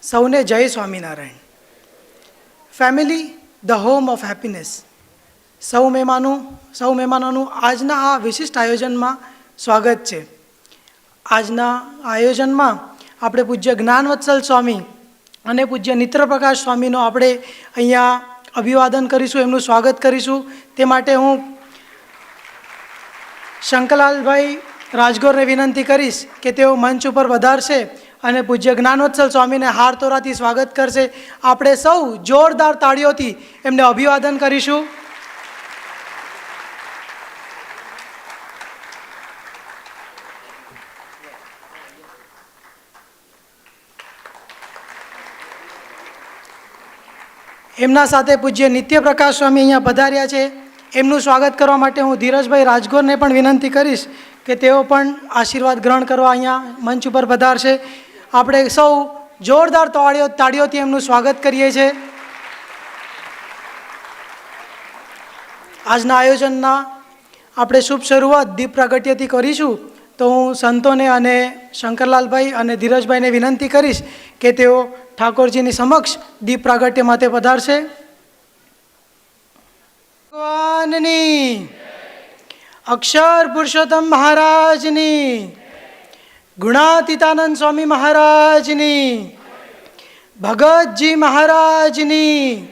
સૌને જય Swaminarayan. Family the home of happiness. સૌ મહેમાનોનું આજના આ વિશિષ્ટ આયોજનમાં સ્વાગત છે. આજના આયોજનમાં આપણે પૂજ્ય જ્ઞાનવત્સલ સ્વામી અને પૂજ્ય નિત્રપ્રકાશ સ્વામીનો આપણે અહીંયા અભિવાદન કરીશું, એમનું સ્વાગત કરીશું. તે માટે હું શંકરલાલભાઈ રાજગોરને વિનંતી કરીશ કે તેઓ મંચ ઉપર વધારશે અને પૂજ્ય જ્ઞાનવત્સલ સ્વામીને હાર તોરાથી સ્વાગત કરશે. આપણે સૌ જોરદાર તાળીઓથી એમને અભિવાદન કરીશું. એમના સાથે પૂજ્ય નિત્યપ્રકાશ સ્વામી અહીંયા પધાર્યા છે. એમનું સ્વાગત કરવા માટે હું ધીરજભાઈ રાજગોરને પણ વિનંતી કરીશ કે તેઓ પણ આશીર્વાદ ગ્રહણ કરવા અહીંયા મંચ ઉપર પધારશે. આપણે સૌ જોરદાર તાળીઓથી એમનું સ્વાગત કરીએ છીએ. આજના આયોજનના આપણે શુભ શરૂઆત દીપ પ્રાગટ્યથી કરીશું. તો હું સંતોને અને શંકરલાલભાઈ અને ધીરજભાઈને વિનંતી કરીશ કે તેઓ ઠાકોરજીની સમક્ષ દીપ પ્રાગટ્ય માટે પધારશે. ભગવાનની, અક્ષર પુરુષોત્તમ મહારાજની, ગુણાતીતાનંદ સ્વામી મહારાજની, ભગતજી મહારાજની,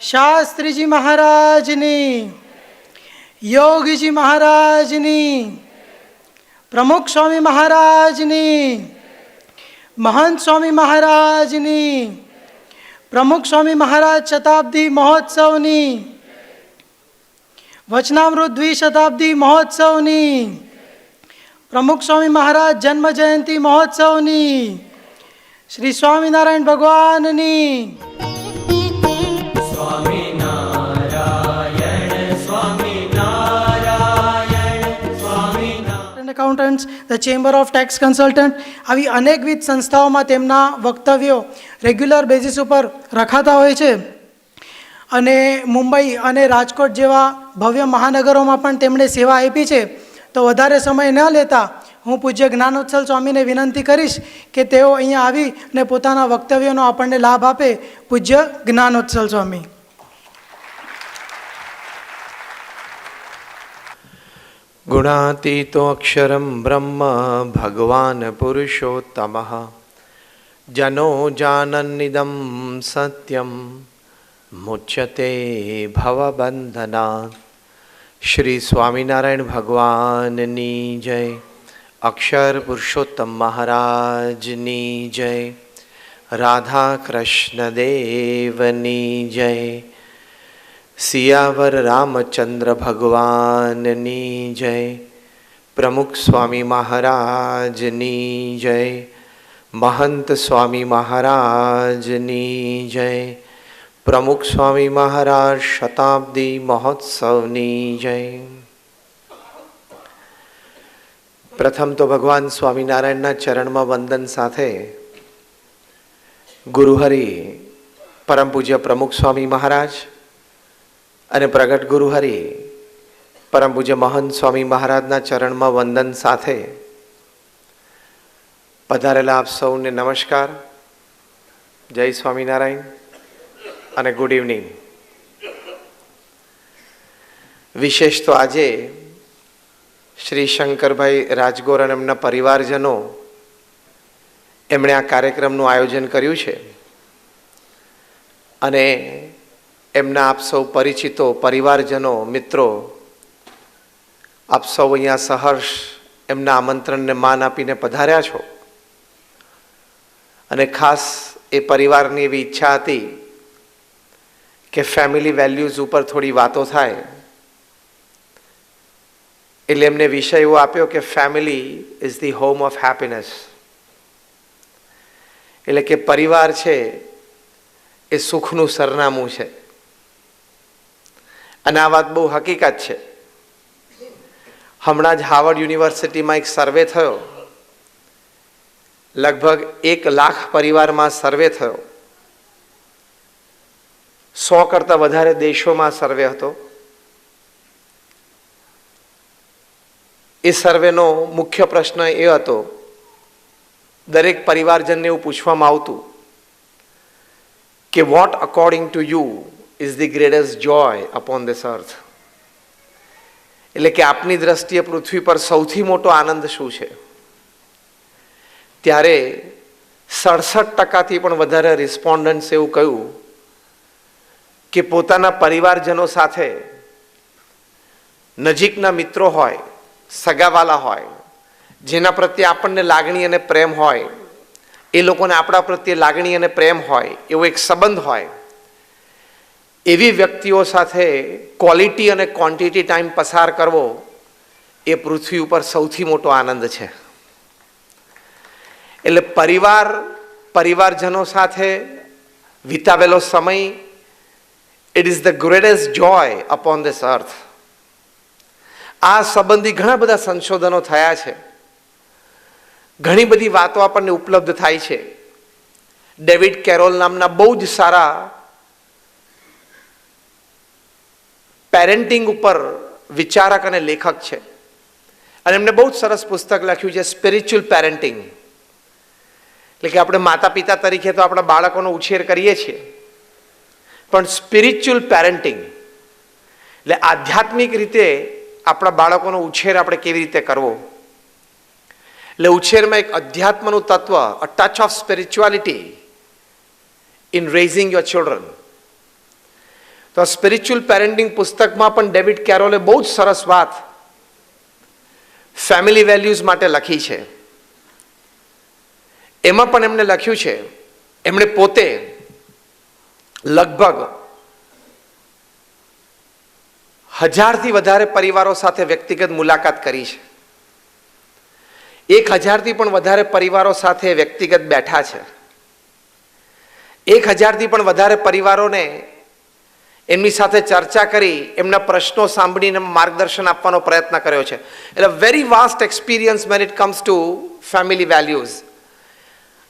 શાસ્ત્રીજી મહારાજની, યોગીજી મહારાજની, પ્રમુખ સ્વામી મહારાજની, મહંત સ્વામી મહારાજની, પ્રમુખ સ્વામી મહારાજ શતાબ્દી મહોત્સવની, વચનામૃત દ્વિશતાબ્દી મહોત્સવની, પ્રમુખ સ્વામી મહારાજ જન્મ જયંતિ મહોત્સવની, શ્રી સ્વામિનારાયણ ભગવાનની. Accountants, the chamber of tax consultant, આવી અનેકવિધ સંસ્થાઓમાં તેમના વક્તવ્યો રેગ્યુલર બેઝિસ ઉપર રખાતા હોય છે. અને મુંબઈ અને રાજકોટ જેવા ભવ્ય મહાનગરોમાં પણ તેમણે સેવા આપી છે. તો વધારે સમય ન લેતા હું પૂજ્ય જ્ઞાનવત્સલ સ્વામીને વિનંતી કરીશ કે તેઓ અહીંયા આવી અને પોતાના વક્તવ્યોનો આપણને લાભ આપે. પૂજ્ય જ્ઞાનવત્સલ સ્વામી. ગુણાતીતો અક્ષરમ બ્રહ્મ ભગવાન પુરુષોત્તમઃ જનો જાનન્નિદં સત્યમ મુચ્યતે ભવબંધનાत्. શ્રી સ્વામિનારાયણ ભગવાનની જય. અક્ષર પુરુષોત્તમ મહારાજની જય. રાધા કૃષ્ણ દેવની જય. સિયાવર રામચંદ્ર ભગવાનની જય. પ્રમુખ સ્વામી મહારાજની જય. મહંત સ્વામી મહારાજની જય. પ્રમુખ સ્વામી મહારાજ શતાબ્દી મહોત્સવની જય. પ્રથમ તો ભગવાન સ્વામિનારાયણના ચરણમાં વંદન સાથે ગુરુહરિ પરમ પૂજ્ય પ્રમુખ સ્વામી મહારાજ અને પ્રગટ ગુરુહરિ પરમ પૂજ્ય મહંત સ્વામી મહારાજના ચરણમાં વંદન સાથે પધારેલા આપ સૌને નમસ્કાર, જય સ્વામિનારાયણ અને ગુડ ઇવનિંગ. વિશેષ તો આજે શ્રી શંકરભાઈ રાજગોર અને એમના પરિવારજનો એમણે આ કાર્યક્રમનું આયોજન કર્યું છે. અને એમના આપ સૌ પરિચિતો, પરિવારજનો, મિત્રો આપ સૌ અહીંયા સહર્ષ એમના આમંત્રણને માન આપીને પધાર્યા છો. અને ખાસ એ પરિવારની એવી ઈચ્છા હતી કે ફેમિલી વેલ્યુઝ ઉપર થોડી વાતો થાય. એટલે એમને વિષય એવો આપ્યો કે family is the home of happiness. એટલે કે પરિવાર છે એ સુખનું સરનામું છે. અને આ વાત બહુ હકીકત છે. હમણાં જ હાર્વર્ડ યુનિવર્સિટીમાં એક સર્વે થયો. લગભગ 1 લાખ પરિવારમાં સર્વે થયો. 100 કરતાં વધારે દેશોમાં સર્વે હતો. એ સર્વેનો મુખ્ય પ્રશ્ન એ હતો, દરેક પરિવારજનને એવું પૂછવામાં આવતું કે what according to you is the greatest joy upon this earth, એટલે કે આપની દ્રષ્ટિએ પૃથ્વી પર સૌથી મોટો આનંદ શું છે? ત્યારે 67% પણ વધારે રિસ્પોન્ડન્ટ્સ એવું કહ્યું કે પોતાના પરિવારજનો સાથે, નજીકના મિત્રો હોય, સગાવાલા હોય, જેના પ્રત્યે આપણને લાગણી અને પ્રેમ હોય, એ લોકોને આપણા પ્રત્યે લાગણી અને પ્રેમ હોય, એવો એક સંબંધ હોય, એવી વ્યક્તિઓ સાથે ક્વોલિટી અને ક્વોન્ટિટી ટાઈમ પસાર કરવો એ પૃથ્વી ઉપર સૌથી મોટો આનંદ છે. એટલે પરિવારજનો સાથે વિતાવેલો સમય, it is the greatest joy upon this અર્થ. આ સંબંધી ઘણા બધા સંશોધનો થયા છે, ઘણી બધી વાતો આપણને ઉપલબ્ધ થાય છે. ડેવિડ કેરોલ નામના બહુ જ સારા પેરેન્ટિંગ ઉપર વિચારક અને લેખક છે, અને એમને બહુ જ સરસ પુસ્તક લખ્યું છે સ્પિરિચ્યુઅલ પેરેન્ટિંગ. એટલે કે આપણે માતા પિતા તરીકે તો આપણા બાળકોનો ઉછેર કરીએ છીએ, પણ સ્પિરિચ્યુઅલ પેરેન્ટિંગ એટલે આધ્યાત્મિક રીતે આપણા બાળકોનો ઉછેર આપણે કેવી રીતે કરવો. એટલે ઉછેરમાં એક અધ્યાત્મનું તત્વ, a touch of spirituality in raising your children. તો સ્પિરિચ્યુઅલ પેરેન્ટિંગ પુસ્તકમાં પણ ડેવિડ કેરોલે બહુ જ સરસ વાત ફેમિલી વેલ્યુઝ માટે લખી છે. એમાં પણ એમણે લખ્યું છે, એમણે પોતે લગભગ 1000થી વધારે પરિવારો સાથે વ્યક્તિગત મુલાકાત કરી છે. 1000થી પણ વધારે પરિવારો સાથે વ્યક્તિગત બેઠા છે. 1000થી પણ વધારે પરિવારોને એમની સાથે ચર્ચા કરી, એમના પ્રશ્નો સાંભળીને માર્ગદર્શન આપવાનો પ્રયત્ન કર્યો છે. એટલે very vast experience when it comes to family values.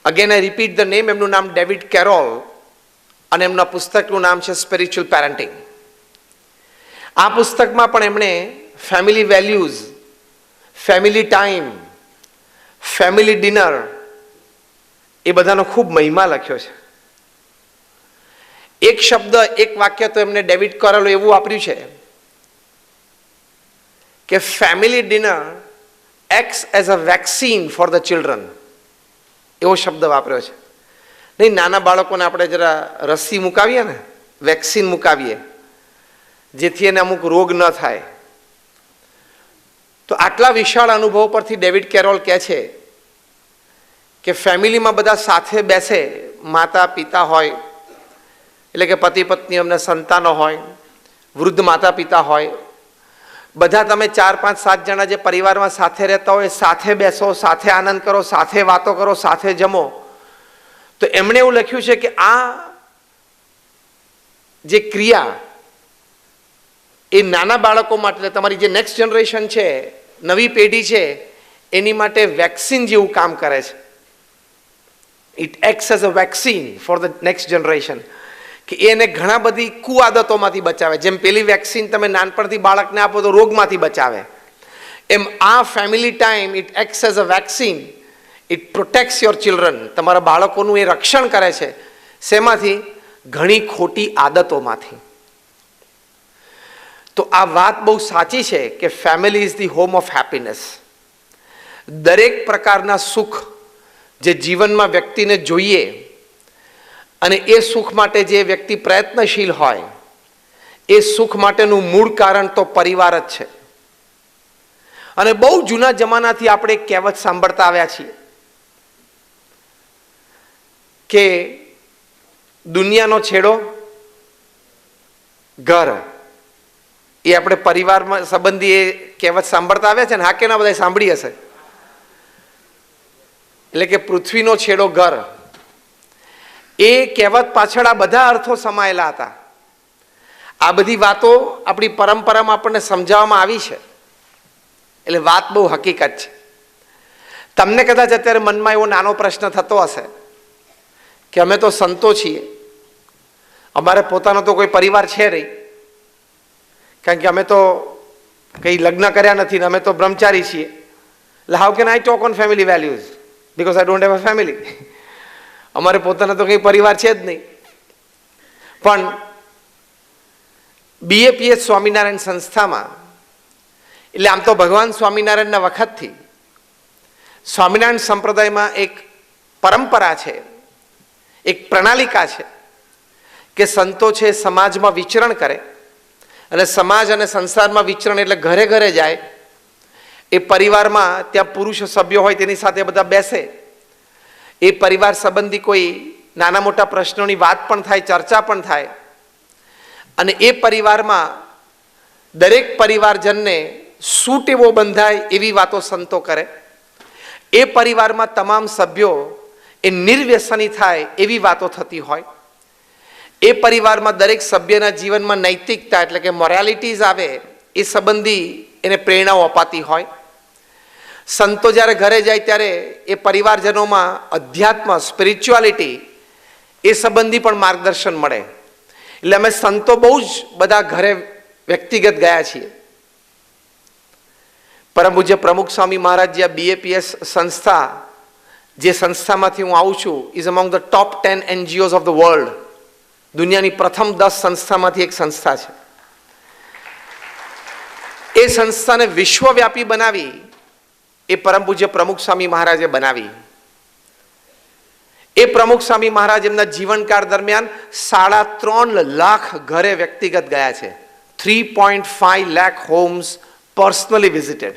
Again I repeat the name. એમનું નામ ડેવિડ કેરોલ અને એમના પુસ્તકનું નામ છે સ્પિરિચ્યુઅલ પેરેન્ટિંગ. આ પુસ્તકમાં પણ એમણે family values, family time, family dinner એ બધાનો ખૂબ મહિમા લખ્યો છે. એક શબ્દ, એક વાક્ય તો એમને ડેવિડ કેરોલ એવું વાપર્યું છે કે family dinner acts as a vaccine for the children. એવો શબ્દ વાપર્યો છે. નહીં, નાના બાળકોને આપણે જરા રસી મુકાવીએ ને, વેક્સિન મુકાવીએ, જેથી એને અમુક રોગ ન થાય. તો આટલા વિશાળ અનુભવ પરથી ડેવિડ કેરોલ કહે છે કે ફેમિલીમાં બધા સાથે બેસે, માતા પિતા હોય, એટલે કે પતિ પત્ની, અમને સંતાનો હોય, વૃદ્ધ માતા પિતા હોય, બધા તમે 4, 5, 7 જણા જે પરિવારમાં સાથે રહેતા હોય, સાથે બેસો, સાથે આનંદ કરો, સાથે વાતો કરો, સાથે જમો. તો એમણે એવું લખ્યું છે કે આ જે ક્રિયા એ નાના બાળકો માટે, તમારી જે નેક્સ્ટ જનરેશન છે, નવી પેઢી છે, એની માટે વેક્સિન જેવું કામ કરે છે. It acts as a vaccine for the next generation. કે એને ઘણા બધી કુઆદતોમાંથી બચાવે. જેમ પેલી વેક્સિન તમે નાનપણથી બાળકને આપો તો રોગમાંથી બચાવે, એમ આ family time it acts as a vaccine. It પ્રોટેક્ટ્સ your children. તમારા બાળકોનું એ રક્ષણ કરે છે. શેમાંથી? ઘણી ખોટી આદતોમાંથી. તો આ વાત બહુ સાચી છે કે family is the home of happiness. દરેક પ્રકારના સુખ જે જીવનમાં વ્યક્તિને જોઈએ, અને એ સુખ માટે જે વ્યક્તિ પ્રયત્નશીલ હોય, એ સુખ માટેનું મૂળ કારણ તો પરિવાર જ છે. અને બહુ જૂના જમાનાથી આપણે એક કહેવત સાંભળતા આવ્યા છીએ કે દુનિયાનો છેડો ઘર. એ આપણે પરિવારમાં સંબંધી એ કહેવત સાંભળતા આવ્યા છે ને? હા કે ના? બધા સાંભળી હશે. એટલે કે પૃથ્વીનો છેડો ઘર. એ કહેવત પાછળ આ બધા અર્થો સમાયેલા હતા. આ બધી વાતો આપણી પરંપરામાં આપણને સમજાવવામાં આવી છે. એટલે વાત બહુ હકીકત છે. તમને કદાચ અત્યારે મનમાં એવો નાનો પ્રશ્ન થતો હશે કે અમે તો સંતો છીએ, અમારે પોતાનો તો કોઈ પરિવાર છે નહીં, કારણ કે અમે તો કંઈ લગ્ન કર્યા નથી ને અમે તો બ્રહ્મચારી છીએ. એટલે how can I talk on family values because I don't have a family. અમારે પોતાનો તો કંઈ પરિવાર છે જ નહીં. પણ બીએપીએસ સ્વામિનારાયણ સંસ્થામાં, એટલે આમ તો ભગવાન સ્વામિનારાયણના વખતથી સ્વામિનારાયણ સંપ્રદાયમાં એક પરંપરા છે, એક પ્રણાલિકા છે કે સંતો છે સમાજમાં વિચરણ કરે, અને સમાજ અને સંસારમાં વિચરણ એટલે ઘરે ઘરે જાય. એ પરિવારમાં ત્યાં પુરુષ સભ્યો હોય તેની સાથે બધા બેસે, એ પરિવાર સંબંધી કોઈ નાના મોટા પ્રશ્નોની વાત પણ થાય, ચર્ચા પણ થાય, અને એ પરિવારમાં દરેક પરિવારજનને સૂટ એવો બંધાય એવી વાતો સંતો કરે. એ પરિવારમાં તમામ સભ્યો એ નિર્વ્યસની થાય એવી વાતો થતી હોય. એ પરિવારમાં દરેક સભ્યના જીવનમાં નૈતિકતા એટલે કે મોરાલિટીઝ આવે એ સંબંધી એને પ્રેરણાઓ અપાતી હોય. સંતો જ્યારે ઘરે જાય ત્યારે એ પરિવારજનોમાં અધ્યાત્મ, સ્પિરિચ્યુઆલિટી એ સંબંધી પણ માર્ગદર્શન મળે. એટલે અમે સંતો બહુ જ બધા ઘરે વ્યક્તિગત ગયા છીએ. પરમ પૂજ્ય પ્રમુખ સ્વામી મહારાજ જે બીએપીએસ સંસ્થા, જે સંસ્થામાંથી હું આવું છું, is among the top 10 NGOs of the world. દુનિયાની પ્રથમ 10 સંસ્થામાંથી એક સંસ્થા છે. એ સંસ્થાને વિશ્વવ્યાપી બનાવી એ પરમ પૂજ્ય પ્રમુખ સ્વામી મહારાજે બનાવી. એ પ્રમુખ સ્વામી મહારાજ એમના જીવનકાળ દરમિયાન 3.5 લાખ ઘરે વ્યક્તિગત ગયા છે. 3.5 લાખ હોમ્સ પર્સનલી વિઝિટેડ.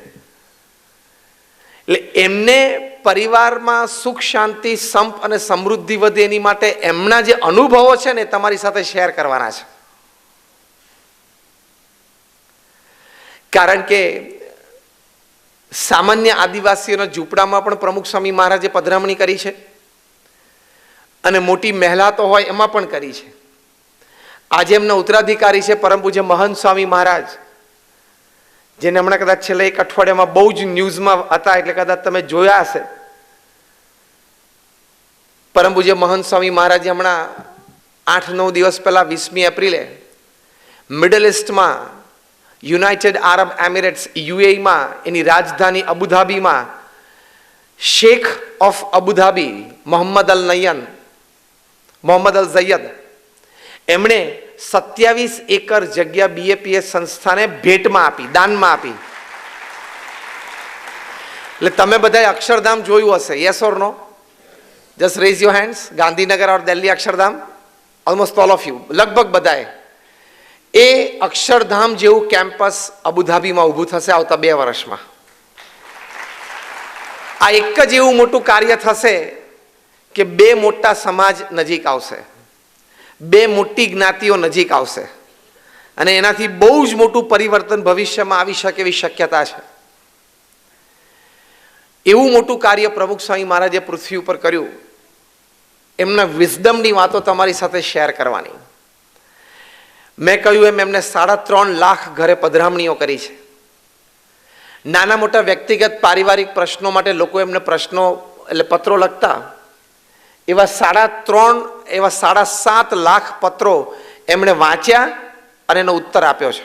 એટલે એમને પરિવારમાં સુખ, શાંતિ, સંપ અને સમૃદ્ધિ વધે એની માટે એમના જે અનુભવો છે ને તમારી સાથે શેર કરવાના છે. કારણ કે સામાન્ય આદિવાસીઓના ઝૂંપડામાં પણ પ્રમુખ સ્વામી મહારાજે પધરામણી કરી છે, અને મોટી મહેલાતો હોય એમાં પણ કરી છે. આજે એમના ઉત્તરાધિકારી છે પરમ પૂજ્ય મહંત સ્વામી મહારાજ, જેને હમણાં કદાચ છેલ્લા 1 અઠવાડિયામાં બહુ જ ન્યૂઝમાં હતા, એટલે કદાચ તમે જોયા હશે. પરમ પૂજ્ય મહંત સ્વામી મહારાજે હમણાં 8-9 દિવસ પહેલા 20મી એપ્રિલે મિડલ ઇસ્ટમાં યુનાઇટેડ આરબ એમિરેટ્સ UAEમાં એની રાજધાની અબુધાબીમાં શેખ ઓફ અબુધાબી મોહમ્મદ અલ ઝૈયદ એમણે 27 એકર જગ્યા બીએપીએસ સંસ્થાને ભેટમાં આપી, દાનમાં આપી. એટલે તમે બધાએ અક્ષરધામ જોયું હશે, yes or no? Just raise your hands. Gandhinagar or Delhi Akshardham, almost all of you, લગભગ બધાએ. એ અક્ષરધામ જેવું કેમ્પસ અબુધાબીમાં ઊભું થશે આવતા 2 વર્ષમાં. આ એક જ એવું મોટું કાર્ય થશે કે 2 મોટા સમાજ નજીક આવશે, 2 મોટી જ્ઞાતિઓ નજીક આવશે, અને એનાથી બહુ જ મોટું પરિવર્તન ભવિષ્યમાં આવી શકે એવી શક્યતા છે. એવું મોટું કાર્ય પ્રમુખ સ્વામી મહારાજે પૃથ્વી ઉપર કર્યું. એમના વિઝડમની વાતો તમારી સાથે શેર કરવાની. મેં કહ્યું એમ એમને 3.5 લાખ ઘરે પધરામણીઓ કરી છે. નાના મોટા વ્યક્તિગત પારિવારિક પ્રશ્નો માટે લોકો એમને પ્રશ્નો એટલે પત્રો લખતા, એવા 7.5 લાખ પત્રો એમણે વાંચ્યા અને એનો ઉત્તર આપ્યો છે.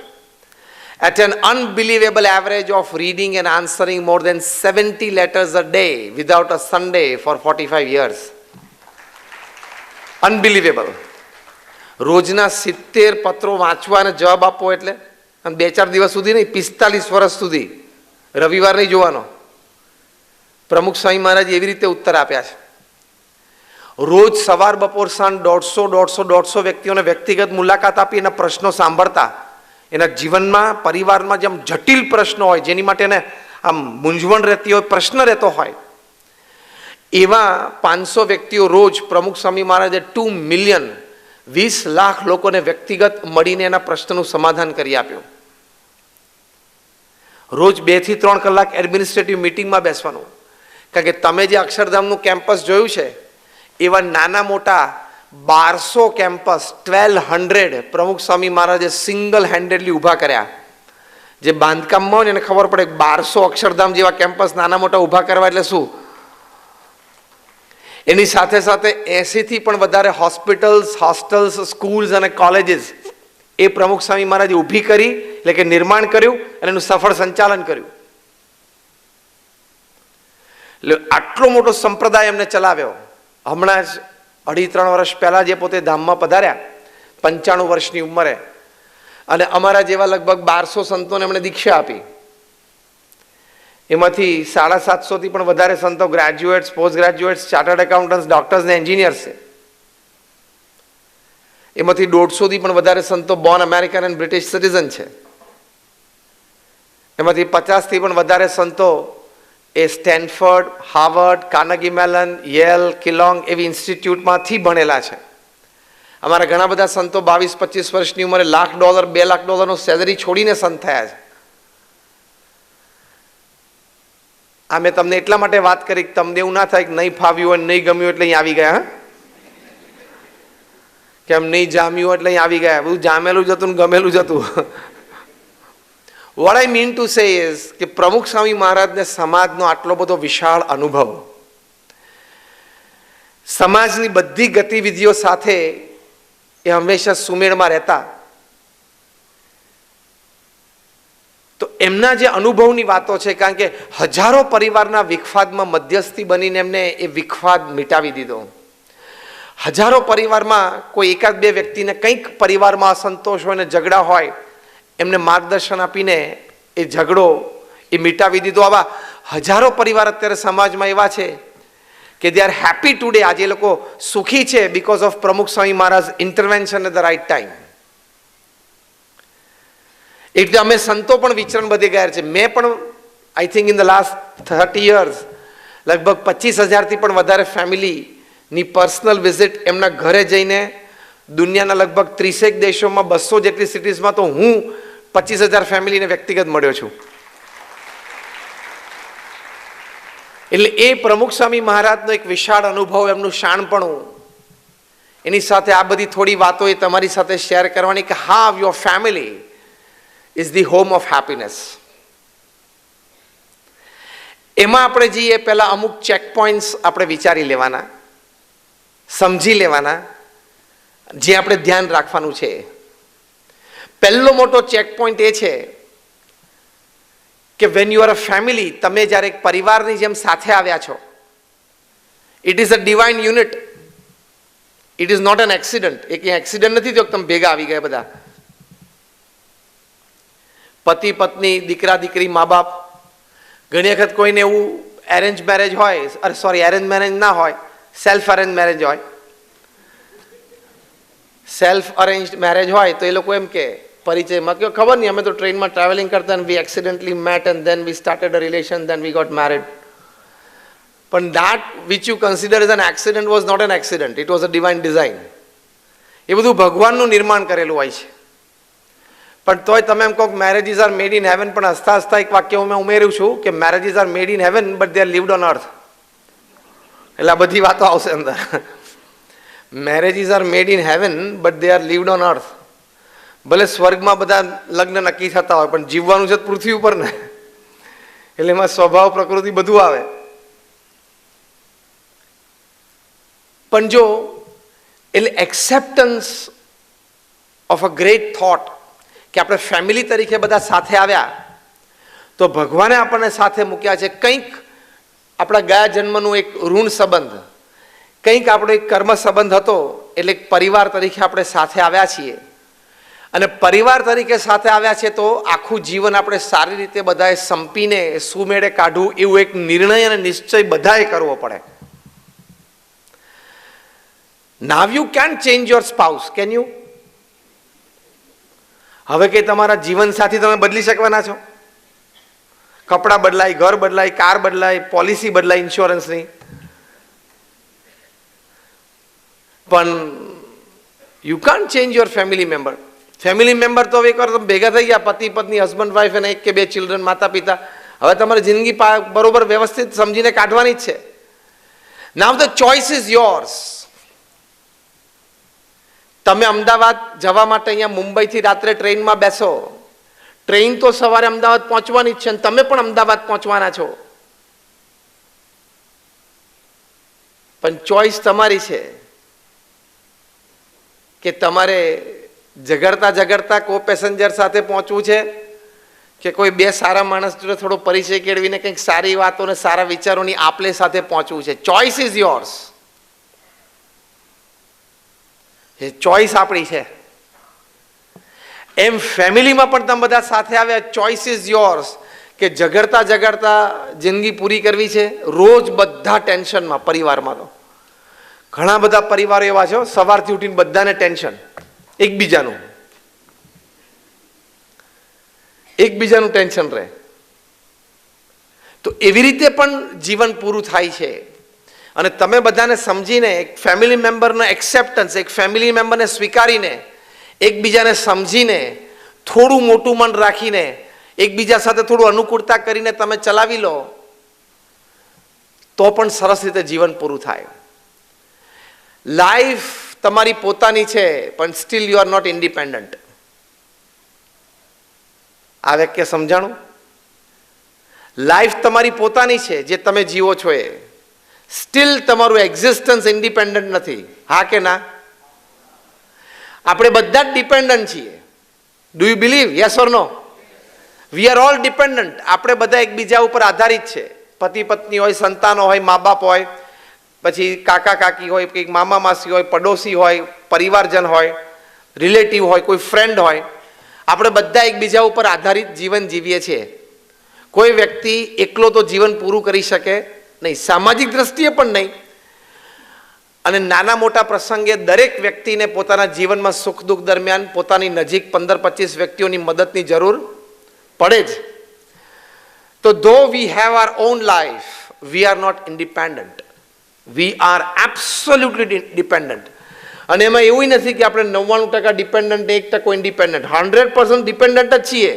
At an unbelievable average of reading and answering more than 70 letters a day without a Sunday for 45 years. Unbelievable. રોજના 70 પત્રો વાંચવા અને જવાબ આપવો એટલે, અને 2-4 દિવસ સુધી નહીં, 45 વર્ષ સુધી રવિવાર નહીં જોવાનો. પ્રમુખ સ્વામી મહારાજ એવી રીતે ઉત્તર આપ્યા છે. રોજ સવાર, બપોર, સાંજ 150 વ્યક્તિઓને વ્યક્તિગત મુલાકાત આપી એના પ્રશ્નો સાંભળતા. એના જીવનમાં, પરિવારમાં જેમ જટિલ પ્રશ્નો હોય, જેની માટે એને આમ મૂંઝવણ રહેતી હોય, પ્રશ્ન રહેતો હોય, એવા 500 વ્યક્તિઓ રોજ પ્રમુખ સ્વામી મહારાજે 2 મિલિયન 20 લાખ લોકોને વ્યક્તિગત મળીને એના પ્રશ્નનું સમાધાન કરી આપ્યું. રોજ 2 થી 3 કલાક એડમિનિસ્ટ્રેટિવ મિટિંગમાં બેસવાનું. કારણ કે તમે જે અક્ષરધામનું કેમ્પસ જોયું છે, એવા નાના મોટા 1200 કેમ્પસ, 1200 પ્રમુખ સ્વામી મહારાજે સિંગલ હેન્ડેડલી ઊભા કર્યા. જે બાંધકામમાં હોય ને એને ખબર પડે 1200 અક્ષરધામ જેવા કેમ્પસ નાના મોટા ઊભા કરવા એટલે શું. એની સાથે સાથે 80 થી પણ વધારે હોસ્પિટલ્સ, હોસ્ટેલ્સ, સ્કૂલ્સ અને કોલેજીસ એ પ્રમુખ સ્વામી મહારાજે ઊભી કરી, એટલે કે નિર્માણ કર્યું અને એનું સફળ સંચાલન કર્યું. એટલે આટલો મોટો સંપ્રદાય એમને ચલાવ્યો. હમણાં જ 2.5-3 વર્ષ પહેલા જે પોતે ધામમાં પધાર્યા, 95 વર્ષની ઉંમરે, અને અમારા જેવા લગભગ 1200 સંતોને એમણે દીક્ષા આપી. એમાંથી 750 પણ વધારે સંતો graduates, post graduates, chartered accountants, doctors ને એન્જિનિયર્સ છે. એમાંથી 150 પણ વધારે સંતો Born American and British citizen છે. એમાંથી 50 પણ વધારે સંતો એ Stanford, Harvard, Carnegie melon, Yale, Keylong એવી ઇન્સ્ટિટ્યૂટમાંથી ભણેલા છે. અમારા ઘણા બધા સંતો 22-25 વર્ષની ઉંમરે $1,00,000, $2,00,000 સેલરી છોડીને સંત થયા છે. આ મેં તમને એટલા માટે વાત કરી કે તમને એવું ના થાય કે નહીં ફાવ્યું હોય, નહીં ગમ્યું એટલે અહીં આવી ગયા. હા, કેમ નહીં જામ્યું એટલે અહીં આવી ગયા. બધું જામેલું જ હતું ને ગમેલું જ હતું. What I mean to say is કે પ્રમુખ સ્વામી મહારાજને સમાજનો આટલો બધો વિશાળ અનુભવ, સમાજની બધી ગતિવિધિઓ સાથે એ હંમેશા સુમેળમાં રહેતા. તો એમના જે અનુભવની વાતો છે, કારણ કે હજારો પરિવારના વિખવાદમાં મધ્યસ્થી બનીને એમને એ વિખવાદ મિટાવી દીધો. હજારો પરિવારમાં કોઈ એકાદ બે વ્યક્તિને કંઈક પરિવારમાં અસંતોષ હોય ને ઝઘડા હોય, એમને માર્ગદર્શન આપીને એ ઝઘડો એ મિટાવી દીધો. આવા હજારો પરિવાર અત્યારે સમાજમાં એવા છે કે દે આર હેપી ટુડે. આજે એ લોકો સુખી છે because of Pramukh Swami Maharaj intervention at the right time. એટલે અમે સંતો પણ વિચરણ બધે ગયા છે. મેં પણ I think in the last 30 years લગભગ 25,000થી પણ વધારે ફેમિલીની પર્સનલ વિઝિટ એમના ઘરે જઈને, દુનિયાના લગભગ 30 દેશોમાં 200 જેટલી સિટીઝમાં તો હું 25,000 ફેમિલીને વ્યક્તિગત મળ્યો છું. એટલે એ પ્રમુખ સ્વામી મહારાજનો એક વિશાળ અનુભવ, એમનું શાણપણું, એની સાથે આ બધી થોડી વાતો એ તમારી સાથે શેર કરવાની કે how your family is the home of happiness. એમાં આપણે જઈએ પહેલા અમુક ચેક પોઈન્ટ્સ આપણે વિચારી લેવાના, સમજી લેવાના, જે આપણે ધ્યાન રાખવાનું છે. પહેલો મોટો ચેક પોઈન્ટ એ છે કે when you are a family, તમે જ્યારે એક પરિવારની જેમ સાથે આવ્યા છો, it is a divine unit. It is not an accident. એ કંઈ એક્સિડન્ટ નથી થયો કે તમે ભેગા આવી ગયા બધા. પતિ પત્ની, દીકરા દીકરી, મા બાપ. ઘણી વખત કોઈને એવું એરેન્જ મેરેજ હોય, એરેન્જ મેરેજ ના હોય, સેલ્ફ અરેન્જ મેરેજ હોય. સેલ્ફ અરેન્જ મેરેજ હોય તો એ લોકો એમ કે પરિચયમાં કે ખબર નહીં, અમે તો ટ્રેનમાં ટ્રાવેલિંગ કરતા and we accidentally met and then we started a relation, then we got married. પણ that which you consider as an accident was not an accident, it was a divine design. એ બધું ભગવાનનું નિર્માણ કરેલું હોય છે. પણ તોય તમે એમ કહો કે marriages are made in heaven, પણ હસતા હસતા એક વાક્ય મેં ઉમેર્યું છું કે marriages are made in heaven but they are lived on earth. એટલે આ બધી વાતો આવશે અંદર. Marriages are made in heaven but they are lived on earth. ભલે સ્વર્ગમાં બધા લગ્ન નક્કી થતા હોય, પણ જીવવાનું છે પૃથ્વી ઉપર ને, એટલે એમાં સ્વભાવ, પ્રકૃતિ બધું આવે. પણ જો એટલે acceptance of a great thought કે આપણે ફેમિલી તરીકે બધા સાથે આવ્યા, તો ભગવાને આપણને સાથે મૂક્યા છે. કંઈક આપણા ગયા જન્મનું એક ઋણ સંબંધ, કંઈક આપણો એક કર્મ સંબંધ હતો, એટલે એક પરિવાર તરીકે આપણે સાથે આવ્યા છીએ. અને પરિવાર તરીકે સાથે આવ્યા છે તો આખું જીવન આપણે સારી રીતે બધાએ સંપીને સુમેળે કાઢવું, એવું એક નિર્ણય અને નિશ્ચય બધાએ કરવો પડે. Now you can't change your spouse, can you? હવે કે તમારા જીવન સાથી તમે બદલી શકવાના છો? કપડાં બદલાય, ઘર બદલાય, કાર બદલાય, પોલિસી બદલાય ઇન્સ્યોરન્સની, પણ you can't change your family member. Family member તો હવે એકવાર તમે ભેગા થઈ ગયા, પતિ પત્ની, હસબન્ડ વાઈફ અને 1 કે 2 ચિલ્ડ્રન, માતા પિતા, હવે તમારી જિંદગી બરોબર વ્યવસ્થિત સમજીને કાઢવાની જ છે. નાઉ ધ ચોઇસ ઇઝ યોર્સ. તમે અમદાવાદ જવા માટે અહીંયા મુંબઈથી રાત્રે ટ્રેનમાં બેસો, ટ્રેન તો સવારે અમદાવાદ પહોંચવાની જ છે, અને તમે પણ અમદાવાદ પહોંચવાના છો, પણ ચોઇસ તમારી છે કે તમારે ઝઘડતા ઝઘડતા કો પેસેન્જર સાથે પહોંચવું છે કે કોઈ 2 સારા માણસ જોડે થોડો પરિચય કેળવીને કંઈક સારી વાતો અને સારા વિચારોની આપલે સાથે પહોંચવું છે. Choice is yours. A choice આપણી છે. એમ ફેમિલીમાં પણ તમે બધા સાથે આવ્યા, ચોઇસ ઇઝ યોર્સ, કે ઝઘડતા ઝઘડતા જિંદગી પૂરી કરવી છે. રોજ બધા ટેન્શનમાં પરિવારમાં. તો ઘણા બધા પરિવારો એવા છે, સવારથી ઉઠીને બધાને ટેન્શન, એકબીજાનું ટેન્શન રહે. તો એવી રીતે પણ જીવન પૂરું થાય છે. અને તમે બધાને સમજીને, એક ફેમિલી મેમ્બરનો એક્સેપ્ટન્સ, એક ફેમિલી મેમ્બરને સ્વીકારીને, એકબીજાને સમજીને, થોડું મોટું મન રાખીને, એકબીજા સાથે થોડું અનુકૂળતા કરીને તમે ચલાવી લો તો પણ સરસ રીતે જીવન પૂરું થાય. લાઈફ તમારી પોતાની છે, પણ still you are not independent. આ વાક્ય સમજાણું? લાઈફ તમારી પોતાની છે, જે તમે જીવો છો એ, સ્ટીલ તમારું એક્ઝિસ્ટન્સ ઇન્ડિપેન્ડન્ટ નથી. હા કે ના? આપણે બધા જ ડિપેન્ડન્ટ છીએ. Do you believe? Yes or no? We are all dependent. આપણે બધા એકબીજા ઉપર આધારિત છે. પતિ પત્ની હોય, સંતાનો હોય, મા બાપ હોય, પછી કાકા કાકી હોય, કંઈક મામા માસી હોય, પડોશી હોય, પરિવારજન હોય, રિલેટિવ હોય, કોઈ ફ્રેન્ડ હોય. આપણે બધા એકબીજા ઉપર આધારિત જીવન જીવીએ છીએ. કોઈ વ્યક્તિ એકલો તો જીવન પૂરું કરી શકે નહીં, સામાજિક દ્રષ્ટિએ પણ નહીં. અને નાના મોટા પ્રસંગે દરેક વ્યક્તિને પોતાના જીવનમાં સુખ દુઃખ દરમિયાન પોતાની નજીક 15-25 વ્યક્તિઓની મદદની જરૂર પડે જ. તો though we have our own life, we are not independent. We are absolutely dependent. અને એમાં એવું નથી કે આપણે 99% ડિપેન્ડન્ટ, 1% ઇન્ડિપેન્ડન્ટ. 100% ડિપેન્ડન્ટ જ છીએ.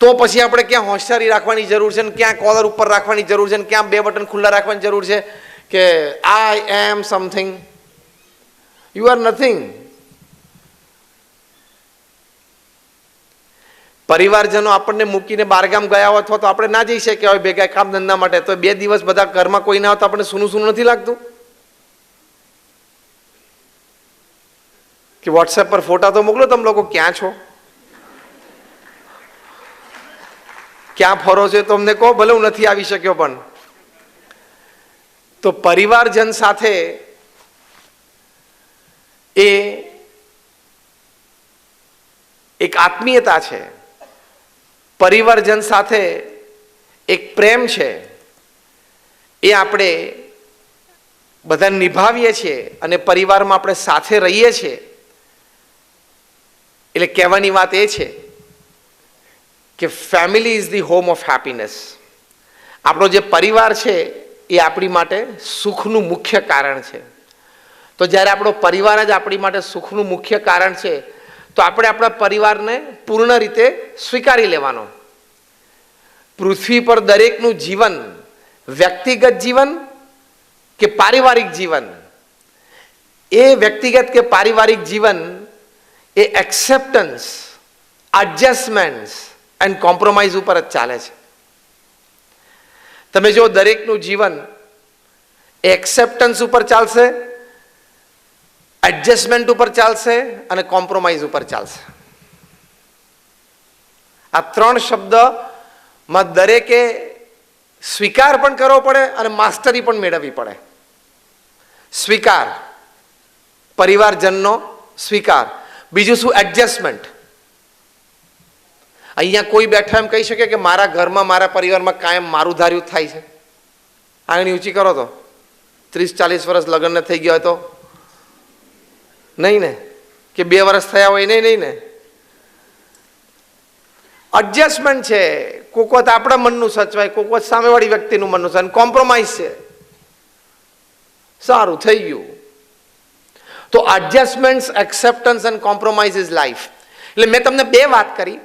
તો પછી આપણે ક્યાં હોશિયારી રાખવાની જરૂર છે, ને ક્યાં કોલર ઉપર રાખવાની જરૂર છે, ને ક્યાં બે બટન ખુલ્લા રાખવાની જરૂર છે કે આઈ am something. You are nothing. પરિવારજનો આપણને મૂકીને બહારગામ ગયા હોય અથવા તો આપણે ના જઈ શકીએ હોય ભેગા કામ ધંધા માટે, તો 2 દિવસ બધા ઘરમાં કોઈ ના હોય તો આપણે સૂનું સૂનું નથી લાગતું? કે વોટ્સએપ પર ફોટા તો મોકલો, તમે લોકો ક્યાં છો, ક્યાં ફરો છો તો અમને કહો, ભલે હું નથી આવી શક્યો પણ. તો પરિવારજન સાથે એ એક આત્મીયતા છે, પરિવારજન સાથે એક પ્રેમ છે, એ આપણે બધા નિભાવીએ છીએ અને પરિવારમાં આપણે સાથે રહીએ છીએ. એટલે કહેવાની વાત એ છે કે family is the home of happiness. આપણો જે પરિવાર છે એ આપણી માટે સુખનું મુખ્ય કારણ છે. તો જ્યારે આપણો પરિવાર જ આપણી માટે સુખનું મુખ્ય કારણ છે, તો આપણે આપણા પરિવારને પૂર્ણ રીતે સ્વીકારી લેવાનો. પૃથ્વી પર દરેકનું જીવન, વ્યક્તિગત જીવન કે પારિવારિક જીવન, એ વ્યક્તિગત કે પારિવારિક જીવન એ એક્સેપ્ટન્સ, એડજસ્ટમેન્ટ્સ એન્ડ કોમ્પ્રોમાઇઝ ઉપર જ ચાલે છે. તમે જો દરેકનું જીવન એ એક્સેપ્ટન્સ ઉપર ચાલશે, એડજસ્ટમેન્ટ ઉપર ચાલશે અને કોમ્પ્રોમાઇઝ ઉપર ચાલશે. આ 3 શબ્દમાં દરેકે સ્વીકાર પણ કરવો પડે અને માસ્ટરી પણ મેળવવી પડે. સ્વીકાર, પરિવારજનનો સ્વીકાર. બીજું શું? એડજસ્ટમેન્ટ. અહીંયા કોઈ બેઠા એમ કહી શકે કે મારા ઘરમાં, મારા પરિવારમાં કાયમ મારું ધાર્યું થાય છે? આંગળી ઊંચી કરો તો. 30-40 વર્ષ લગ્નને થઈ ગયા હોય તો નહીં ને? કે 2 વર્ષ થયા હોય નહીં ને? એડજસ્ટમેન્ટ છે. કોક વખત આપણા મનનું સચવાય, કોક વખત સામેવાળી વ્યક્તિનું મનનું સચવાય. કોમ્પ્રોમાઇઝ છે. સારું થઈ ગયું. તો adjustments, acceptance and compromise is life. એટલે મેં તમને 2 વાત કરી.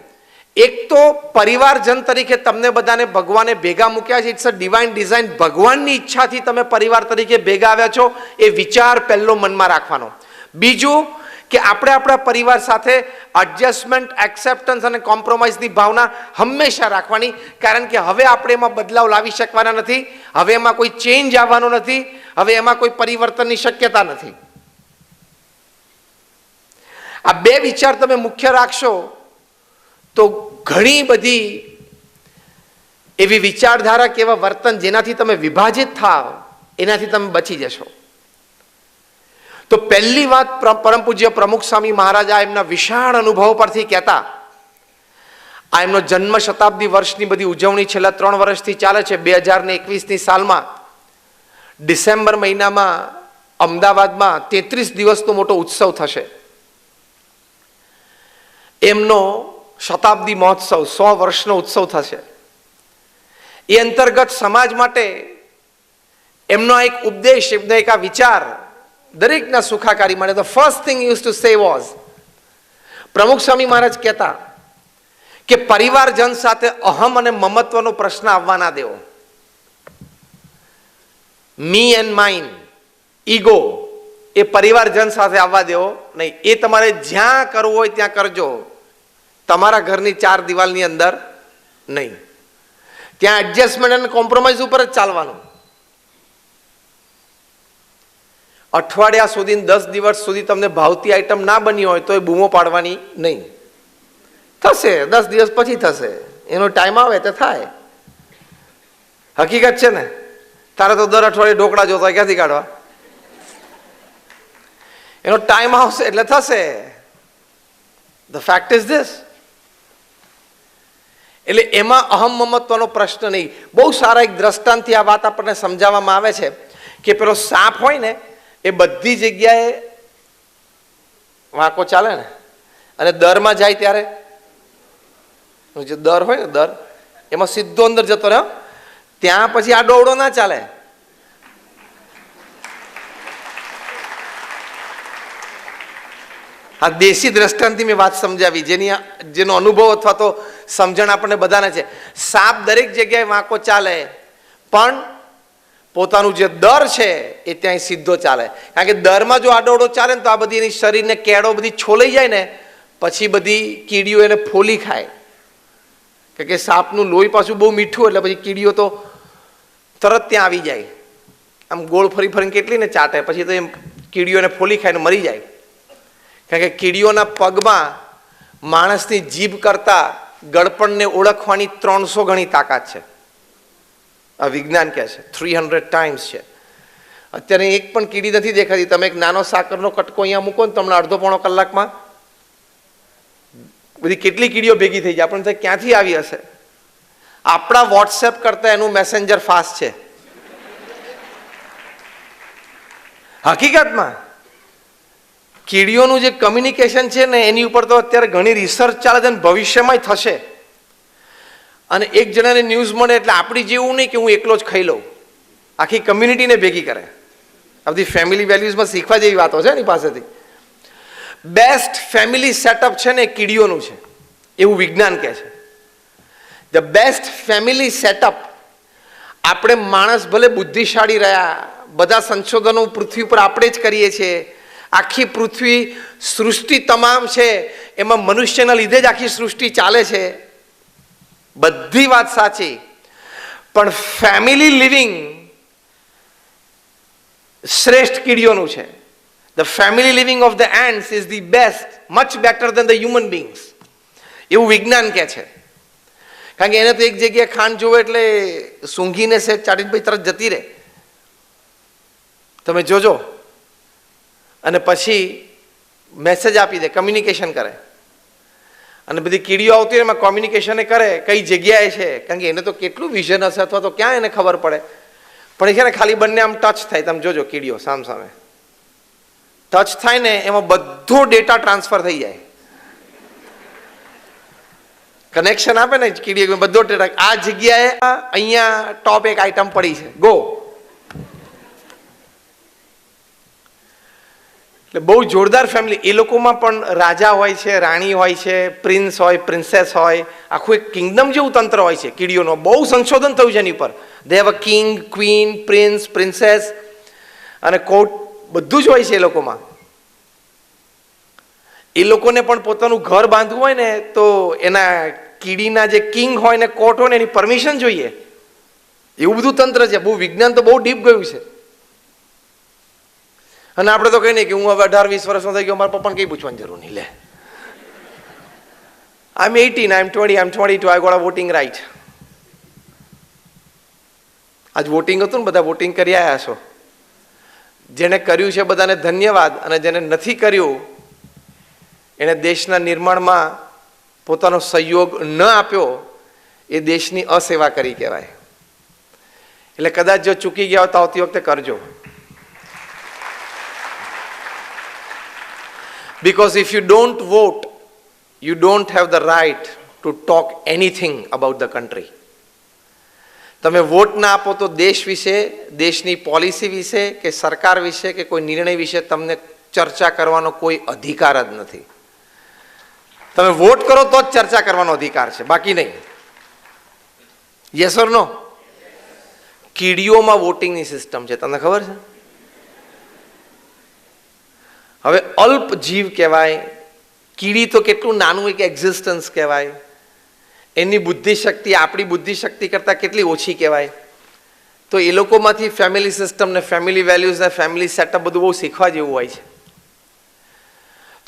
એક તો પરિવારજન તરીકે તમને બધાને ભગવાને ભેગા મૂક્યા છે. It's a divine design. ભગવાનની ઈચ્છાથી તમે પરિવાર તરીકે ભેગા આવ્યા છો, એ વિચાર પહેલો મનમાં રાખવાનો. બીજું કે આપણે આપણા પરિવાર સાથે એડજસ્ટમેન્ટ, એક્સેપ્ટન્સ અને કોમ્પ્રોમાઇઝની ભાવના હંમેશા રાખવાની. કારણ કે હવે આપણે એમાં બદલાવ લાવી શકવાના નથી, હવે એમાં કોઈ ચેન્જ આવવાનો નથી, હવે એમાં કોઈ પરિવર્તનની શક્યતા નથી. આ 2 વિચાર તમે મુખ્ય રાખશો તો ઘણી બધી એવી વિચારધારા કે એવા વર્તન જેનાથી તમે વિભાજિત થાવ, એનાથી તમે બચી જશો. તો પહેલી વાત પરમ પૂજ્ય પ્રમુખ સ્વામી મહારાજ આ એમના વિશાળ અનુભવ પરથી કહેતા, આ એમનો જન્મ શતાબ્દી વર્ષની બધી ઉજવણી છેલ્લા 3 વર્ષથી ચાલે છે. 2021ની સાલમાં ડિસેમ્બર મહિનામાં અમદાવાદમાં 33 દિવસનો મોટો ઉત્સવ થશે. એમનો શતાબ્દી મહોત્સવ 100 વર્ષનો ઉત્સવ થશે. એ અંતર્ગત સમાજ માટે એમનો એક ઉપદેશ, એમનો એક આ વિચાર દરેકના સુખાકારી માટે, the first thing use to say was, પ્રમુખ સ્વામી મહારાજ કહેતા કે પરિવારજન સાથે અહમ અને મમત્વનો પ્રશ્ન આવવા ના દેવો. મી એન્ડ માઇન, ઈગો એ પરિવારજન સાથે આવવા દેવો નહીં. એ તમારે જ્યાં કરવું હોય ત્યાં કરજો, તમારા ઘરની 4 દિવાલની અંદર નહીં. ત્યાં એડજસ્ટમેન્ટ અને કોમ્પ્રોમાઇઝ ઉપર જ ચાલવાનું. અઠવાડિયા સુધી 10 દિવસ સુધી તમને ભાવતી આઈટમ ના બની હોય તો એ બૂમો પાડવાની નહીં. થશે 10 દિવસ પછી થશે, એનો ટાઈમ આવે તો થાય. હકીકત છે ને. તારે તો દર અઠવાડિયે ઢોકળા જોતા હોય, ક્યાંથી કાઢવા? એનો ટાઈમ આવશે એટલે થશે. The fact is this. એટલે એમાં અહમ મમત્વનો પ્રશ્ન નહીં. બહુ સારા એક દ્રષ્ટાંતથી આ વાત આપણને સમજાવવામાં આવે છે કે પેલો સાપ હોય ને એ બધી જગ્યાએ વાંકો ચાલે ને, અને દરમાં જાય ત્યારે જે દર હોય ને, દર એમાં સીધો અંદર જતો રહે. ત્યાં પછી આ દોડો ના ચાલે. આ દેશી દ્રષ્ટાંતથી મેં વાત સમજાવી, જેનો અનુભવ અથવા તો સમજણ આપણને બધાને છે. સાપ દરેક જગ્યાએ વાંકો ચાલે, પણ પોતાનું જે દર છે એ ત્યાં સીધો ચાલે. કારણ કે દરમાં જો આડોડો ચાલે ને તો આ બધી એની શરીરને કેળો બધી છોલાઈ જાય ને, પછી બધી કીડીઓ એને ફોલી ખાય. કારણ કે સાપનું લોહી પાછું બહુ મીઠું, એટલે પછી કીડીઓ તો તરત ત્યાં આવી જાય. આમ ગોળ ફરી ફરીને કેટલી ને ચાટે, પછી તો એમ કીડીઓને ફોલી ખાઈને મરી જાય. કારણ કે કીડીઓના પગમાં માણસની જીભ કરતા ગળપણને ઓળખવાની 300 ગણી તાકાત છે. આ વિજ્ઞાન કહે છે 300 ટાઈમ્સ છે. અત્યારે એક પણ કીડી નથી દેખાતી. તમે એક નાનો સાકરનો કટકો અહીંયા મૂકો ને, તમને અડધો પોણો કલાકમાં બધી કેટલી કીડીઓ ભેગી થઈ જાય. આપણને ક્યાંથી આવી હશે? આપણા વોટ્સએપ કરતા એનું મેસેન્જર ફાસ્ટ છે. હકીકતમાં કીડીઓનું જે કમ્યુનિકેશન છે ને, એની ઉપર તો અત્યારે ઘણી રિસર્ચ ચાલે છે, અને ભવિષ્યમાં થશે. અને એક જણાને ન્યૂઝ મળે એટલે આપણી જેવું નહીં કે હું એકલો જ ખાઈ લઉં, આખી કમ્યુનિટીને ભેગી કરે. આ બધી ફેમિલી વેલ્યુઝમાં શીખવા જેવી વાતો છે એની પાસેથી. બેસ્ટ ફેમિલી સેટઅપ છે ને કીડીઓનું છે, એવું વિજ્ઞાન કહે છે. The best family setup. આપણે માણસ ભલે બુદ્ધિશાળી રહ્યા, બધા સંશોધનો પૃથ્વી પર આપણે જ કરીએ છીએ. આખી પૃથ્વી સૃષ્ટિ તમામ છે એમાં મનુષ્યના લીધે જ આખી સૃષ્ટિ ચાલે છે. બધી વાત સાચી, પણ ફેમિલી લિવિંગ શ્રેષ્ઠ કીડીઓનું છે. The family living of the ants is the best, much better than the human beings, એવું વિજ્ઞાન કહે છે. કારણ કે એને તો એક જગ્યાએ ખાંડ જોવે એટલે સૂંઘીને સેજ ચાટીને ભાઈ તરત જતી રહે. તમે જોજો. અને પછી મેસેજ આપી દે, કમ્યુનિકેશન કરે. અને બધી કીડીઓ આવતી હોય એમાં કોમ્યુનિકેશન કરે કઈ જગ્યાએ છે. કારણ કે એને તો કેટલું વિઝન હશે, અથવા તો ક્યાં એને ખબર પડે. પણ એ છે ને ખાલી બંને આમ ટચ થાય, તમે જોજો કીડીઓ સામ સામે ટચ થાય ને એમાં બધો ડેટા ટ્રાન્સફર થઈ જાય. કનેક્શન આપે ને કીડીઓ, બધો ડેટા આ જગ્યાએ, અહીંયા ટોપ એક આઈટમ પડી છે, ગો. એટલે બહુ જોરદાર ફેમિલી. એ લોકોમાં પણ રાજા હોય છે, રાણી હોય છે, પ્રિન્સ હોય, પ્રિન્સેસ હોય, આખું એક કિંગડમ જેવું તંત્ર હોય છે કીડીઓનો. બહુ સંશોધન થયું છે એની પર. They have a king, queen, prince, princess અને કોર્ટ, બધું જ હોય છે એ લોકોમાં. એ લોકોને પણ પોતાનું ઘર બાંધવું હોય ને તો એના કીડીના જે કિંગ હોય ને કોર્ટ હોય ને એની પરમિશન જોઈએ. એવું બધું તંત્ર છે. બહુ વિજ્ઞાન તો બહુ ડીપ ગયું છે. અને આપણે તો કહીએ ને કે હું હવે 18-20 વર્ષનો થઈ ગયો, મારા પપ્પાને કંઈ પૂછવાની જરૂર નહીં. લે, I am 18, I am 20, I am 22, I got a voting right. આજ વોટિંગ હતું ને, બધા વોટિંગ કરી આવ્યા છો. જેણે કર્યું છે બધાને ધન્યવાદ, અને જેને નથી કર્યું એણે દેશના નિર્માણમાં પોતાનો સહયોગ ન આપ્યો એ દેશની અસેવા કરી કહેવાય. એટલે કદાચ જો ચૂકી ગયા હોય તો આવતી વખતે કરજો. Because if you don't vote, you don't have the right to talk anything about the country. તમે વોટ ના આપો તો દેશ વિશે, દેશની પોલિસી વિશે કે સરકાર વિશે કે કોઈ નિર્ણય વિશે તમને ચર્ચા કરવાનો કોઈ અધિકાર જ નથી. તમે વોટ કરો તો જ ચર્ચા કરવાનો અધિકાર છે, બાકી નહીં. Yes or no? કીડીઓમાં વોટિંગની સિસ્ટમ છે, તમને ખબર છે? હવે અલ્પ જીવ કહેવાય, કીડી તો કેટલું નાનું એક એક્ઝિસ્ટન્સ કહેવાય, એની બુદ્ધિશક્તિ આપણી બુદ્ધિશક્તિ કરતાં કેટલી ઓછી કહેવાય. તો એ લોકોમાંથી ફેમિલી સિસ્ટમ ને ફેમિલી વેલ્યુઝ ને ફેમિલી સેટઅપ બધું બહુ શીખવા જેવું હોય છે.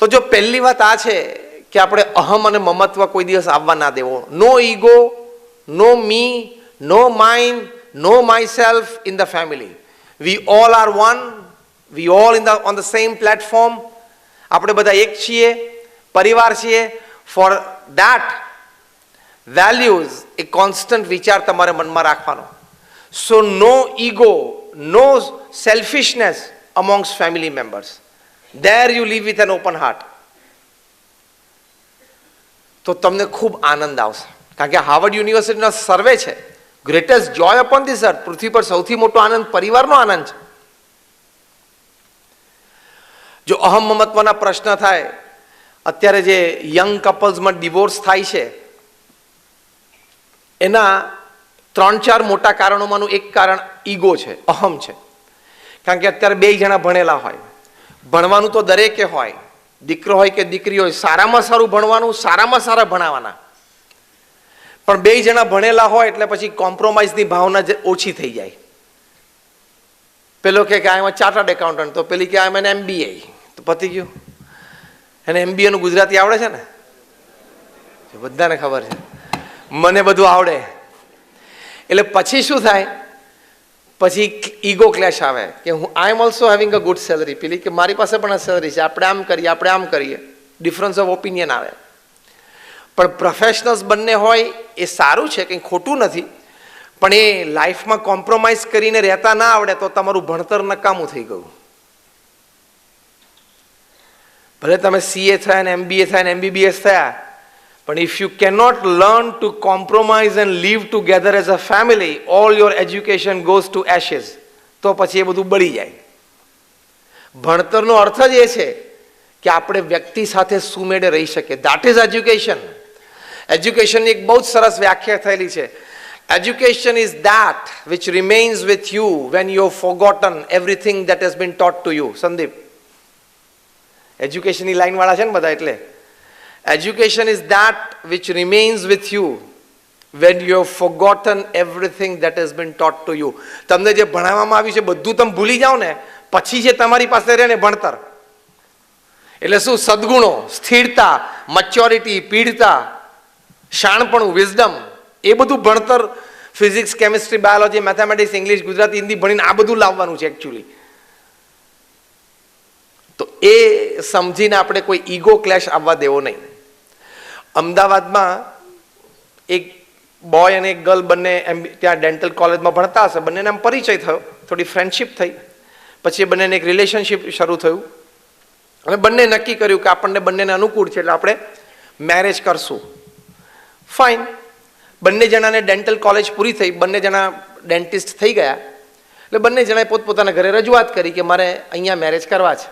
તો જો પહેલી વાત આ છે કે આપણે અહમ અને મમત્વ કોઈ દિવસ આવવા ના દેવો. No ego, no me, no mind, no my self in the family. We all are one, we all on the same platform. આપણે બધા એક છીએ, પરિવાર છીએ. For that values a constant વિચાર તમારે મનમાં રાખવાનો. So no ego, no selfishness amongst family members. There you live with an open heart. તો તમને ખૂબ આનંદ આવશે. કારણ કે હાર્વર્ડ યુનિવર્સિટીનો સર્વે છે, greatest joy upon this earth, પૃથ્વી પર સૌથી મોટો આનંદ પરિવારનો આનંદ છે. જો અહમ મમત્વના પ્રશ્ન થાય, અત્યારે જે યંગ કપલ્સમાં ડિવોર્સ થાય છે, એના 3-4 મોટા કારણોમાંનું એક કારણ ઈગો છે, અહમ છે. કારણ કે અત્યારે 2 જણા ભણેલા હોય, ભણવાનું તો દરેકે હોય, દીકરો હોય કે દીકરી હોય, સારામાં સારું ભણવાનું, સારામાં સારા ભણાવવાના. પણ 2 જણા ભણેલા હોય એટલે પછી કોમ્પ્રોમાઇઝની ભાવના ઓછી થઈ જાય. પેલો કે આમ ચાર્ટર્ડ એકાઉન્ટન્ટ, તો પેલી કે આમ એને MBA, તો પતી ગયું. એને MBA નું ગુજરાતી આવડે છે ને? બધાને ખબર છે, મને બધું આવડે. એટલે પછી શું થાય? પછી ઈગો ક્લેશ આવે કે હું I am also having a good salary, પેલી કે મારી પાસે પણ આ સેલરી છે, આપણે આમ કરીએ, આપણે આમ કરીએ. ડિફરન્સ ઓફ ઓપિનિયન આવે. પણ પ્રોફેશનલ્સ બંને હોય એ સારું છે, કંઈ ખોટું નથી. પણ એ લાઈફમાં કોમ્પ્રોમાઇઝ કરીને રહેતા ના આવડે તો તમારું ભણતર નકામું થઈ ગયું. ભલે તમે CA થયા ને MBA થયા ને MBBS થયા, પણ if you cannot learn to compromise and live together as a family, all your education goes to ashes. તો પછી એ બધું બળી જાય. ભણતરનો અર્થ જ એ છે કે આપણે વ્યક્તિ સાથે સુમેળે રહી શકીએ. That is education. એજ્યુકેશનની એક બહુ જ સરસ વ્યાખ્યા થયેલી છે. Education is that which remains with you when you have forgotten everything that has been taught to you. Sandeep, એજ્યુકેશનની લાઈન વાળા છે ને બધા, એટલે education is that which remains with you when you have forgotten everything that has been taught to you. તમને જે ભણાવવામાં આવ્યું છે બધું તમે ભૂલી જાઓ ને, પછી જે તમારી પાસે રહે ને ભણતર, એટલે શું? સદગુણો, સ્થિરતા, મેચ્યોરિટી, પીઢતા, શાણપણું, વિઝડમ, એ બધું ભણતર physics, chemistry, biology, mathematics, English, Gujarati, Hindi ભણીને આ બધું લાવવાનું છે એકચ્યુઅલી. તો એ સમજીને આપણે કોઈ ઈગો ક્લેશ આવવા દેવો નહીં. અમદાવાદમાં એક બોય અને એક ગર્લ બંને ત્યાં ડેન્ટલ કોલેજમાં ભણતા હશે, બંનેને આમ પરિચય થયો, થોડી ફ્રેન્ડશિપ થઈ, પછી બંનેને એક રિલેશનશિપ શરૂ થયું અને બંને નક્કી કર્યું કે આપણને બંનેને અનુકૂળ છે એટલે આપણે મેરેજ કરશું. ફાઇન. બંને જણાને ડેન્ટલ કોલેજ પૂરી થઈ, બંને જણા ડેન્ટિસ્ટ થઈ ગયા. એટલે બંને જણાએ પોતપોતાના ઘરે રજૂઆત કરી કે મારે અહીંયા મેરેજ કરવા છે.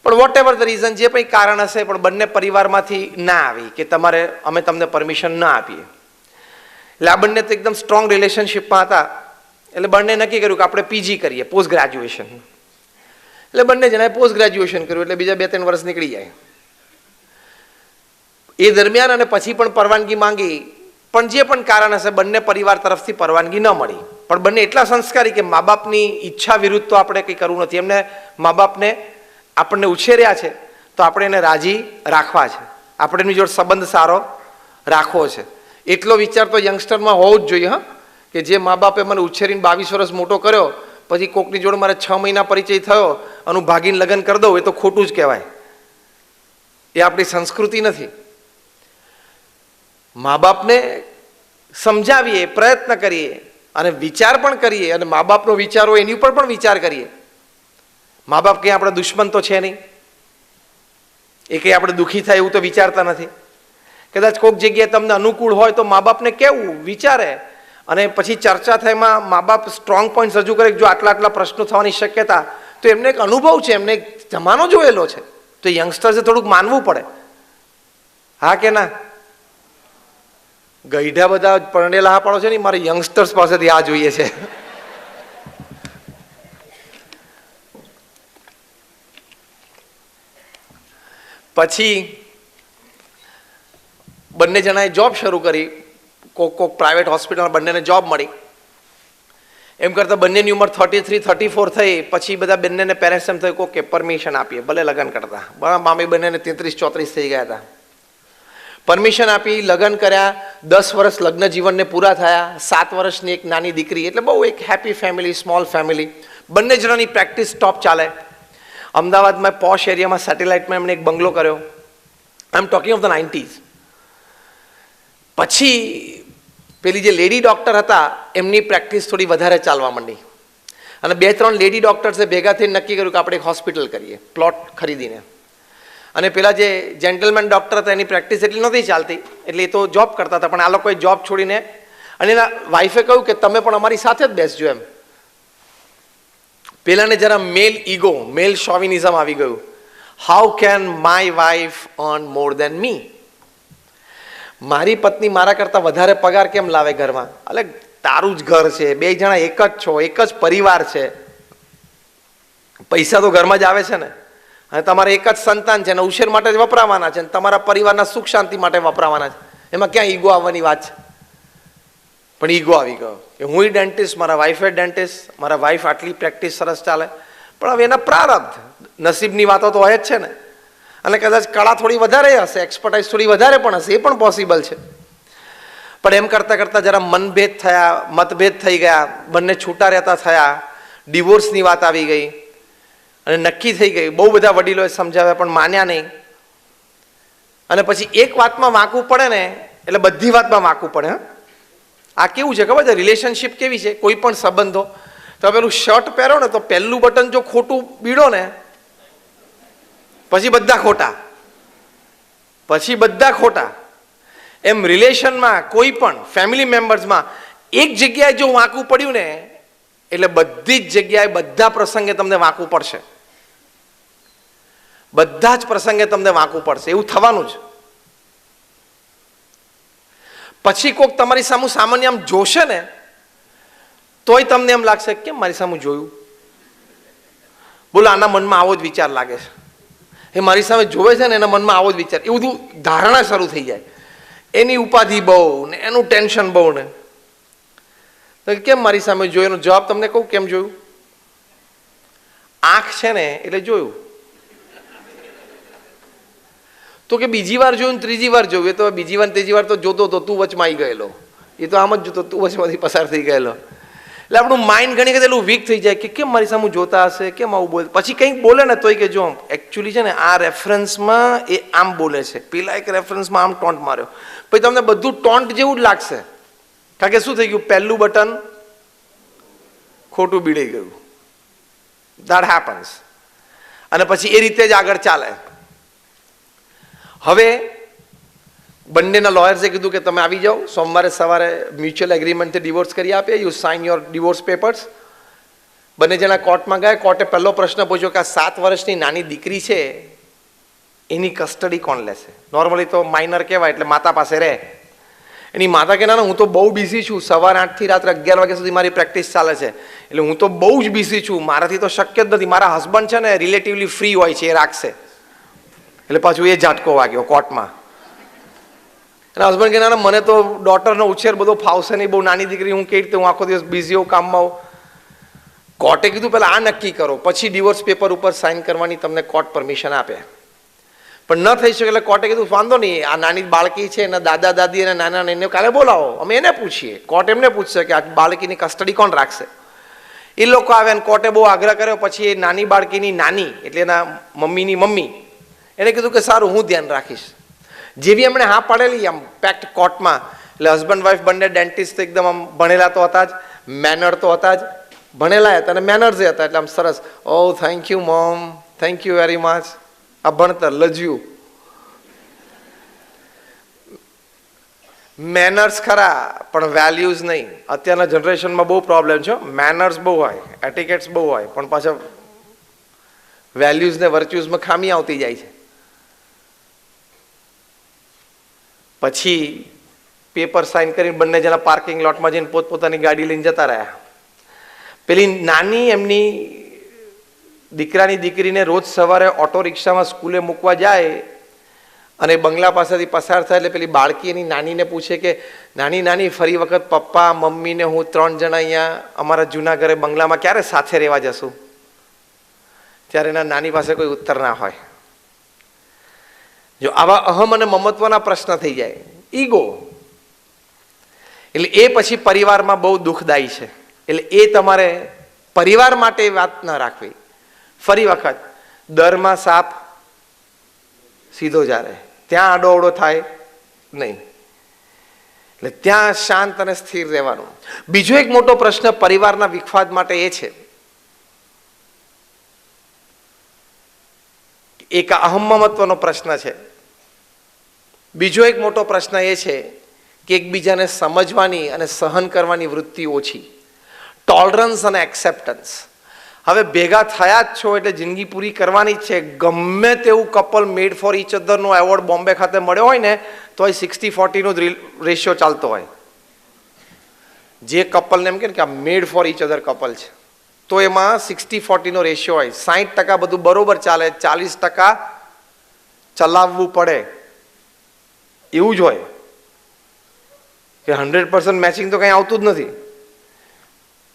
પણ વોટ એવર ધ રીઝન, જે કંઈ કારણ હશે, પણ બંને પરિવારમાંથી ના આવી કે તમારે, અમે તમને પરમિશન ના આપીએ. એટલે આ બંને તો એકદમ સ્ટ્રોંગ રિલેશનશિપમાં હતા. એટલે બંને નક્કી કર્યું કે આપણે PG કરીએ, પોસ્ટ ગ્રેજ્યુએશન. એટલે બંને જણાએ પોસ્ટ ગ્રેજ્યુએશન કર્યું, એટલે બીજા 2-3 વર્ષ નીકળી જાય. એ દરમિયાન અને પછી પણ પરવાનગી માંગી, પણ જે પણ કારણ હશે બંને પરિવાર તરફથી પરવાનગી ન મળી. પણ બંને એટલા સંસ્કારી કે મા બાપની ઈચ્છા વિરુદ્ધ તો આપણે કંઈ કરવું નથી. એમને મા બાપને આપણને ઉછેર્યા છે તો આપણે એને રાજી રાખવા છે, આપણે એમની જોડે સંબંધ સારો રાખવો છે. એટલો વિચાર તો યંગસ્ટરમાં હોવો જ જોઈએ. હા, કે જે મા બાપે મને ઉછેરીને 22 વર્ષ મોટો કર્યો, પછી કોકની જોડે મારે 6 મહિના પરિચય થયો અને હું ભાગીને લગ્ન કરી દઉં, એ તો ખોટું જ કહેવાય. એ આપણી સંસ્કૃતિ નથી. મા બાપને સમજાવીએ, પ્રયત્ન કરીએ અને વિચાર પણ કરીએ, અને મા બાપનો વિચાર હોય એની ઉપર પણ વિચાર કરીએ. મા બાપ કંઈ આપણા દુશ્મન તો છે નહીં, એ કંઈ આપણે દુઃખી થાય એવું તો વિચારતા નથી. કદાચ કોઈક જગ્યાએ તમને અનુકૂળ હોય તો મા બાપને કહેવું, વિચારે, અને પછી ચર્ચા થાય, એમાં મા બાપ સ્ટ્રોંગ પોઈન્ટ રજૂ કરે, જો આટલા આટલા પ્રશ્નો થવાની શક્યતા, તો એમને એક અનુભવ છે, એમને એક જમાનો જોયેલો છે, તો યંગસ્ટર્સે થોડુંક માનવું પડે. હા કે ના? ગઈઢા બધા પરણેલા હા પાડો છે ને, મારે યંગસ્ટર્સ પાસેથી આ જોઈએ છે. પછી બંને જણાએ જોબ શરૂ કરી, કોક પ્રાઇવેટ હોસ્પિટલમાં બંનેને જોબ મળી. એમ કરતાં બંનેની ઉંમર 33-34 થઈ. પછી બધા બંનેને પેરેન્ટ્સ એમ થયું કે પરમિશન આપીએ, ભલે લગ્ન કરતા. મામી બંનેને 33-34 થઈ ગયા હતા. પરમિશન આપી, લગ્ન કર્યા. 10 વર્ષ લગ્ન જીવનને પૂરા થયા. 7 વર્ષની એક નાની દીકરી, એટલે બહુ એક હેપી ફેમિલી, સ્મોલ ફેમિલી. બંને જણાની પ્રેક્ટિસ ટોપ ચાલે. અમદાવાદમાં પોશ એરિયામાં સેટેલાઇટમાં એમણે એક બંગલો કર્યો. I am talking of the 90s. પછી પેલી જે લેડી ડૉક્ટર હતા એમની પ્રેક્ટિસ થોડી વધારે ચાલવા માંડી, અને 2-3 લેડી ડૉક્ટર્સે ભેગા થઈને નક્કી કર્યું કે આપણે એક હોસ્પિટલ કરીએ, પ્લોટ ખરીદીને. અને પેલા જે જેન્ટલમેન ડૉક્ટર હતા એની પ્રેક્ટિસ એટલી નહોતી ચાલતી, એટલે એ તો જોબ કરતા હતા, પણ આ લોકોએ જોબ છોડીને, અને એના વાઈફે કહ્યું કે તમે પણ અમારી સાથે જ બેસજો એમ. પેલાને જરા મેલ ઈગો, મેલ શોવિનિઝમ આવી ગયું. How can my wife earn more than me? મારી પત્ની મારા કરતાં વધારે પગાર કેમ લાવે ઘરમાં? એટલે તારું જ ઘર છે, 2 જણા એક જ છો, એક જ પરિવાર છે, પૈસા તો ઘરમાં જ આવે છે ને, અને તમારે એક જ સંતાન છે, અને ઉછેર માટે જ વપરાવાના છે, અને તમારા પરિવારના સુખ શાંતિ માટે વપરાવાના છે. એમાં ક્યાં ઈગો આવવાની વાત છે? પણ ઈગો આવી ગયો કે હું ડેન્ટિસ્ટ, મારા વાઈફે ડેન્ટિસ્ટ, મારા વાઈફ આટલી પ્રેક્ટિસ સરસ ચાલે. પણ હવે એના પ્રારબ્ધ, નસીબની વાતો તો હોય જ છે ને. અને કદાચ કળા થોડી વધારે હશે, એક્સપર્ટાઇઝ થોડી વધારે પણ હશે, એ પણ પોસિબલ છે. પણ એમ કરતાં કરતાં જરા મનભેદ થયા, મતભેદ થઈ ગયા, બંને છૂટા રહેતા થયા, ડિવોર્સની વાત આવી ગઈ, અને નક્કી થઈ ગઈ. બહુ બધા વડીલોએ સમજાવ્યા પણ માન્યા નહીં. અને પછી એક વાતમાં વાંકવું પડે ને એટલે બધી વાતમાં વાંકવું પડે. હા, આ કેવું છે ખબર છે? રિલેશનશિપ કેવી છે? કોઈ પણ સંબંધો, તો પેલું શર્ટ પહેરો ને તો પહેલું બટન જો ખોટું બીડો ને પછી બધા ખોટા, પછી બધા ખોટા. એમ રિલેશનમાં, કોઈ પણ ફેમિલી મેમ્બર્સમાં એક જગ્યાએ જો વાંકવું પડ્યું ને એટલે બધી જ જગ્યાએ, બધા પ્રસંગે તમને વાંકવું પડશે. બધા જ પ્રસંગે તમને વાંકવું પડશે, એવું થવાનું જ. પછી કોઈક તમારી સામું સામાન્ય આમ જોશે ને તોય તમને એમ લાગશે કેમ મારી સામું જોયું? બોલો, આના મનમાં આવો જ વિચાર લાગે છે, એ મારી સામે જોવે છે ને એના મનમાં આવો જ વિચાર, એવું બધું ધારણા શરૂ થઈ જાય. એની ઉપાધિ બહુ ને, એનું ટેન્શન બહુ ને, તો કેમ મારી સામે જોયું? એનો જવાબ તમને કહું કેમ જોયું. આંખ છે ને એટલે જોયું. તો કે બીજી વાર જોયું, ત્રીજી વાર જોયું, એ તો બીજી વાર ત્રીજી વાર તો જોતો હતો, તું વચમાં આવી ગયેલો. એ તો આમ જ જોતો, તું વચમાંથી પસાર થઈ ગયેલો. એટલે આપણું માઇન્ડ ઘણી વખત એટલું વીક થઈ જાય કે કેમ મારી સામે જોતા હશે, કેમ આવું બોલે. પછી કંઈક બોલે ને તોય કે જો એકચ્યુઅલી છે ને આ રેફરન્સમાં એ આમ બોલે છે, પેલા એક રેફરન્સમાં આમ ટોન્ટ માર્યો. પછી તમને બધું ટોન્ટ જેવું જ લાગશે, કારણ કે શું થઈ ગયું? પહેલું બટન ખોટું બીડાઈ ગયું. That happens. અને પછી એ રીતે જ આગળ ચાલે. હવે બંનેના લોયર્સે કીધું કે તમે આવી જાઓ, સોમવારે સવારે મ્યુચ્યુઅલ એગ્રીમેન્ટથી ડિવોર્સ કરી આપે, you sign your divorce papers. બંને જણા કોર્ટમાં ગયા. કોર્ટે પહેલો પ્રશ્ન પૂછ્યો કે આ 7 વર્ષની નાની દીકરી છે એની કસ્ટડી કોણ લેશે? નોર્મલી તો માઇનર કહેવાય એટલે માતા પાસે રહે. એની માતા કે ના, હું તો બહુ બિઝી છું, સવારે 8થી રાત્રે 11 વાગ્યા સુધી મારી પ્રેક્ટિસ ચાલે છે, એટલે હું તો બહુ જ બિઝી છું, મારાથી તો શક્ય જ નથી. મારા હસબન્ડ છે ને રિલેટિવલી ફ્રી હોય છે, એ રાખશે. એટલે પાછું એ ઝાટકો વાગ્યો કોર્ટમાં. એના હસબન્ડ કે ના, મને તો ડોટરનો ઉછેર બધો ફાવશે નહીં, બહુ નાની દીકરી, હું કેવી રીતે, હું આખો દિવસ બિઝી હોઉં, કામમાં હોઉં. કોર્ટે કીધું પહેલાં આ નક્કી કરો, પછી ડિવોર્સ પેપર ઉપર સાઇન કરવાની તમને કોર્ટ પરમિશન આપે. પણ ન થઈ શકે એટલે કોર્ટે કીધું વાંધો નહીં, આ નાની બાળકી છે, એના દાદા દાદી અને નાના એને કાલે બોલાવો, અમે એને પૂછીએ. કોર્ટ એમને પૂછશે કે આ બાળકીની કસ્ટડી કોણ રાખશે. એ લોકો આવે અને કોર્ટે બહુ આગ્રહ કર્યો, પછી એ નાની બાળકીની નાની એટલે એના મમ્મીની મમ્મી એણે કીધું કે સારું હું ધ્યાન રાખીશ. જેવી એમણે હા પાડેલી આમ પેક્ટ કોર્ટમાં, એટલે હસબન્ડ વાઈફ બંને ડેન્ટિસ્ટ એકદમ આમ ભણેલા તો હતા જ, મેનર તો હતા જ, ભણેલા હતા અને મેનર્સ એ હતા, એટલે આમ સરસ, oh thank you mom, thank you very much. આ ભણતર લજ્યું, મેનર્સ ખરા પણ વેલ્યુઝ નહીં. અત્યારના જનરેશનમાં બહુ પ્રોબ્લેમ છે. મેનર્સ બહુ હોય, એટિકેટ્સ બહુ હોય, પણ પાછા વેલ્યુઝ ને વર્ચ્યુઝમાં ખામી આવતી જાય છે. પછી પેપર સાઇન કરીને બંને જણા પાર્કિંગ લોટમાં જઈને પોતપોતાની ગાડી લઈને જતા રહ્યા. પેલી નાની એમની દીકરાની દીકરીને રોજ સવારે ઓટો રિક્ષામાં સ્કૂલે મૂકવા જાય અને બંગલા પાસેથી પસાર થાય એટલે પેલી બાળકી એની નાનીને પૂછે કે નાની નાની ફરી વખત પપ્પા મમ્મી ને હું 3 જણા અહીંયા અમારા જૂના ઘરે બંગલામાં ક્યારે સાથે રહેવા જશું? ત્યારે એના નાની પાસે કોઈ ઉત્તર ના હોય. જો આવા અહમ અને મમત્વના પ્રશ્ન થઈ જાય, ઈગો, એટલે એ પછી પરિવારમાં બહુ દુઃખદાયી છે. એટલે એ તમારે પરિવાર માટે વાત ન રાખવી. ફરી વખત દરમાં સાપ સીધો જારે, ત્યાં આડો અવડો થાય નહીં. એટલે ત્યાં શાંત અને સ્થિર રહેવાનું. બીજો એક મોટો પ્રશ્ન પરિવારના વિખવાદ માટે એ છે, એક અહમમત્વનો પ્રશ્ન છે. બીજો એક મોટો પ્રશ્ન એ છે કે એકબીજાને સમજવાની અને સહન કરવાની વૃત્તિ ઓછી, ટોલરન્સ અને એક્સેપ્ટન્સ. હવે ભેગા થયા જ છો એટલે જિંદગી પૂરી કરવાની જ છે. ગમે તેવું કપલ મેડ ફોર ઈચ અધરનો એવોર્ડ બોમ્બે ખાતે મળ્યો હોય ને તો 60-40 નો રેશિયો ચાલતો હોય. જે કપલને એમ કે આ મેડ ફોર ઈચ અધર કપલ છે તો એમાં 60-40 નો રેશિયો હોય. 60% બધું બરોબર ચાલે, 40% ચલાવવું પડે, એવું જ હોય. કે 100% મેચિંગ તો કંઈ આવતું જ નથી.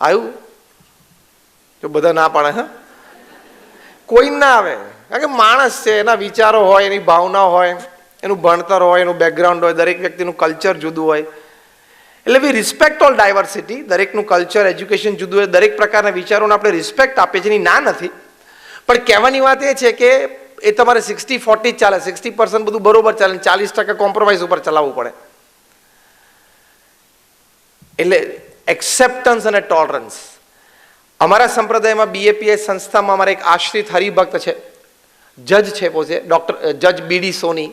આવ્યું જો બધા ના પાડે, હા કોઈ ના આવે, કારણ કે માણસ છે, એના વિચારો હોય, એની ભાવના હોય, એનું ભણતર હોય, એનું બેકગ્રાઉન્ડ હોય, દરેક વ્યક્તિનું કલ્ચર જુદું હોય. એટલે વી રિસ્પેક્ટ ઓલ ડાયવર્સિટી. દરેકનું કલ્ચર, એજ્યુકેશન જુદું હોય, દરેક પ્રકારના વિચારોને આપણે રિસ્પેક્ટ આપીએ છીએ, એની ના નથી. પણ કહેવાની વાત એ છે કે એ તમારે 60-40 ચાલે, 60% બધું બરોબર ચાલે, 40% કોમ્પ્રોમાઇઝ ઉપર ચલાવવું પડે. એટલે એક્સેપ્ટન્સ અને ટોલરન્સ. અમારા સંપ્રદાયમાં BAPS સંસ્થામાં અમારા એક આશ્રિત હરિભક્ત છે, જજ છે, પોતે ડોક્ટર જજ BD સોની.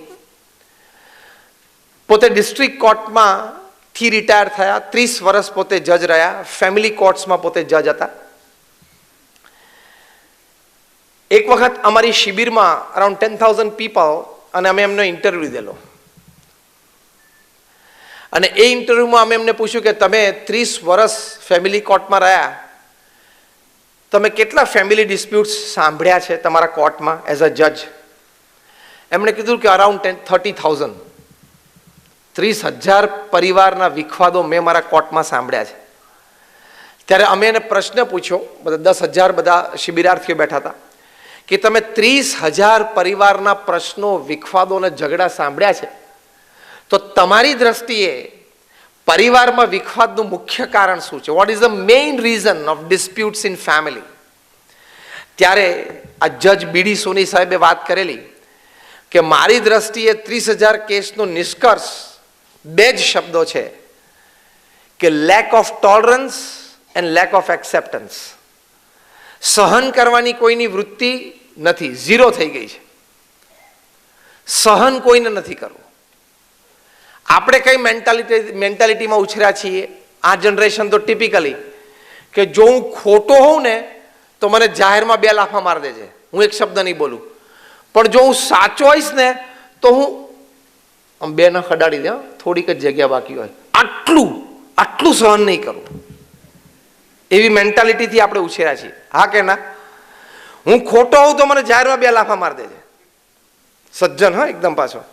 પોતે ડિસ્ટ્રિક્ટ કોર્ટમાં થી રિટાયર થયા, 30 વર્ષ પોતે જજ રહ્યા, ફેમિલી કોર્ટ્સમાં પોતે જજ હતા. એક વખત અમારી શિબિરમાં અરાઉન્ડ 10,000 પીપલ, અને અમે એમનો ઇન્ટરવ્યુ લીધેલો. અને એ ઇન્ટરવ્યુમાં અમે એમને પૂછ્યું કે તમે 30 વર્ષ ફેમિલી કોર્ટમાં રહ્યા, તમે કેટલા ફેમિલી ડિસ્પ્યુટ્સ સાંભળ્યા છે તમારા કોર્ટમાં એઝ અ જજ? એમણે કીધું કે અરાઉન્ડ 30,000. 30,000 પરિવારના વિખવાદો મેં મારા કોર્ટમાં સાંભળ્યા છે. ત્યારે અમે એને પ્રશ્ન પૂછ્યો, બધા 10,000 બધા શિબિરાર્થીઓ બેઠા હતા, કે તમે 30,000 પરિવારના પ્રશ્નો, વિખવાદો અને ઝઘડા સાંભળ્યા છે, તો તમારી દ્રષ્ટિએ પરિવારમાં વિખવાદનું મુખ્ય કારણ શું છે? What is the main reason of disputes in family? ત્યારે આ જજ BD સોની સાહેબે વાત કરેલી કે મારી દ્રષ્ટિએ 30,000 કેસનો નિષ્કર્ષ 2 જ શબ્દો છે કે lack of tolerance and lack of acceptance. સહન કરવાની કોઈની વૃત્તિ નથી, ઝીરો થઈ ગઈ છે. સહન કોઈને નથી કરવું. આપણે કઈ મેન્ટાલિટીમાં ઉછર્યા છીએ આ જનરેશન તો ટિપિકલી કે જો હું ખોટો હોઉં ને તો મને જાહેરમાં 2 લાફા મારી દેજે, હું એક શબ્દ નહીં બોલું. પણ જો હું સાચો હોઈશ ને તો હું આમ 2 ના ખડાડી દે, થોડીક જ જગ્યા બાકી હોય, આટલું સહન નહીં કરું. એવી મેન્ટાલિટીથી આપણે ઉછેર્યા છીએ, હા કે ના? હું ખોટો હોઉં તો મને જાહેરમાં 2 લાફા મારી દેજે. સજ્જન, હા એકદમ પાછો.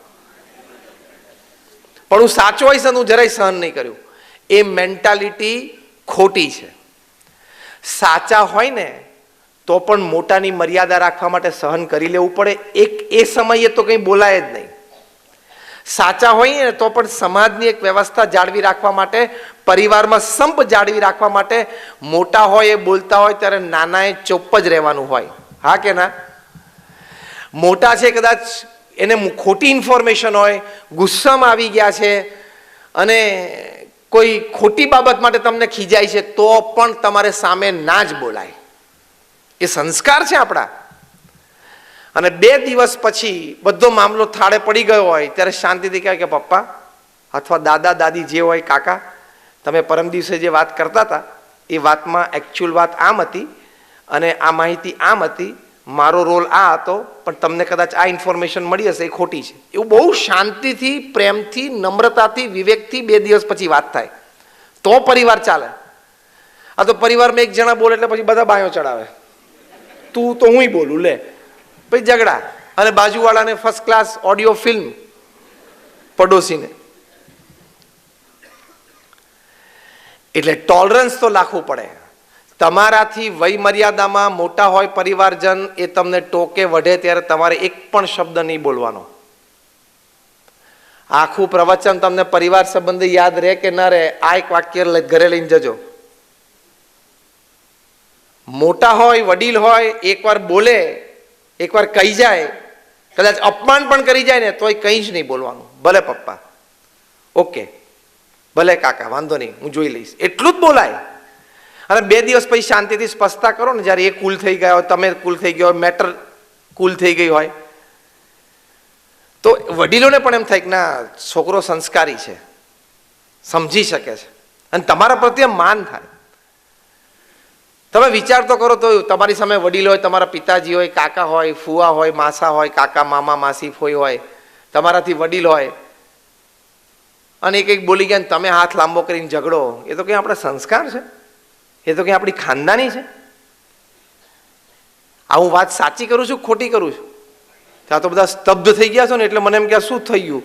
પણ હું સાચો હોઈશ અને હું જરાય સહન નહીં કર્યું. એ મેન્ટાલિટી ખોટી છે. સાચા હોય ને તો પણ મોટાની મર્યાદા રાખવા માટે સહન કરી લેવું પડે. એ સમયે તો કંઈ બોલાય જ નહીં. સાચા હોઈએ ને તો પણ સમાજની એક વ્યવસ્થા જાળવી રાખવા માટે, પરિવારમાં સંપ જાળવી રાખવા માટે મોટા હોય એ બોલતા હોય ત્યારે નાનાએ ચૂપ જ રહેવાનું હોય. હા કે ના? મોટા છે કદાચ એને ખોટી ઇન્ફોર્મેશન હોય, ગુસ્સામાં આવી ગયા છે અને કોઈ ખોટી બાબત માટે તમને ખીજાય છે, તો પણ તમારે સામે ના જ બોલાય. એ સંસ્કાર છે આપણા. અને 2 દિવસ પછી બધો મામલો થાળે પડી ગયો હોય ત્યારે શાંતિથી કહે કે પપ્પા અથવા દાદા દાદી જે હોય, કાકા તમે પરમ દિવસે જે વાત કરતા હતા એ વાતમાં એકચ્યુઅલ વાત આમ હતી અને આ માહિતી આમ હતી, મારો રોલ આ હતો, પણ તમને કદાચ આ ઇન્ફોર્મેશન મળી હશે એ ખોટી છે. એવું બહુ શાંતિથી, પ્રેમથી, નમ્રતાથી, વિવેકથી 2 દિવસ પછી વાત થાય તો પરિવાર ચાલે. આ તો પરિવારમાં એક જણા બોલે એટલે પછી બધા બાયો ચડાવે, તું તો હુંય બોલું લે, પછી ઝઘડા અને બાજુવાળાને ફર્સ્ટ ક્લાસ ઓડિયો ફિલ્મ પડોશીને. એટલે ટોલરન્સ તો રાખવું પડે. તમારાથી વય મર્યાદામાં મોટા હોય પરિવારજન, એ તમને ટોકે વઢે ત્યારે તમારે એક પણ શબ્દ નહીં બોલવાનો. આખું પ્રવચન તમને પરિવાર સંબંધી યાદ રહે કે ના રહે, આ એક વાક્ય ઘરે લઈને જજો. મોટા હોય, વડીલ હોય, એકવાર બોલે, એકવાર કહી જાય, કદાચ અપમાન પણ કરી જાય ને તોય કંઈ જ નહીં બોલવાનું. ભલે પપ્પા, ઓકે, ભલે કાકા, વાંધો નહીં, હું જોઈ લઈશ, એટલું જ બોલાય. અને 2 દિવસ પછી શાંતિથી સ્પષ્ટતા કરો ને, જ્યારે એ કુલ થઈ ગયા હોય, તમે કુલ થઈ ગયા હોય, મેટર કુલ થઈ ગઈ હોય, તો વડીલોને પણ એમ થાય કે ના છોકરો સંસ્કારી છે, સમજી શકે છે અને તમારા પ્રત્યે માન થાય. તમે વિચાર તો કરો, તો તમારી સામે વડીલ હોય, તમારા પિતાજી હોય, કાકા હોય, ફુવા હોય, માસા હોય, કાકા મામા માસી ફોઈ હોય, તમારાથી વડીલ હોય અને એક બોલી ગયા તમે હાથ લાંબો કરીને ઝઘડો, એ તો કંઈ આપણા સંસ્કાર છે? એ તો કંઈ આપણી ખાનદાની છે? આ હું વાત સાચી કરું છું, ખોટી કરું છું? ત્યાં તો બધા સ્તબ્ધ થઈ ગયા છો ને એટલે મને એમ કે શું થઈ ગયું?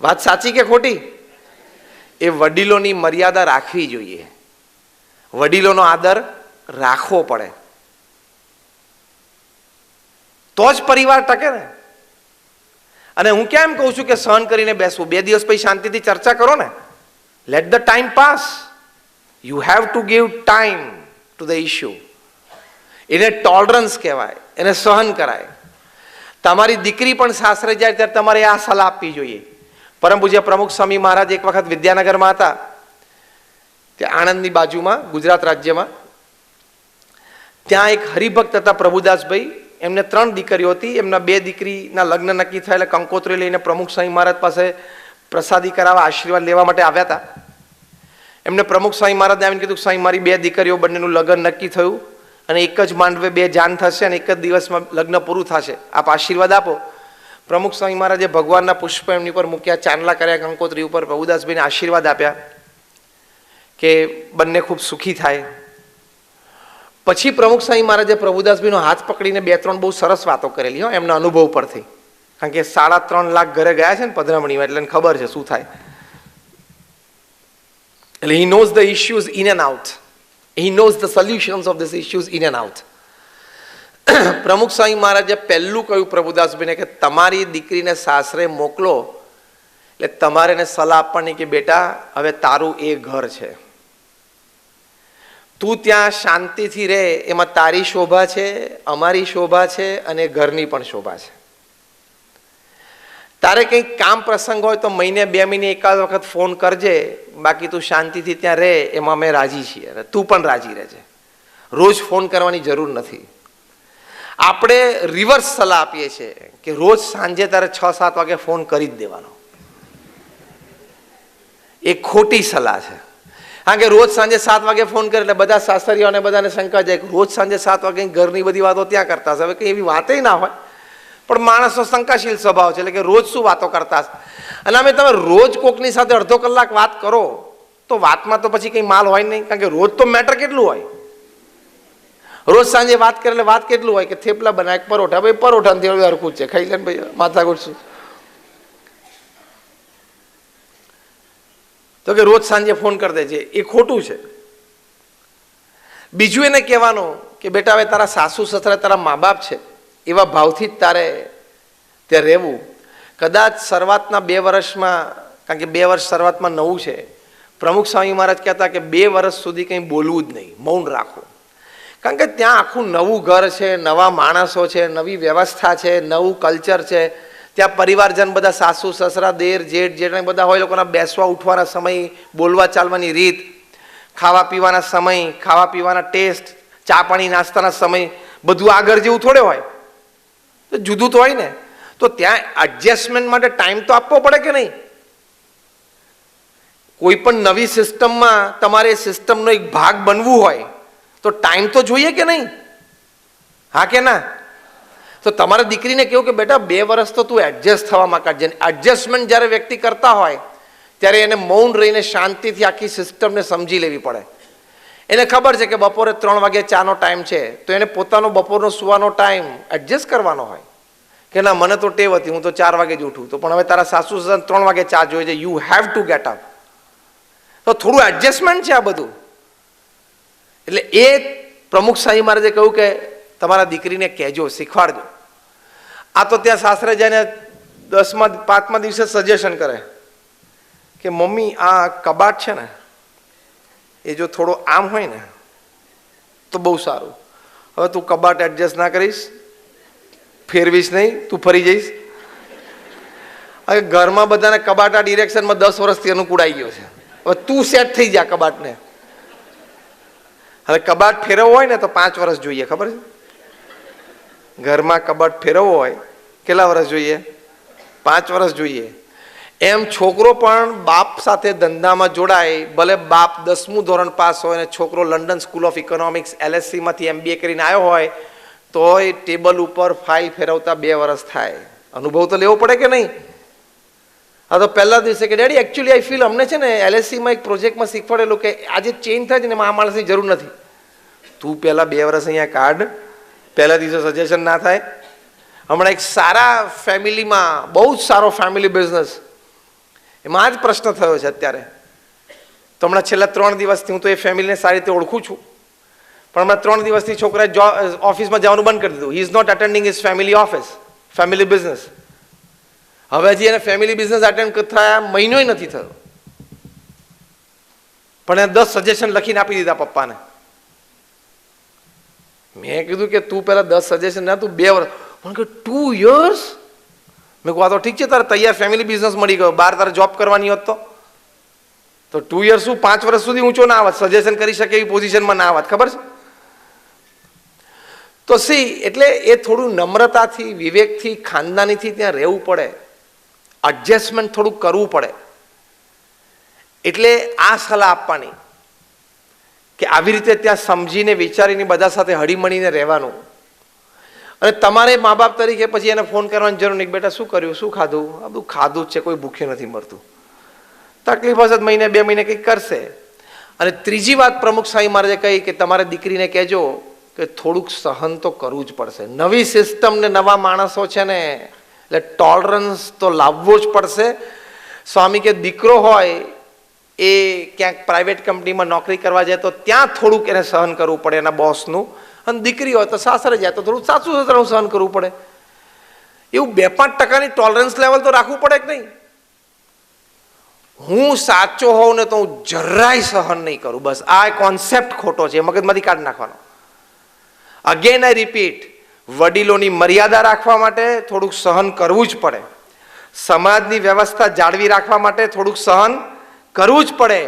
વાત સાચી કે ખોટી? એ વડીલોની મર્યાદા રાખવી જોઈએ, વડીલોનો આદર રાખવો પડે, તો જ પરિવાર ટકે ને. અને હું કેમ કહું છું કે સહન કરીને બેસવું? 2 દિવસ પછી શાંતિથી ચર્ચા કરો ને. Late the time pass. You have to give time to the issue. એને ટોલરન્સ કહેવાય, એને સહન કરાય. તમારી દીકરી પણ સાસરે જાય ત્યારે તમારે આ સલાહ આપવી જોઈએ. પરમ પૂજ્ય પ્રમુખ સ્વામી મહારાજ એક વખત વિદ્યાનગરમાં હતા, ત્યાં આણંદની બાજુમાં, ગુજરાત રાજ્યમાં. ત્યાં એક હરિભક્ત હતા પ્રભુદાસભાઈ, એમને 3 દીકરીઓ હતી. એમના 2 દીકરીના લગ્ન નક્કી થયા એટલે કંકોત્રી લઈને પ્રમુખ સ્વામી મહારાજ પાસે પ્રસાદી કરાવવા, આશીર્વાદ લેવા માટે આવ્યા હતા. એમને પ્રમુખ સ્વામી મહારાજને આવીને કીધું, સ્વામી મારી 2 દીકરીઓ બંનેનું લગ્ન નક્કી થયું અને એક જ માંડવે 2 જાન થશે અને એક જ દિવસમાં લગ્ન પૂરું થશે, આપ આશીર્વાદ આપો. પ્રમુખ સ્વામી મહારાજે ભગવાનના પુષ્પ એમની પર મૂક્યા, ચાંદલા કર્યા કંકોત્રી ઉપર, પ્રભુદાસભાઈને આશીર્વાદ આપ્યા કે બંને ખૂબ સુખી થાય. પછી પ્રમુખ સ્વામી મહારાજે પ્રભુદાસભાઈનો હાથ પકડીને 2-3 બહુ સરસ વાતો કરેલી હો, એમના અનુભવ પરથી. કારણ કે 3.5 લાખ ઘરે ગયા છે ને પધરામણીમાં, એટલે એને ખબર છે શું થાય. એટલે he knows the issues in and out. He knows the solutions of these issues in and out. પ્રમુખ સ્વામી મહારાજે પહેલું કહ્યું પ્રભુદાસભાઈને કે તમારી દીકરીને સાસરે મોકલો એટલે તમારે એને સલાહ આપવાની કે બેટા હવે તારું એ ઘર છે, તું ત્યાં શાંતિથી રહે, એમાં તારી શોભા છે, અમારી શોભા છે અને ઘરની પણ શોભા છે. તારે કંઈક કામ પ્રસંગ હોય તો મહિને 2 મહિને એકાદ વખત ફોન કરજે, બાકી તું શાંતિથી ત્યાં રહે એમાં અમે રાજી છીએ અને તું પણ રાજી રહેજે. રોજ ફોન કરવાની જરૂર નથી. આપણે રિવર્સ સલાહ આપીએ છીએ કે રોજ સાંજે તારે 6-7 વાગે ફોન કરી જ દેવાનો. એ ખોટી સલાહ છે. કારણ કે રોજ સાંજે 7 વાગે ફોન કરે એટલે બધા સાસરીઓને બધાને શંકા જાય કે રોજ સાંજે 7 વાગે ઘરની બધી વાતો ત્યાં કરતા હશે. હવે કંઈ એવી વાતે ના હોય, પણ માણસનો શંકાશીલ સ્વભાવ છે, એટલે કે રોજ શું વાતો કરતા હશે. અને અમે તમે રોજ કોકની સાથે અડધો કલાક વાત કરો તો વાતમાં તો પછી કંઈ માલ હોય નહીં. કારણ કે રોજ તો મેટર કેટલું હોય, રોજ સાંજે વાત કરે એટલે વાત કેટલું હોય કે થેપલા બનાવે, પરોઠા, ભાઈ પરોઠાથી હરખું છે, ખાઈ લે ને ભાઈ, માથાકૂટ શું. તો કે રોજ સાંજે ફોન કરી દેજે, એ ખોટું છે. બીજું એને કહેવાનું કે બેટા હવે તારા સાસુ સસરા તારા મા બાપ છે, એવા ભાવથી જ તારે ત્યાં રહેવું. કદાચ શરૂઆતના 2 વર્ષમાં, કારણ કે 2 વર્ષ શરૂઆતમાં નવું છે, પ્રમુખ સ્વામી મહારાજ કહેતા કે 2 વર્ષ સુધી કંઈ બોલવું જ નહીં, મૌન રાખો. કારણ કે ત્યાં આખું નવું ઘર છે, નવા માણસો છે, નવી વ્યવસ્થા છે, નવું કલ્ચર છે. ત્યાં પરિવારજન બધા સાસુ સસરા દેર જેઠ જેઠાણી બધા હોય, લોકોના બેસવા ઉઠવાના સમય, બોલવા ચાલવાની રીત, ખાવા પીવાના સમય, ખાવા પીવાના ટેસ્ટ, ચા પાણી નાસ્તાના સમય, બધું આગળ જેવું થોડે હોય, તો જુદું તો હોય ને. તો ત્યાં એડજસ્ટમેન્ટ માટે ટાઈમ તો આપવો પડે કે નહીં? કોઈ પણ નવી સિસ્ટમમાં તમારે સિસ્ટમનો એક ભાગ બનવું હોય તો ટાઈમ તો જોઈએ કે નહીં? હા કે ના? તો તમારા દીકરીને કહ્યું કે બેટા 2 વર્ષ તો તું એડજસ્ટ થવામાં કાઢજે. એડજસ્ટમેન્ટ જ્યારે વ્યક્તિ કરતા હોય ત્યારે એને મૌન રહીને શાંતિથી આખી સિસ્ટમને સમજી લેવી પડે. એને ખબર છે કે બપોરે 3 વાગે ચાનો ટાઈમ છે, તો એને પોતાનો બપોરનો સુવાનો ટાઈમ એડજસ્ટ કરવાનો હોય કે ના, મને તો ટેવ હતી, હું તો 4 વાગે જ ઉઠું, તો પણ હવે તારા સાસુ સસરા 3 વાગે ચા જોઈએ છે, you have two get up. તો થોડું એડજસ્ટમેન્ટ છે આ બધું. એટલે એ પ્રમુખ સ્વામી મહારાજે કહ્યું કે તમારા દીકરીને કહેજો, શીખવાડજો. આ તો ત્યાં સાસરે જઈને 5મા દિવસે સજેશન કરે કે મમ્મી આ કબાટ છે ને, એ જો થોડો આમ હોય ને તો બહુ સારું. હવે તું કબાટ એડજસ્ટ ના કરીશ, ફેરવીશ નહીં, તું ફરી જઈશ. હવે ઘરમાં બધાને કબાટ આ ડિરેક્શનમાં 10 વર્ષથી અનુકૂળ આવી ગયો છે. હવે તું સેટ થઈ જા કબાટને. હવે કબાટ ફેરવવો હોય ને તો 5 વર્ષ જોઈએ, ખબર છે? ઘરમાં કબાટ ફેરવવો હોય કેટલા વર્ષ જોઈએ? 5 વર્ષ જોઈએ. એમ છોકરો પણ બાપ સાથે ધંધામાં જોડાય, ભલે બાપ 10મું ધોરણ પાસ હોય અને છોકરો London school of economics LSE માંથી MBA કરીને આવ્યો હોય, તોય ટેબલ ઉપર ફાઇલ ફેરવતા 2 વર્ષ થાય. અનુભવ તો લેવો પડે કે નહીં? હા, તો પહેલા દિવસે કે ડેડી એકચ્યુઅલી આઈ ફીલ, અમને છે ને LSE માં એક પ્રોજેક્ટમાં શીખવાડેલું કે આજે ચેન્જ થાય છે ને એમાં આ માણસની જરૂર નથી. તું પહેલા 2 વર્ષ અહીંયા કાઢ, પહેલા દિવસે સજેશન ના થાય. હમણાં એક સારા ફેમિલીમાં, બહુ જ સારો ફેમિલી બિઝનેસ, એમાં જ પ્રશ્ન થયો છે અત્યારે. તો હમણાં છેલ્લા 3 દિવસથી હું તો એ ફેમિલીને સારી રીતે ઓળખું છું, પણ હમણાં 3 દિવસથી છોકરાએ ઓફિસમાં જવાનું બંધ કરી દીધું. He is not attending his family office, family business. હવે હજી એને ફેમિલી બિઝનેસ અટેન્ડ થયા મહિનોય નથી થયો, પણ એને 10 સજેશન લખીને આપી દીધા પપ્પાને. મેં કીધું કે તું પેલા 10 સજેશન ના, તું 2 વર્ષ, પણ કે 2 years. મેં કહું આ તો ઠીક છે, તારે તૈયાર ફેમિલી બિઝનેસ મળી ગયો, બહાર તારે જોબ કરવાની હોત તો 2 years શું 5 વર્ષ સુધી ઊંચો ના આવત, સજેશન કરી શકે એવી પોઝિશનમાં ના આવત, ખબર છે? તો એટલે એ થોડું નમ્રતાથી, વિવેકથી, ખાનદાનીથી ત્યાં રહેવું પડે, એડજસ્ટમેન્ટ થોડું કરવું પડે. એટલે આ સલાહ આપવાની કે આવી રીતે ત્યાં સમજીને વિચારીને બધા સાથે હળીમળીને રહેવાનું. અને તમારે મા બાપ તરીકે પછી એને ફોન કરવાની જરૂર નહીં, બેટા શું કર્યું, શું ખાધું? આ બધું ખાધું જ છે, કોઈ ભૂખે નથી મરતું. તકલીફ હશે, મહિને 2 મહિને કંઈક કરશે. અને ત્રીજી વાત પ્રમુખ સ્વામી મહારાજે કહી કે તમારે દીકરીને કહેજો કે થોડુંક સહન તો કરવું જ પડશે. નવી સિસ્ટમ ને નવા માણસો છે ને, એટલે ટોલરન્સ તો લાવવો જ પડશે. સ્વામી કે દીકરો હોય એ ક્યાંક પ્રાઇવેટ કંપનીમાં નોકરી કરવા જાય તો ત્યાં થોડુંક એને સહન કરવું પડે એના બોસનું, અને દીકરી હોય તો સાસરે જાય તો થોડું સાસુ સસરાનું સહન કરવું પડે. એવું 2-5% ટોલરન્સ લેવલ તો રાખવું પડે કે નહીં? હું સાચો હોઉં ને તો હું જરાય સહન નહીં કરું, બસ આ કોન્સેપ્ટ ખોટો છે, મગજમાંથી કાઢી નાખવાનો. અગેન આઈ રિપીટ, વડીલોની મર્યાદા રાખવા માટે થોડુંક સહન કરવું જ પડે. સમાજની વ્યવસ્થા જાળવી રાખવા માટે થોડુંક સહન કરવું જ પડે.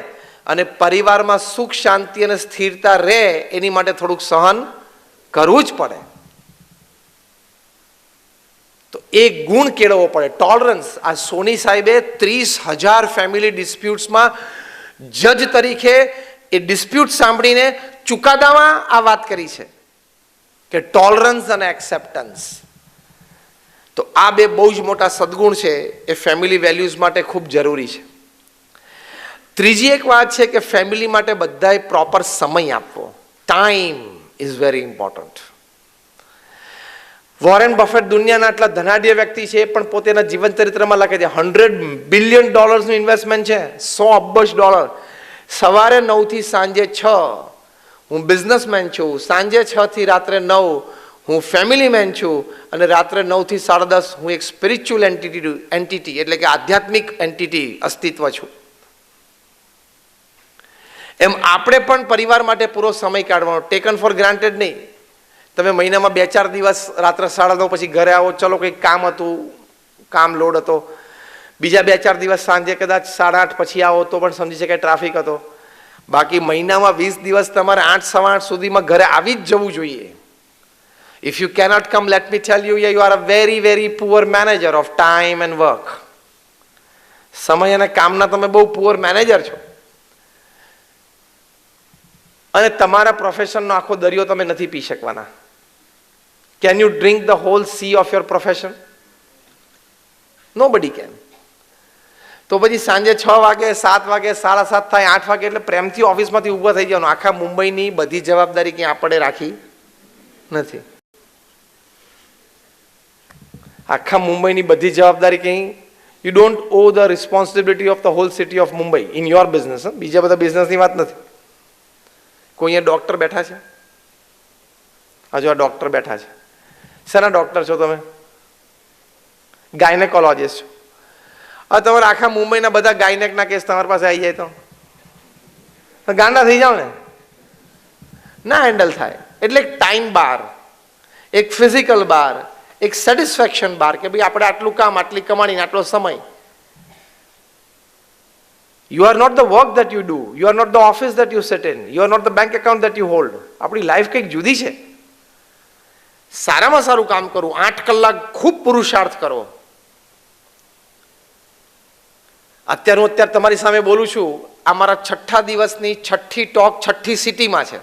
અને પરિવારમાં સુખ શાંતિ અને સ્થિરતા રહે એની માટે થોડુંક સહન કરવું જ પડે. તો એ ગુણ કેળવવો પડે, ટોલરન્સ. આ સોની સાહેબે 30,000 ફેમિલી ડિસ્પ્યુટ્સમાં જજ તરીકે એ ડિસ્પ્યુટ સાંભળીને ચુકાદામાં આ વાત કરી છે કે ટોલરન્સ અને એક્સેપ્ટન્સ. તો આ 2 બહુ જ મોટા સદગુણ છે, એ ફેમિલી વેલ્યુઝ માટે ખૂબ જરૂરી છે. ત્રીજી એક વાત છે કે ફેમિલી માટે બધાએ પ્રોપર સમય આપવો. Time is very important. Warren buffet દુનિયાના આટલા ધનાઢ્ય વ્યક્તિ છે, પણ પોતાના જીવન ચરિત્રમાં લખે છે $100 બિલિયન નું ઇન્વેસ્ટમેન્ટ છે, $100 અબજ. સવારે 9 થી સાંજે 6 હું બિઝનેસમેન છું, સાંજે 6 થી રાત્રે 9 હું ફેમિલી મેન છું અને રાત્રે 9 થી 10:30 હું એક સ્પિરિચ્યુઅલ એન્ટિટી એટલે કે આધ્યાત્મિક એન્ટિટી અસ્તિત્વ છું. એમ આપણે પણ પરિવાર માટે પૂરો સમય કાઢવાનો, ટેકન ફોર ગ્રાન્ટેડ નહીં. તમે મહિનામાં 2-4 દિવસ રાત્રે 9:30 પછી ઘરે આવો, ચલો કંઈક કામ હતું, કામ લોડ હતો, બીજા 2-4 દિવસ સાંજે કદાચ 8:30 પછી આવો તો પણ સમજી શકાય ટ્રાફિક હતો. બાકી મહિનામાં 20 દિવસ તમારે 8-8:15 સુધીમાં ઘરે આવી જ જવું જોઈએ. If you cannot come, let me tell you, you are a very, very poor manager of time and work. સમય અને કામના તમે બહુ પુઅર મેનેજર છો અને તમારા પ્રોફેશનનો આખો દરિયો તમે નથી પી શકવાના. Can you drink the whole sea of your profession? Nobody can. તો પછી સાંજે 6 વાગે, 7 વાગે, 7:30 થાય, 8 વાગે એટલે પ્રેમથી ઓફિસમાંથી ઊભા થઈ જવાનું. આખા મુંબઈની બધી જવાબદારી ક્યાં આપણે રાખી નથી. આખા મુંબઈની બધી જવાબદારી કંઈ you don't owe the responsibility of the whole city of Mumbai in your business. બીજા બધા બિઝનેસની વાત નથી. કોઈ અહીંયા ડૉક્ટર બેઠા છે? હજુ આ ડૉક્ટર બેઠા છે. શેના ડૉક્ટર છો તમે? ગાયનેકોલોજીસ્ટ છો. હવે તમારે આખા મુંબઈના બધા ગાયનેકના કેસ તમારી પાસે આવી જાય તો ગાંડા થઈ જાવ ને, ના હેન્ડલ થાય. એટલે એક ટાઈમ બાર, એક ફિઝિકલ બાર, એક સેટિસ્ફેક્શન બાર કે ભાઈ આપણે આટલું કામ, આટલી કમાણી, આટલો સમય. You are not the work that you do. You are not the office that you sit in. You are not the bank account that you hold. આપણી લાઈફ કંઈક જુદી છે. સારામાં સારું કામ કરવું, 8 કલાક ખૂબ પુરુષાર્થ કરવો. અત્યારે તમારી સામે બોલું છું, આ મારા 6થા દિવસની 6ઠી ટોક 6ઠી સિટીમાં છે.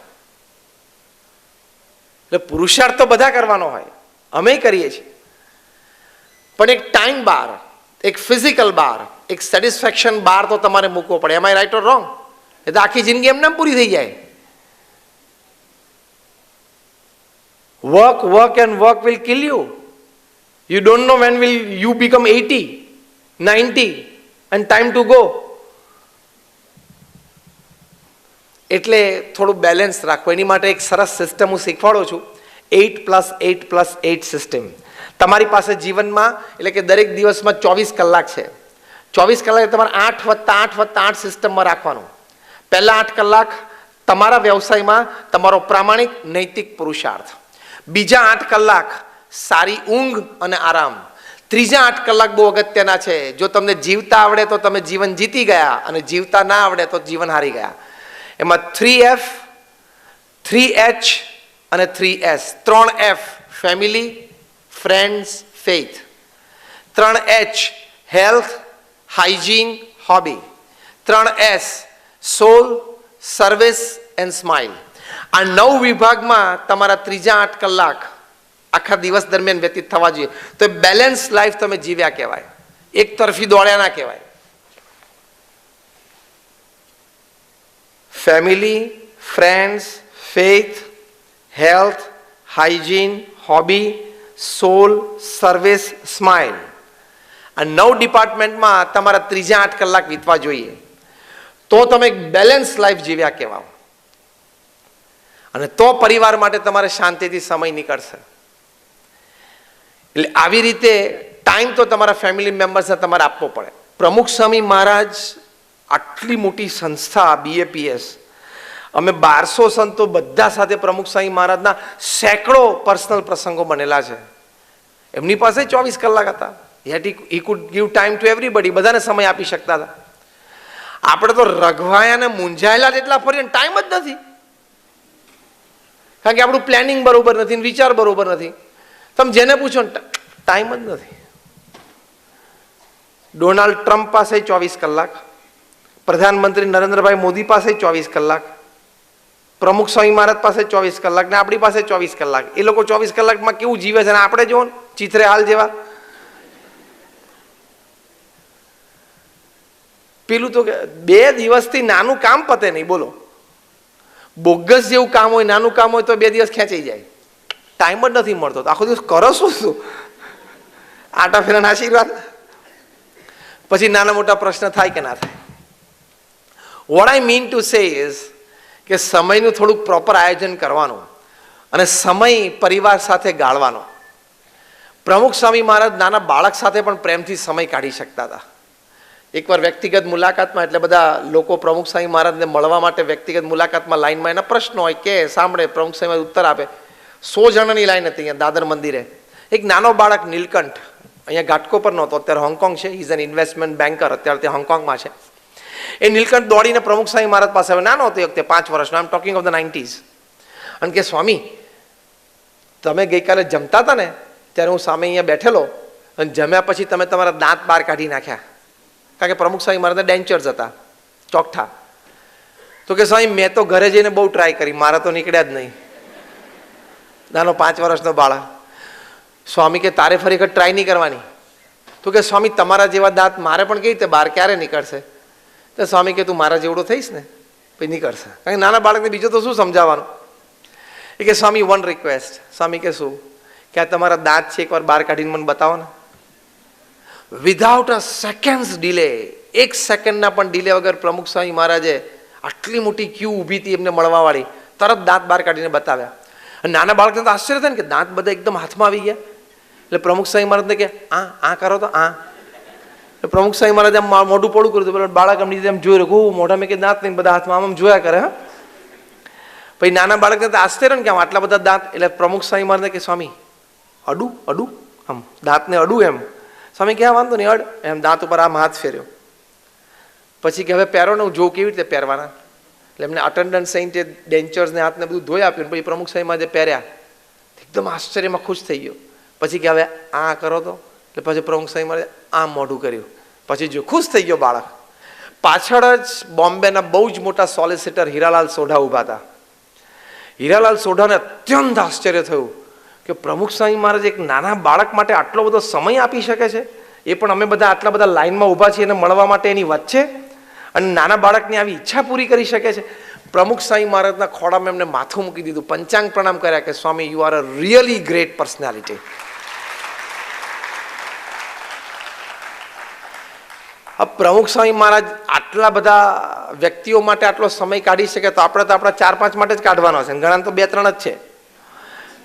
એટલે પુરુષાર્થ તો બધા કરવાનો હોય, અમે કરીએ છીએ, પણ એક ટાઈમ બાર, એક ફિઝિકલ બાર, એક સેટિસ્ફેક્શન બાર તો તમારે મૂકવો પડે. એમ આઈ રાઈટ ઓર રોંગ? એ તો આખી જિંદગી એમને પૂરી થઈ જાય. Work work and work will kill you. You don't know when will you become 80, 90 and time to go. એટલે થોડું બેલેન્સ રાખો. એની માટે એક સરસ સિસ્ટમ હું શીખવાડું છું, 8+8+8 સિસ્ટમ. તમારી પાસે જીવનમાં એટલે કે દરેક દિવસમાં 24 કલાક છે. 24 કલાક તમારે 8+8+8 સિસ્ટમમાં રાખવાનું. પહેલા 8 કલાક તમારા વ્યવસાયમાં તમારો પ્રામાણિક નૈતિક પુરુષાર્થ. બીજા 8 કલાક સારી ઊંઘ અને આરામ. ત્રીજા 8 કલાક બહુ અગત્યના છે. જો તમને જીવતા આવડે તો તમે જીવન જીતી ગયા, અને જીવતા ના આવડે તો જીવન હારી ગયા. એમાં 3F, 3H અને 3S. 3F family, friends, faith. 3H health, hygiene, hobby. 3S soul, service and smile. આ 9 વિભાગમાં તમારા ત્રીજા 8 કલાક આખા દિવસ દરમિયાન વ્યતીત થવા જોઈએ. તો બેલેન્સ લાઈફ તમે જીવ્યા કહેવાય, એક તરફી દોડ્યા ના કહેવાય. Family, friends, faith, health, hygiene, hobby, soul, service, smile. આ 9 ડિપાર્ટમેન્ટમાં તમારા ત્રીજા 8 કલાક વીતવા જોઈએ. તો તમે એક બેલેન્સ લાઈફ જીવ્યા કહેવાઓ. અને તો પરિવાર માટે તમારે શાંતિથી સમય નીકળશે. એટલે આવી રીતે ટાઈમ તો તમારા ફેમિલી મેમ્બર્સને તમારે આપવો પડે. પ્રમુખ સ્વામી મહારાજ આટલી મોટી સંસ્થા BAPS, અમે 1200 સંતો બધા સાથે પ્રમુખ સ્વામી મહારાજના સેંકડો પર્સનલ પ્રસંગો બનેલા છે. એમની પાસે 24 કલાક હતા. he could give time to everybody. બધાને સમય આપી શકતા હતા. આપણે તો રઘવાયા ને મૂંઝાયેલા જેટલા ફરીએ, ટાઈમ જ નથી. કારણ કે આપણું પ્લાનિંગ બરોબર નથી, વિચાર બરોબર નથી. તમે જેને પૂછો ટાઈમ જ નથી. ડોનાલ્ડ ટ્રમ્પ પાસે 24 કલાક, પ્રધાનમંત્રી નરેન્દ્રભાઈ મોદી પાસે 24 કલાક, પ્રમુખ સ્વામી મહારાજ પાસે 24 કલાક, ને આપણી પાસે 24 કલાક. એ લોકો 24 કલાકમાં કેવું જીવે છે, અને આપણે જો ચિત્રે હાલ જેવા. પેલું તો 2 દિવસથી નાનું કામ પતે નહીં. બોલો, બોગસ જેવું કામ હોય, નાનું કામ હોય તો 2 દિવસ ખેંચાઈ જાય. ટાઈમ જ નથી મળતો. આખો દિવસ કરો શું? આટા ફેરાના આશીર્વાદ. પછી નાના મોટા પ્રશ્ન થાય કે ના થાય. What I mean to say is કે સમયનું થોડુંક પ્રોપર આયોજન કરવાનું. અને સમય પરિવાર સાથે ગાળવાનો. પ્રમુખ સ્વામી મહારાજ નાના બાળક સાથે પણ પ્રેમથી સમય કાઢી શકતા હતા. એકવાર વ્યક્તિગત મુલાકાતમાં એટલે બધા લોકો પ્રમુખ સ્વામી મહારાજને મળવા માટે વ્યક્તિગત મુલાકાતમાં લાઈનમાં એના પ્રશ્નો હોય કે સાંભળે, પ્રમુખ સ્વામી ઉત્તર આપે. 100 જણાની લાઈન હતી અહીંયા દાદર મંદિરે. એક નાનો બાળક નીલકંઠ અહીંયા ઘાટકો પર નહોતો, અત્યારે હોંગકોંગ છે, ઇઝ એન ઇન્વેસ્ટમેન્ટ બેન્કર, અત્યારે તે હોંગકોંગમાં છે. એ નીલકંઠ દોડીને પ્રમુખ સ્વામી મહારાજ પાસે આવે, નાનો હતો એ વખતે 5 વર્ષનો, I am talking of the 90s, અને કે સ્વામી તમે ગઈકાલે જમતા હતા ને ત્યારે હું સામે અહીંયા બેઠેલો અને જમ્યા પછી તમે તમારા દાંત બહાર કાઢી નાખ્યા, કારણ કે પ્રમુખ સ્વામી મહારાજના ડેન્ચર્સ હતા, ચોકઠા. તો કે સ્વામી મેં તો ઘરે જઈને બહુ ટ્રાય કરી, મારા તો નીકળ્યા જ નહીં. નાનો 5 વર્ષનો બાળક. સ્વામી કે તારે ફરી વખત ટ્રાય નહીં કરવાની. તો કે સ્વામી તમારા જેવા દાંત મારે પણ કેવી રીતે બહાર ક્યારે નીકળશે? તો સ્વામી કે તું મારા જેવડો થઈશ ને પછી નીકળશે, કારણ કે નાના બાળકને બીજું તો શું સમજાવવાનું. એ કે સ્વામી વન રિક્વેસ્ટ. સ્વામી કે શું? કે આ તમારા દાંત છે એકવાર બહાર કાઢીને મને બતાવો ને. વિધાઉટ અ સેકન્ડ્સ ડિલે, 1 સેકન્ડના પણ ડિલે વગર પ્રમુખ સ્વામી મહારાજે આટલી મોટી ક્યુ ઊભી હતી એમને મળવાવાળી, તરત દાંત બહાર કાઢીને બતાવ્યા. અને નાના બાળકને તો આશ્ચર્ય થાય ને કે દાંત બધા એકદમ હાથમાં આવી ગયા. એટલે પ્રમુખ સ્વામી મહારાજને કે આ કરો તો આ. એટલે પ્રમુખ સ્વામી મહારાજે આમ મોઢું પોળું કર્યું હતું, બાળક આમ નીચે એમ જોઈ રહ્યું, મોઢા મેં કે દાંત નહીં, બધા હાથમાં આમ જોયા કરે. હા, પછી નાના બાળકને તો આશ્ચર્ય ને કે આમ આટલા બધા દાંત. એટલે પ્રમુખ સ્વામી મહારાજને કે સ્વામી અડું અડું, આમ દાંતને અડું એમ. સ્વામી કે હા વાંધો નહીં અડ, એમ દાંત ઉપર આમ હાથ ફેર્યો. પછી કે હવે પહેરો ને હું જોઉં કેવી રીતે પહેરવાના. એટલે એમને અટેન્ડન્ટ સહિત ડેન્ચર્સ ને હાથને બધું ધોઈ આપ્યું. પછી પ્રમુખ સ્વામી મહારાજે પહેર્યા, એકદમ આશ્ચર્યમાં ખુશ થઈ ગયો. પછી કે હવે આ કરો તો. એટલે પછી પ્રમુખ સ્વામી મહારાજે આમ મોઢું કર્યું. પછી જો ખુશ થઈ ગયો બાળક. પાછળ જ બોમ્બેના બહુ જ મોટા સોલિસિટર હીરાલાલ સોઢા ઊભા હતા. હીરાલાલ સોઢાને અત્યંત આશ્ચર્ય થયું કે પ્રમુખ સ્વામી મહારાજ એક નાના બાળક માટે આટલો બધો સમય આપી શકે છે, એ પણ અમે બધા આટલા બધા લાઈનમાં ઊભા છીએ એને મળવા માટે એની વચ્ચે, અને નાના બાળકની આવી ઈચ્છા પૂરી કરી શકે છે. પ્રમુખ સ્વામી મહારાજના ખોળામાં એમને માથું મૂકી દીધું, પંચાંગ પ્રણામ કર્યા કે Swami you are a really great personality. Pramukh Swami મહારાજ આટલા બધા વ્યક્તિઓ માટે આટલો સમય કાઢી શકે તો આપણે તો આપણા 4-5 માટે જ કાઢવાનો છે, ઘણા તો 2-3 જ છે.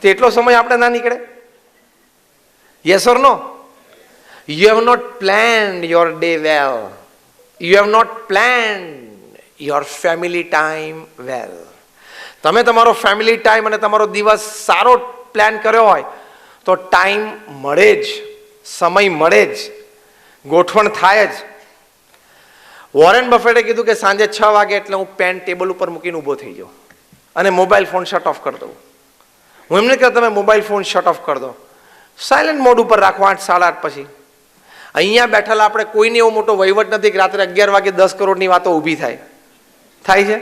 તો એટલો સમય આપણે ના નીકળે? Yes or no? You have not planned your day well, you have not planned your family time well. તમે તમારો ફેમિલી ટાઈમ અને તમારો દિવસ સારો પ્લાન કર્યો હોય તો ટાઈમ મળે જ, સમય મળે જ, ગોઠવણ થાય જ. વોરેન બફેટે કીધું કે સાંજે 6 વાગે એટલે હું પેન ટેબલ ઉપર મૂકીને ઊભો થઈ જાઉં અને મોબાઈલ ફોન શટ ઓફ કરી દઉં. હું એમને કહું તમે મોબાઈલ ફોન શટ ઓફ કરી દો, સાયલેન્ટ મોડ ઉપર રાખો 8-8:30 પછી. અહીંયા બેઠેલા આપણે કોઈને એવો મોટો વહીવટ નથી કે રાત્રે 11 વાગે 10 કરોડની વાતો ઊભી થાય છે.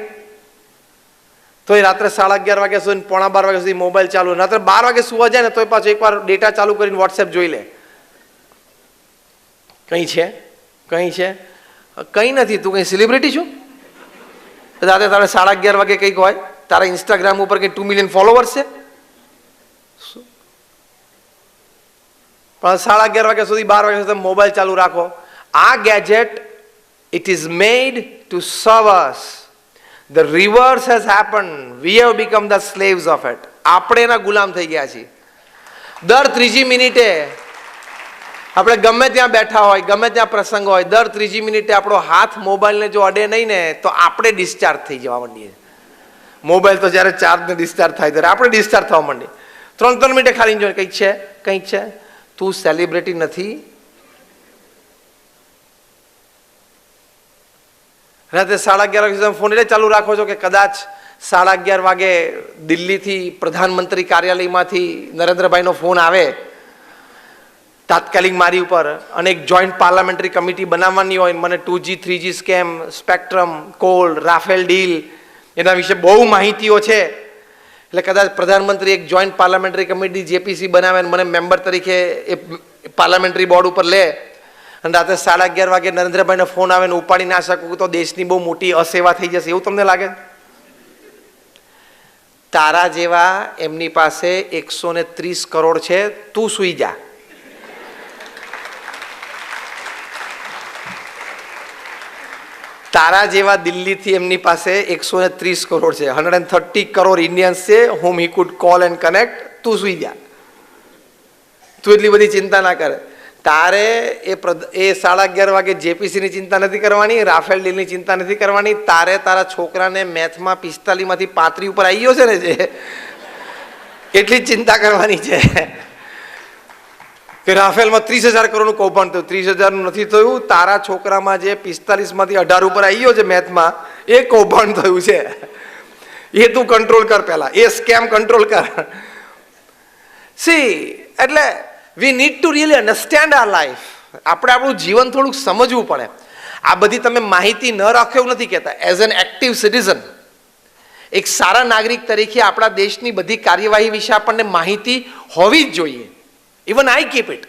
તો એ રાત્રે 11:30 વાગ્યા સુધી 11:45 વાગ્યા સુધી મોબાઈલ ચાલુ, રાત્રે 12 વાગે સુવા જાય ને તો પાછું એકવાર ડેટા ચાલુ કરીને વોટ્સએપ જોઈ લે. કંઈ છે? કંઈ નથી. તું કંઈ સેલિબ્રિટી છું? રાતે તારે 11:30 વાગે કંઈક હોય, તારા ઇન્સ્ટાગ્રામ ઉપર કંઈ 2 મિલિયન ફોલોવર્સ છે, પણ 11:30 વાગ્યા સુધી 12 વાગ્યા સુધી મોબાઈલ ચાલુ રાખો. આ gadget it is made two સર્વ અસ. The reverse has happened, we have become the slaves of it. આપણે એના ગુલામ થઈ ગયા છીએ. દર 3જી મિનિટે આપણે ગમે ત્યાં બેઠા હોય, ગમે ત્યાં પ્રસંગ હોય, દર 3જી મિનિટે આપણો હાથ મોબાઈલને જો અડે નહીં ને તો આપણે ડિસ્ચાર્જ થઈ જવા માંડીએ. મોબાઈલ તો જ્યારે ચાર્જને ડિસ્ચાર્જ થાય ત્યારે આપણે ડિસ્ચાર્જ થવા માંડીએ. 3 મિનિટે ખાલી જોઈએ કંઈક છે. તું સેલિબ્રિટી નથી. રાતે 11:30 વાગે તમે ફોન એટલે ચાલુ રાખો છો કે કદાચ 11:30 વાગે દિલ્હીથી પ્રધાનમંત્રી કાર્યાલયમાંથી નરેન્દ્રભાઈનો ફોન આવે તાત્કાલિક મારી ઉપર, અને એક જોઈન્ટ પાર્લામેન્ટરી કમિટી બનાવવાની હોય, મને 2G 3G scam, spectrum, call, Rafale deal એના વિશે બહુ માહિતીઓ છે. એટલે કદાચ પ્રધાનમંત્રી એક જોઈન્ટ પાર્લામેન્ટરી કમિટી JPC બનાવે અને મને મેમ્બર તરીકે એ પાર્લામેન્ટરી બોર્ડ ઉપર લે, અને રાતે 11:30 વાગે નરેન્દ્રભાઈને ફોન આવે ને ઉપાડી ના શકું તો દેશની બહુ મોટી અસેવા થઈ જશે, એવું તમને લાગે? તારા જેવા એમની પાસે 130 કરોડ છે, તું સૂઈ જા. તારા જેવા દિલ્હીથી એમની પાસે 130 કરોડ છે, 130 કરોડ ઇન્ડિયન્સ છે whom he could call and connect. તું સુઈ જા, તું એટલી બધી ચિંતા ના કરે. તારે એ 11:30 વાગે જેપીસીની ચિંતા નથી કરવાની, રાફેલ ડીલની ચિંતા નથી કરવાની. તારે તારા છોકરાને મેથમાં 45 માંથી 35 ઉપર આવી ગયો છે ને, જે એટલી જ ચિંતા કરવાની છે કે રાફેલમાં 30,000 કરોડનું કૌભાંડ થયું. 30,000નું નથી થયું, તારા છોકરામાં જે 45 માંથી 18 ઉપર આવી ગયો છે મેથમાં, એ કૌભાંડ થયું છે. એ તું કંટ્રોલ કર, પહેલા એ સ્કેમ કંટ્રોલ કર. સી, એટલે we need to really understand our life. આપણે આપણું જીવન થોડુંક સમજવું પડે. આ બધી તમે માહિતી ન રાખો એવું નથી કહેતા. એઝ એન એક્ટિવ સિટીઝન, એક સારા નાગરિક તરીકે આપણા દેશની બધી કાર્યવાહી વિશે આપણને માહિતી હોવી જ જોઈએ. Even I keep it.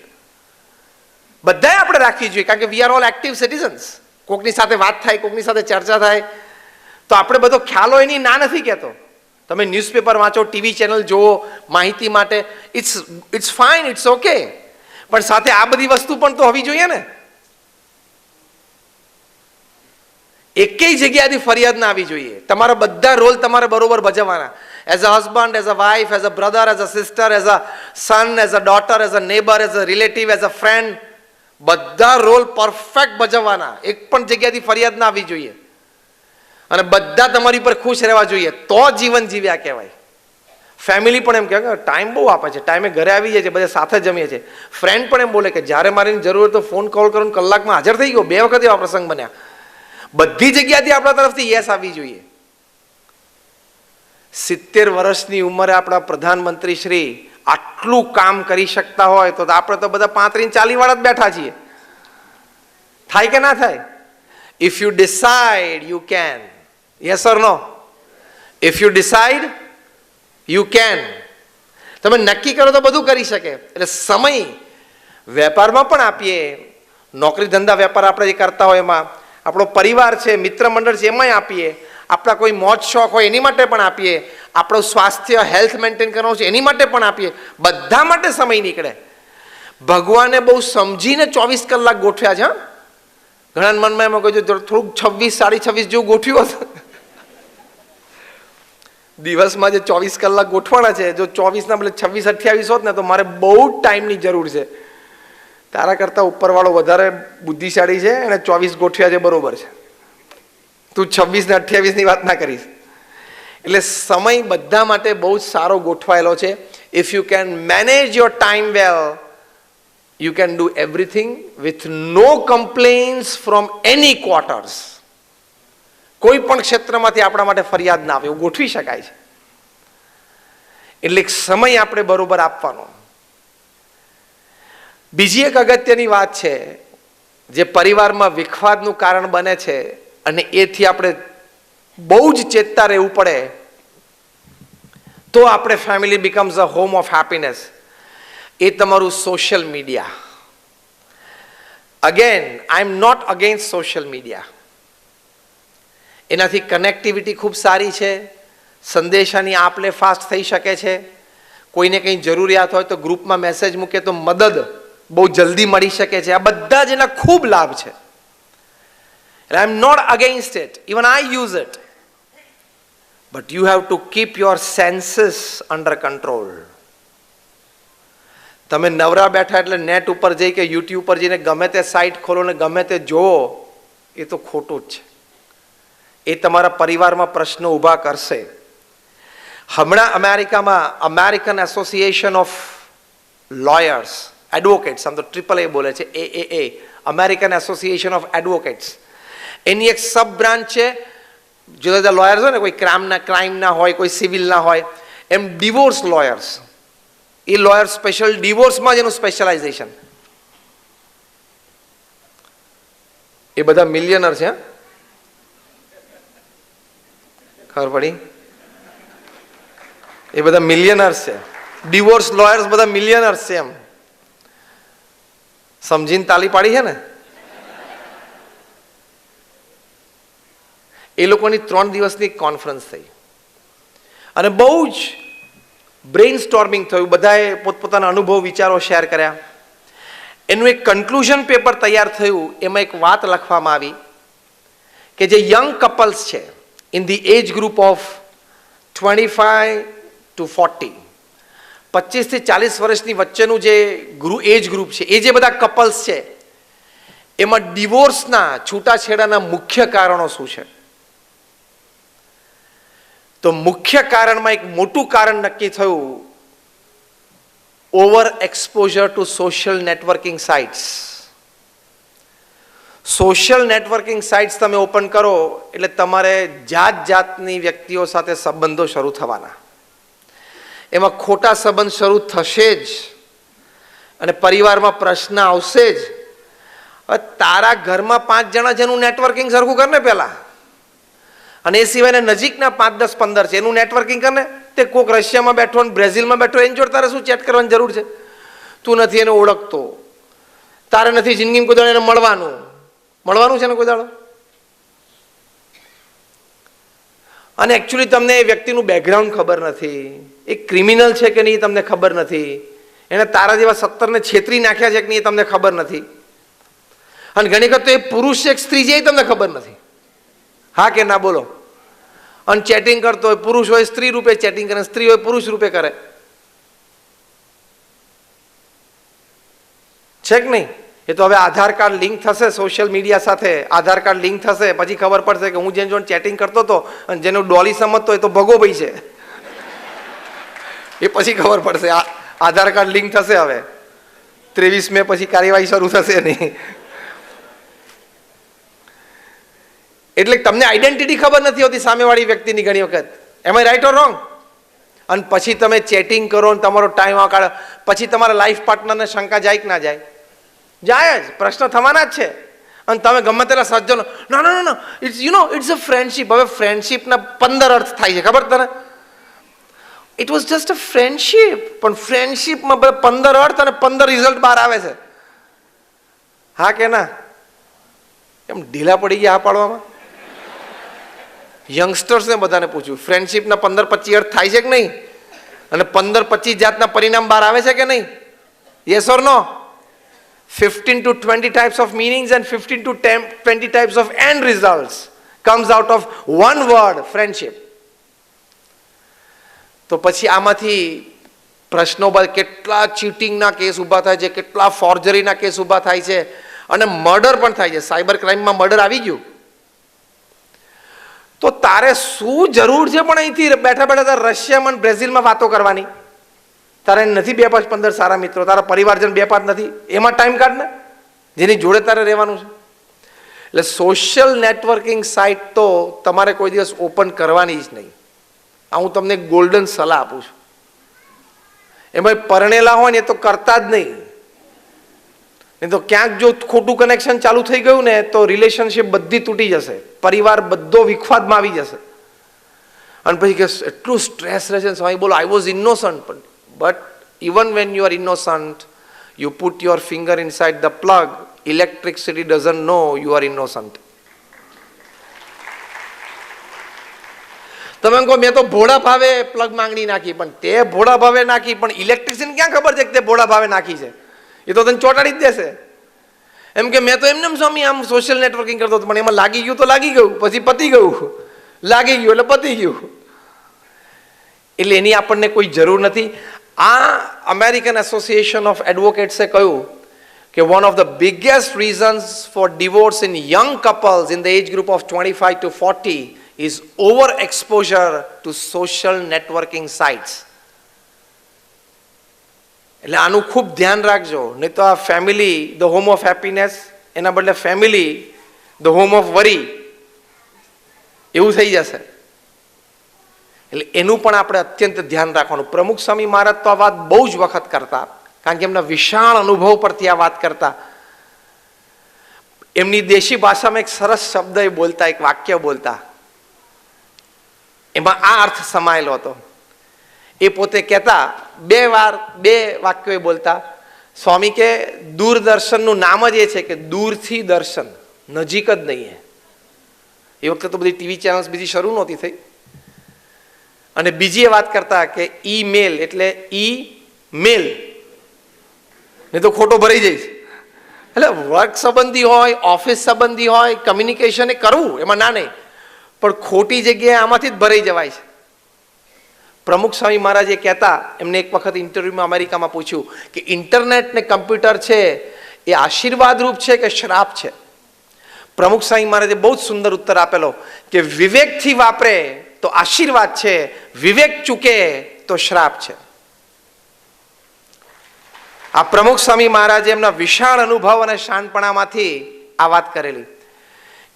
બધાએ આપણે રાખવી જોઈએ, કારણ કે વી આર ઓલ એક્ટિવ સિટીઝન્સ. કોકની સાથે વાત થાય, કોકની સાથે ચર્ચા થાય, તો આપણે બધો ખ્યાલ હોય એની ના નથી કહેતો. તમે ન્યૂઝપેપર વાંચો, ટીવી ચેનલ જુઓ માહિતી માટે, ઇટ્સ ફાઇન, ઇટ્સ ઓકે, પણ સાથે આ બધી વસ્તુ પણ તો હોવી જોઈએ ને. એકેય જગ્યાએથી ફરિયાદ ના આવી જોઈએ. તમારા બધા રોલ તમારે બરોબર ભજવવાના. As a husband, as a wife, as a brother, as a sister, as a son, as a daughter, as a neighbour, as a relative, as a friend, બધા રોલ પરફેક્ટ ભજવવાના. એક પણ જગ્યાએથી ફરિયાદ ના આવી જોઈએ. અને બધા તમારી પર ખુશ રહેવા જોઈએ, તો જીવન જીવ્યા કહેવાય. ફેમિલી પણ એમ કહે કે ટાઈમ બહુ આપે છે, ટાઈમે ઘરે આવી જાય છે, બધા સાથે જમીએ છીએ. ફ્રેન્ડ પણ એમ બોલે કે જ્યારે મારી જરૂર હોય તો ફોન કોલ કરો, કલાકમાં હાજર થઈ ગયો. 2 વખત એવા પ્રસંગ બન્યા. બધી જગ્યાથી આપણા તરફથી યસ આવી જોઈએ. 70 વર્ષની ઉંમરે આપણા પ્રધાનમંત્રી શ્રી આટલું કામ કરી શકતા હોય તો આપણે તો બધા 35-40 વાળા જ બેઠા છીએ. થાય કે ના થાય? If you decide you can. Yes or no? If you decide you can. તમે નક્કી કરો તો બધું કરી શકે. એટલે સમય વેપારમાં પણ આપીએ, નોકરી ધંધા વેપાર આપણે જે કરતા હોય એમાં, આપણો પરિવાર છે, મિત્ર મંડળ છે, એમાંય આપીએ. આપણા કોઈ મોજ શોખ હોય એની માટે પણ આપીએ. આપણું સ્વાસ્થ્ય, હેલ્થ મેન્ટેન કરવાનું છે એની માટે પણ આપીએ. બધા માટે સમય નીકળે. ભગવાને બહુ સમજીને 24 કલાક ગોઠવ્યા છે. ઘણા મનમાં એમાં કહ્યું થોડુંક 26-26.5 જેવું ગોઠવ્યું હતું. દિવસમાં જે 24 કલાક ગોઠવાના છે, જો 24 ના બદલે 26-28 હોત ને તો મારે બહુ ટાઈમની જરૂર છે. તારા કરતા ઉપરવાળો વધારે બુદ્ધિશાળી છે, એને 24 ગોઠવ્યા છે, બરોબર છે. તું 26 ને 28 ની વાત ના કરીશ. એટલે સમય બધા માટે બહુ જ સારો ગોઠવાયેલો છે. If you can manage your time well, you can do everything with no complaints from any quarters. કોઈ પણ ક્ષેત્રમાંથી આપણા માટે ફરિયાદ ના આવે એવું ગોઠવી શકાય છે. એટલે સમય આપણે બરોબર આપવાનો. બીજી એક અગત્યની વાત છે જે પરિવારમાં વિખવાદનું કારણ બને છે, અને એથી આપણે બહુ જ ચેતતા રહેવું પડે તો આપણે family becomes a home of happiness. એ તમારું social media. Again, I am not against social media. એનાથી કનેક્ટિવિટી ખૂબ સારી છે. સંદેશાની આપ લે ફાસ્ટ થઈ શકે છે. કોઈને કંઈ જરૂરિયાત હોય તો ગ્રુપમાં મેસેજ મૂકે તો મદદ બહુ જલ્દી મળી શકે છે. આ બધા જ એના ખૂબ લાભ છે. I am not against it, even I use it, but you have to keep your senses under control. તમે નવરા બેઠા એટલે નેટ ઉપર જઈ કે યુટ્યુબ પર જઈને ગમે તે સાઇટ ખોલો ને ગમે તે જુઓ, એ તો ખોટું જ છે. એ તમારા પરિવારમાં પ્રશ્નો ઊભા કરશે. હમણાં અમેરિકામાં American association of lawyers, advocates, આમ તો AAA બોલે છે, AAA, American association of advocates, એની એક સબ બ્રાન્ચ છે. જુદા જુદા લોયર્સ હોય ને, કોઈ ક્રાઇમના હોય, કોઈ સિવિલના હોય, એમ ડિવોર્સ લોયર્સ. એ લોયર સ્પેશિયલ ડિવોર્સમાં જ એનું સ્પેશિયલાઇઝેશન. એ બધા મિલિયનર છે. ખબર પડી? એ બધા મિલિયનર્સ છે. ડિવોર્સ લોયર્સ બધા મિલિયનર્સ છે. એમ સમજીને તાલી પાડી છે ને. એ લોકોની 3 દિવસની કોન્ફરન્સ થઈ અને બહુ જ બ્રેઇન સ્ટોર્મિંગ થયું. બધાએ પોતપોતાના અનુભવ, વિચારો શેર કર્યા. એનું એક કન્ક્લુઝન પેપર તૈયાર થયું. એમાં એક વાત લખવામાં આવી કે જે યંગ કપલ્સ છે in the age group of 25 to 40, 25 થી 40 વર્ષની વચ્ચેનું જે એજ ગ્રુપ છે, એ જે બધા કપલ્સ છે એમાં ડિવોર્સના છૂટાછેડાના મુખ્ય કારણો શું છે? તો મુખ્ય કારણમાં એક મોટું કારણ નક્કી થયું, over exposure to social networking sites. Social networking sites તમે ઓપન કરો એટલે તમારે જાત જાતની વ્યક્તિઓ સાથે સંબંધો શરૂ થવાના. એમાં ખોટા સંબંધ શરૂ થશે જ અને પરિવારમાં પ્રશ્ન આવશે જ. હવે તારા ઘરમાં 5 જણા જેનું નેટવર્કિંગ સરખું કર ને પહેલા, અને એ સિવાયના નજીકના 5, 10, 15 છે એનું નેટવર્કિંગ કર ને. તે કોક રશિયામાં બેઠો ને બ્રાઝિલમાં બેઠો એની જોડે તારે શું ચેટ કરવાની જરૂર છે? તું નથી એને ઓળખતો, તારે નથી જિંદગીમાં કોઈ દાડો એને મળવાનું છે ને કોઈ દાડો. અને એકચ્યુઅલી તમને એ વ્યક્તિનું બેકગ્રાઉન્ડ ખબર નથી, એ ક્રિમિનલ છે કે નહીં તમને ખબર નથી, એને તારા જેવા 17 ને છેતરી નાખ્યા છે કે નહીં એ તમને ખબર નથી, અને ઘણી વખત તો એ પુરુષ છે કે સ્ત્રી છે એ તમને ખબર નથી. હા કે ના બોલો? અને ચેટિંગ કરતો હોય, પુરુષ હોય સ્ત્રી રૂપે ચેટિંગ કરે, સ્ત્રી હોય પુરુષ રૂપે કરે, છે કે નહીં? એ તો હવે આધાર કાર્ડ લિંક થશે સોશિયલ મીડિયા સાથે, આધાર કાર્ડ લિંક થશે પછી ખબર પડશે કે હું જેને જોડે ચેટિંગ કરતો હતો અને જેનું ડોલી સમજતો હોય તો ભગો ભાઈ છે, એ પછી ખબર પડશે. આધાર કાર્ડ લિંક થશે હવે 23 મે પછી કાર્યવાહી શરૂ થશે નહીં. એટલે તમને આઈડેન્ટિટી ખબર નથી હોતી સામેવાળી વ્યક્તિની ઘણી વખત. એમ આઈ રાઈટ ઓર રોંગ? અને પછી તમે ચેટિંગ કરો ને તમારો ટાઈમ કાઢો, પછી તમારા લાઈફ પાર્ટનરને શંકા જાય કે ના જાય? જાય જ, પ્રશ્ન થવાના જ છે. અને તમે ગમે તેલા સજ્જનો ના ના ના ઇટ્સ ઇટ્સ અ ફ્રેન્ડશિપ. હવે ફ્રેન્ડશિપના 15 અર્થ થાય છે ખબર તને? It was just a friendship, પણ ફ્રેન્ડશિપમાં 15 અર્થ અને 15 રિઝલ્ટ બહાર આવે છે. હા કે ના? એમ ઢીલા પડી ગયા આ પાડવામાં? યંગસ્ટર્સને બધાને પૂછ્યું, ફ્રેન્ડશિપના 15-25 અર્થ થાય છે કે નહીં? અને 15-25 જાતના પરિણામ બહાર આવે છે કે નહીં? Yes or no? 15 to 20 types of meanings and 15 to 20 types of end results comes out of one word, friendship. તો પછી આમાંથી પ્રશ્નો બાદ કેટલા ચીટિંગના કેસ ઊભા થાય છે, કેટલા ફોર્જરીના કેસ ઊભા થાય છે, અને મર્ડર પણ થાય છે. સાયબર ક્રાઇમમાં મર્ડર આવી ગયું. તો તારે શું જરૂર છે પણ અહીંથી બેઠા બેઠા તારે રશિયામાં અને બ્રાઝિલમાં વાતો કરવાની? તારે નથી 2-5-15 સારા મિત્રો, તારા પરિવારજન 2-5 નથી, એમાં ટાઈમ કાઢ ને, જેની જોડે તારે રહેવાનું છે. એટલે સોશિયલ નેટવર્કિંગ સાઇટ તો તમારે કોઈ દિવસ ઓપન કરવાની જ નહીં. આ હું તમને ગોલ્ડન સલાહ આપું છું. એમાં પરણેલા હોય ને એ તો કરતા જ નહીં. નહીં તો ક્યાંક જો ખોટું કનેક્શન ચાલુ થઈ ગયું ને તો રિલેશનશિપ બધી તૂટી જશે, પરિવાર બધો વિખવાદમાં આવી જશે. અને પછી કે એટલું સ્ટ્રેસ રહે છે સ્વામી બોલો I was innocent. But even when you are innocent, you put your finger inside the plug, electricity doesn't know you are innocent. તમે કહો મેં તો ભોળા ભાવે પ્લગ માંગણી નાખી, પણ તે ભોળા ભાવે નાખી, પણ ઇલેક્ટ્રિશિયન ક્યાં ખબર છે કે તે ભોળા ભાવે નાખી છે? એ તો તને ચોટાડી જ દેશે. એમ કે મેં તો એમને સ્વામી આમ સોશિયલ નેટવર્કિંગ કરતો હતો, પણ એમાં લાગી ગયું તો લાગી ગયું, પછી પતી ગયું, લાગી ગયું એટલે પતી ગયું. એટલે એની આપણને કોઈ જરૂર નથી. આ અમેરિકન એસોસિએશન ઓફ એડવોકેટ્સે કહ્યું કે one of the biggest reasons for divorce in young couples in the age group of 25 to 40 is over exposure to social networking sites. એટલે આનું ખૂબ ધ્યાન રાખજો, નહીં તો આ family the home of happiness એના બદલે ફેમિલી ધ હોમ ઓફ વરી એવું થઈ જશે. એટલે એનું પણ આપણે અત્યંત ધ્યાન રાખવાનું. પ્રમુખ સ્વામી મહારાજ તો આ વાત બહુ જ વખત કરતા, કારણ કે એમના વિશાળ અનુભવ પરથી આ વાત કરતા. એમની દેશી ભાષામાં એક સરસ શબ્દ એ બોલતા, એક વાક્ય બોલતા, એમાં આ અર્થ સમાયેલો હતો. એ પોતે કહેતા, 2 વાક્યો એ બોલતા. સ્વામી કે દૂરદર્શનનું નામ જ એ છે કે દૂરથી દર્શન, નજીક જ નહીં. એ વખતે તો બધી ટીવી ચેનલ્સ બીજી શરૂ નહોતી થઈ. અને બીજી એ વાત કરતા કે ઈમેલ એટલે ઈ મેલ, નહીં તો ખોટો ભરાઈ જઈશ. એટલે વર્ક સંબંધી હોય, ઓફિસ સંબંધી હોય, કમ્યુનિકેશન એ કરવું એમાં ના નહીં, પણ ખોટી જગ્યાએ આમાંથી જ ભરાઈ જવાય છે. પ્રમુખ સ્વામી મહારાજ એ કહેતા, એમને એક વખત ઇન્ટરવ્યુમાં અમેરિકામાં પૂછ્યું કે ઇન્ટરનેટ ને કમ્પ્યુટર છે એ આશીર્વાદ રૂપ છે કે શ્રાપ છે? પ્રમુખ સ્વામી મહારાજે બહુ જ સુંદર ઉત્તર આપેલો કે વિવેકથી વાપરે તો આશીર્વાદ છે, વિવેક ચૂકે તો શ્રાપ છે. આ પ્રમુખ સ્વામી મહારાજે એમના વિશાળ અનુભવ અને શાણપણામાંથી આ વાત કરેલી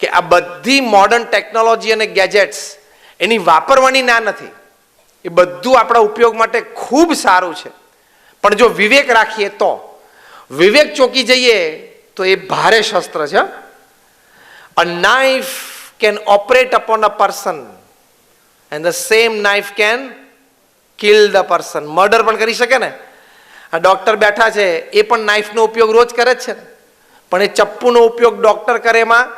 કે આ બધી મોડર્ન ટેકનોલોજી અને ગેજેટ્સ એની વાપરવાની ના નથી, એ બધું આપણા ઉપયોગ માટે ખૂબ સારું છે, પણ જો વિવેક રાખીએ તો, વિવેક ચોકી જઈએ તો એ ભારે શસ્ત્ર છે. A knife can operate upon a person and the same knife can kill the person. Murder પણ કરી શકે ને. આ ડોક્ટર બેઠા છે એ પણ નાઇફનો ઉપયોગ રોજ કરે જ છે, પણ એ ચપ્પુનો ઉપયોગ ડોક્ટર કરે એમાં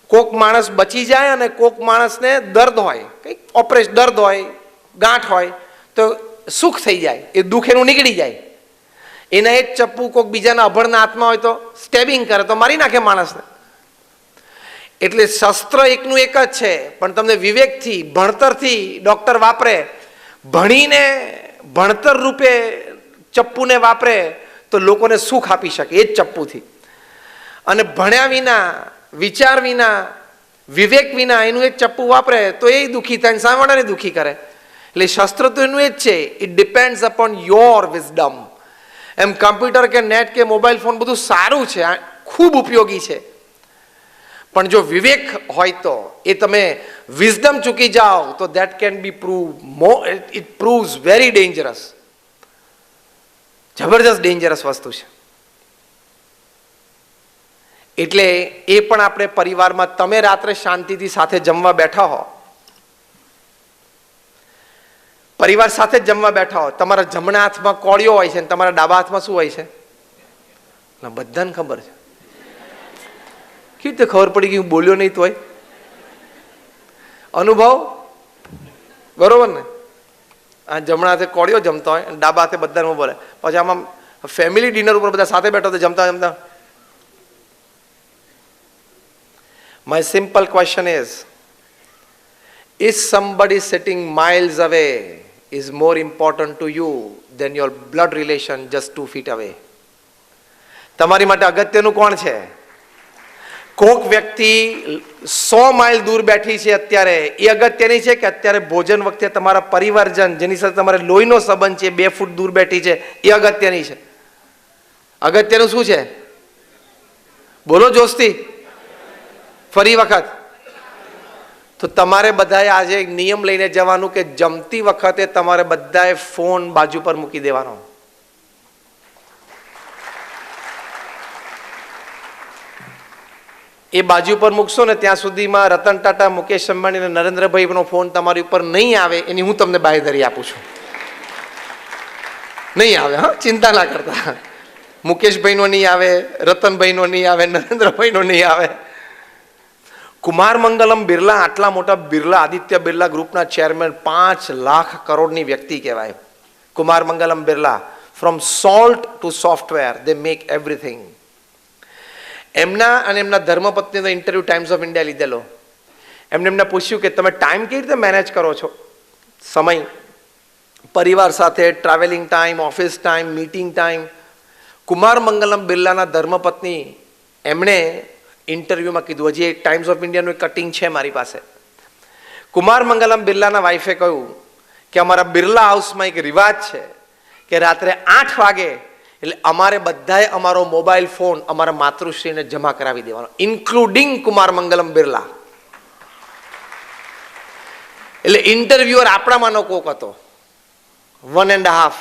કોક માણસ બચી જાય અને કોક માણસને દર્દ હોય, કંઈક ઓપરેશન દર્દ હોય, ગાંઠ હોય તો સુખ થઈ જાય, એ દુઃખ એનું નીકળી જાય. એના એ જ ચપ્પુ કોક બીજાના અભળના હાથમાં હોય તો સ્ટેબિંગ કરે તો મારી નાખે માણસને. એટલે શસ્ત્ર એકનું એક જ છે, પણ તમને વિવેકથી, ભણતરથી ડોક્ટર વાપરે, ભણીને ભણતર રૂપે ચપ્પુને વાપરે તો લોકોને સુખ આપી શકે એ જ ચપ્પુથી. અને ભણ્યા વિના, વિચાર વિના, વિવેક વિના એનું એક ચપ્પુ વાપરે તો એ દુઃખી થાય, સામેવાળાને દુઃખી કરે. એટલે શસ્ત્ર તો એનું એ જ છે, it depends upon your wisdom. એમ કમ્પ્યુટર કે નેટ કે મોબાઈલ ફોન બધું સારું છે, ખૂબ ઉપયોગી છે, પણ જો વિવેક હોય તો એ તમે વિઝડમ ચૂકી જાઓ તો that can be it proves very dangerous. જબરજસ્ત ડેન્જરસ વસ્તુ છે. એટલે એ પણ આપણે પરિવારમાં, તમે રાત્રે શાંતિથી સાથે જમવા બેઠા હો, પરિવાર સાથે જ જમવા બેઠા હો, તમારા જમણા હાથમાં કોળિયો હોય છે અને તમારા ડાબા હાથમાં શું હોય છે? બધાને ખબર છે. કેવી રીતે ખબર પડી કે હું બોલ્યો નહીં તોય? અનુભવ બરોબર ને? આ જમણા હાથે કોળિયો જમતા હોય અને ડાબા હાથે બધાને બોલે. પછી આમાં ફેમિલી ડિનર ઉપર બધા સાથે બેઠો તો જમતા જમતા. My simple question is somebody sitting miles away is more important to you than your blood relation just 2 feet away? તમારી માટે અગત્યનું કોણ છે? કોક વ્યક્તિ 100 માઇલ દૂર બેઠી છે અત્યારે, એ અગત્યની છે કે અત્યારે ભોજન વખતે તમારા પરિવારજન જેની સાથે તમારે લોહીનો સંબંધ છે 2 ફૂટ દૂર બેઠી છે એ અગત્યની છે? અગત્યનું શું છે? બોલો જોશથી, ફરી વખત. તો તમારે બધાએ આજે એક નિયમ લઈને જવાનું કે જમતી વખતે તમારે બધાએ ફોન બાજુ પર મૂકી દેવાનો. એ બાજુ પર મૂકશો ને ત્યાં સુધીમાં રતન ટાટા, મુકેશ અંબાણી અને નરેન્દ્રભાઈનો ફોન તમારી ઉપર નહીં આવે એની હું તમને બાંયધરી આપું છું. નહીં આવે, હા, ચિંતા ના કરતા. મુકેશભાઈનો નહીં આવે, રતનભાઈનો નહીં આવે, નરેન્દ્રભાઈનો નહીં આવે. કુમાર મંગલમ બિરલા આટલા મોટા બિરલા, આદિત્ય બિરલા ગ્રુપના ચેરમેન, 5 લાખ કરોડની વ્યક્તિ કહેવાય. Kumar Mangalam Birla, from salt two software they make everything. એમના અને એમના ધર્મપત્નીનો ઇન્ટરવ્યુ ટાઈમ્સ ઓફ ઇન્ડિયા લીધેલો. એમને પૂછ્યું કે તમે ટાઈમ કેવી રીતે મેનેજ કરો છો? સમય, પરિવાર સાથે, travelling time, office time, meeting time. Kumar Mangalam બિરલાના ધર્મપત્ની એમણે ઇન્ટરવ્યુમાં કીધું, હજી ટાઈમ્સ ઓફ ઇન્ડિયાનું એક કટિંગ છે મારી પાસે. કુમાર મંગલમ બિરલાના વાઈફે કહ્યું કે અમારા બિરલા હાઉસમાં એક રિવાજ છે કે રાત્રે 8 વાગે એટલે અમારે બધાએ અમારો મોબાઈલ ફોન અમારા માતૃશ્રીને જમા કરાવી દેવાનો, ઇન્ક્લુડિંગ કુમાર મંગલમ બિરલા. એટલે ઇન્ટરવ્યુઅર આપણામાંનો કોક હતો, 1.5.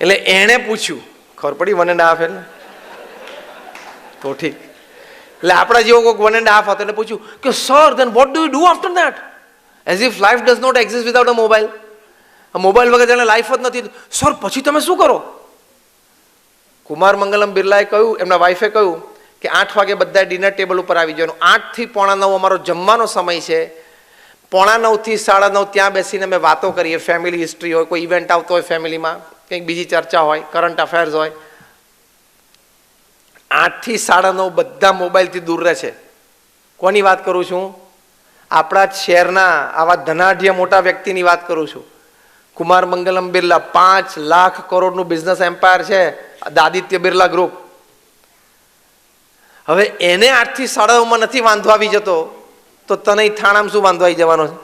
એટલે એણે પૂછ્યું, ખબર પડી 1.5 એટલે તો ઠીક. એટલે આપણા જેવો કોઈક 1.5 હતો એટલે પૂછ્યું કે sir then what do you do after that? As if life does not exist without a mobile. Mobile વગર એને લાઈફ જ નથી. સર પછી તમે શું કરો? કુમાર મંગલમ બિરલાએ કહ્યું, એમના વાઈફે કહ્યું કે 8 વાગે બધા ડિનર ટેબલ ઉપર આવી જવાનું. 8 થી 8:45 અમારો જમવાનો સમય છે. 8:45 થી 9:30 ત્યાં બેસીને અમે વાતો કરીએ, ફેમિલી હિસ્ટ્રી હોય, કોઈ ઇવેન્ટ આવતો હોય ફેમિલીમાં, કંઈક બીજી ચર્ચા હોય, કરંટ અફેર્સ હોય. 8 થી 9:30 બધા મોબાઈલથી દૂર રહે છે. કોની વાત કરું છું? આપણા શહેરના આવા ધનાઢ્ય મોટા વ્યક્તિની વાત કરું છું. કુમાર મંગલમ બિરલા 5 લાખ કરોડનું બિઝનેસ એમ્પાયર છે, આદિત્ય બિરલા ગ્રુપ. હવે એને 8 થી 9:30 નથી વાંધો આવી જતો, તો તને થાણામાં શું વાંધો આવી જવાનો છે?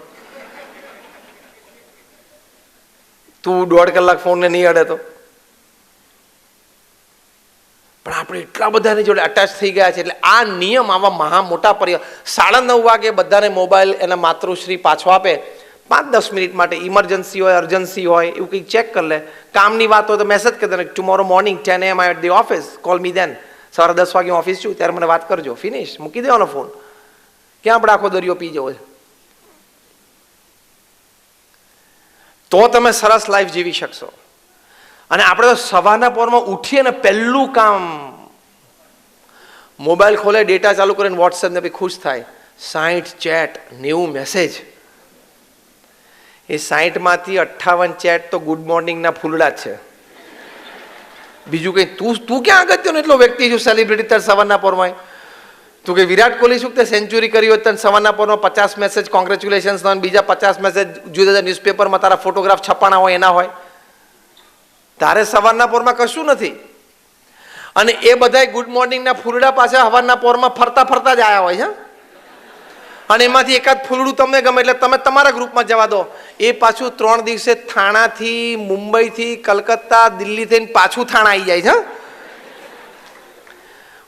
તું 1.5 કલાક ફોનને નહીં અડે તો. પણ આપણે એટલા બધાની જોડે અટેચ થઈ ગયા છે, એટલે આ નિયમ આવા મહા મોટા પરિવાર 9:30 વાગે બધાને મોબાઈલ એના માતૃશ્રી પાછો આપે. 5-10 મિનિટ માટે ઇમરજન્સી હોય, અર્જન્સી હોય, એવું કંઈક ચેક કરી લે. કામની વાત હોય તો મેસેજ કરી દે, tomorrow morning 10 AM at the office, call me then. 10:30 વાગે ઓફિસ છું ત્યારે મને વાત કરજો. ફિનિશ, મૂકી દેવાનો ફોન. ક્યાં આપણે આખો દરિયો પી જવો છે? તો તમે સરસ લાઈફ જીવી શકશો. અને આપણે તો સવારના પોરમાં ઉઠીએ ને પહેલું કામ મોબાઈલ ખોલે, ડેટા ચાલુ કરીને વોટ્સએપ ને બી ખુશ થાય. 60 ચેટ, 90 મેસેજ. એ 60માંથી 58 ચેટ તો ગુડ મોર્નિંગના ફૂલડા જ છે. બીજું કંઈ તું ક્યાં અગત્યનો એટલો વ્યક્તિ છું, સેલિબ્રિટી તાર સવારના પોરમાં? તું કે વિરાટ કોહલી શું તે સેન્ચુરી કરી હોય તને સવારના પોરમાં 50 મેસેજ કોંગ્રેચ્યુલેશન્સ, બીજા 50 મેસેજ જુદા જુદા ન્યૂઝપેપરમાં તારા ફોટોગ્રાફ છપાણા હોય એના હોય. તારે સવારના પોરમાં કશું નથી. અને એ બધાય ગુડ મોર્નિંગના ફૂલડા પાછા સવારના પોરમાં ફરતા ફરતા જ આવ્યા હોય છે. અને એમાંથી એકાદ ફૂલડું તમને ગમે એટલે તમે તમારા ગ્રુપમાં જવા દો. એ પાછું 3 દિવસે થાણાથી, મુંબઈથી, કલકત્તા, દિલ્હી થઈને પાછું થાણા આવી જાય છે.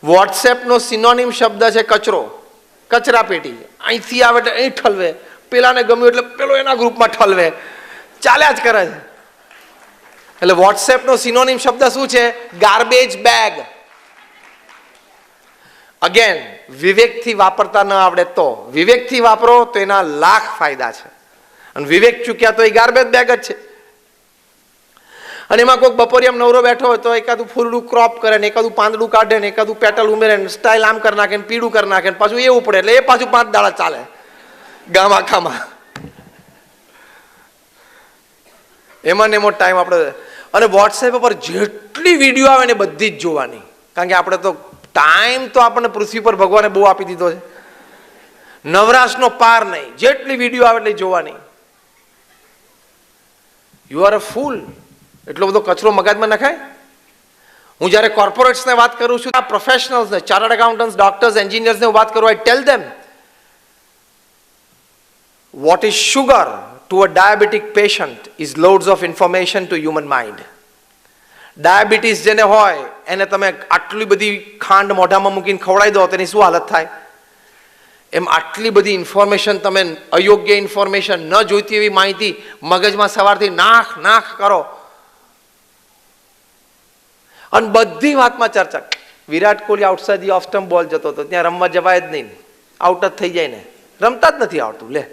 વોટ્સએપનો સિનોનિમ શબ્દ છે કચરો, કચરા પેટી. અહીંથી આવે એટલે અહીં ઠલવે, પેલાને ગમ્યું એટલે પેલો એના ગ્રુપમાં ઠલવે, ચાલ્યા જ કરે છે. એટલે વોટ્સએપનો સિનોનિમ શબ્દ શું છે? Garbage bag. અગેન, વિવેકથી વાપરતા ન આવડે તો, વિવેકથી વાપરો તો એના લાખ ફાયદા છે. અને વિવેક ચૂક્યા તો એ ગાર્બેજ બેગ જ છે. અને એમાં કોઈક બપોરિયામ નવરો બેઠો હોય તો એકાદું ફૂલડું ક્રોપ કરે ને, એકાદું પાંદડું કાઢે ને, એકાદું પેટલ ઉમેરે ને, સ્ટાઇલ આમ કરી નાખે ને, પીળું કરી નાખે ને, પાછું એવું પડે એટલે એ પાછું 5 દાડા ચાલે ગામ આખામાં. એમાં ને એમાં ટાઈમ આપણે. અને વોટ્સએપ પર જેટલી વિડીયો આવે ને બધી જ જોવાની. કારણ કે આપણે તો ટાઈમ તો આપણને પૃથ્વી પર ભગવાને બહુ આપી દીધો છે, નવરાશનો પાર નહીં. જેટલી વિડીયો આવે એટલે જોવાની. યુ આર અ ફૂલ. એટલો બધો કચરો મગજમાં નખાય. હું જ્યારે કોર્પોરેટ્સને વાત કરું છું, આ પ્રોફેશનલ્સને, ચાર્ટર્ડ એકાઉન્ટન્ટ્સ, ડોક્ટર્સ, એન્જિનિયર્સને વાત કરું, I tell them what is sugar to a diabetic patient is loads of information to human mind. Diabetes જેને હોય એને તમે આટલી બધી ખાંડ મોઢામાં મૂકીને ખવડાવી દો તેની શું હાલત થાય? એમ આટલી બધી ઇન્ફોર્મેશન, તમે અયોગ્ય ઇન્ફોર્મેશન, ન જોઈતી એવી માહિતી મગજમાં સવારથી નાખ નાખ કરો. અને બધી વાતમાં ચર્ચા. Virat Kohli outside the off stump ball જતો હતો, ત્યાં રમવા જવાય જ નહીં, આઉટ જ થઈ જાય ને. રમતા જ નથી આવડતું. લે,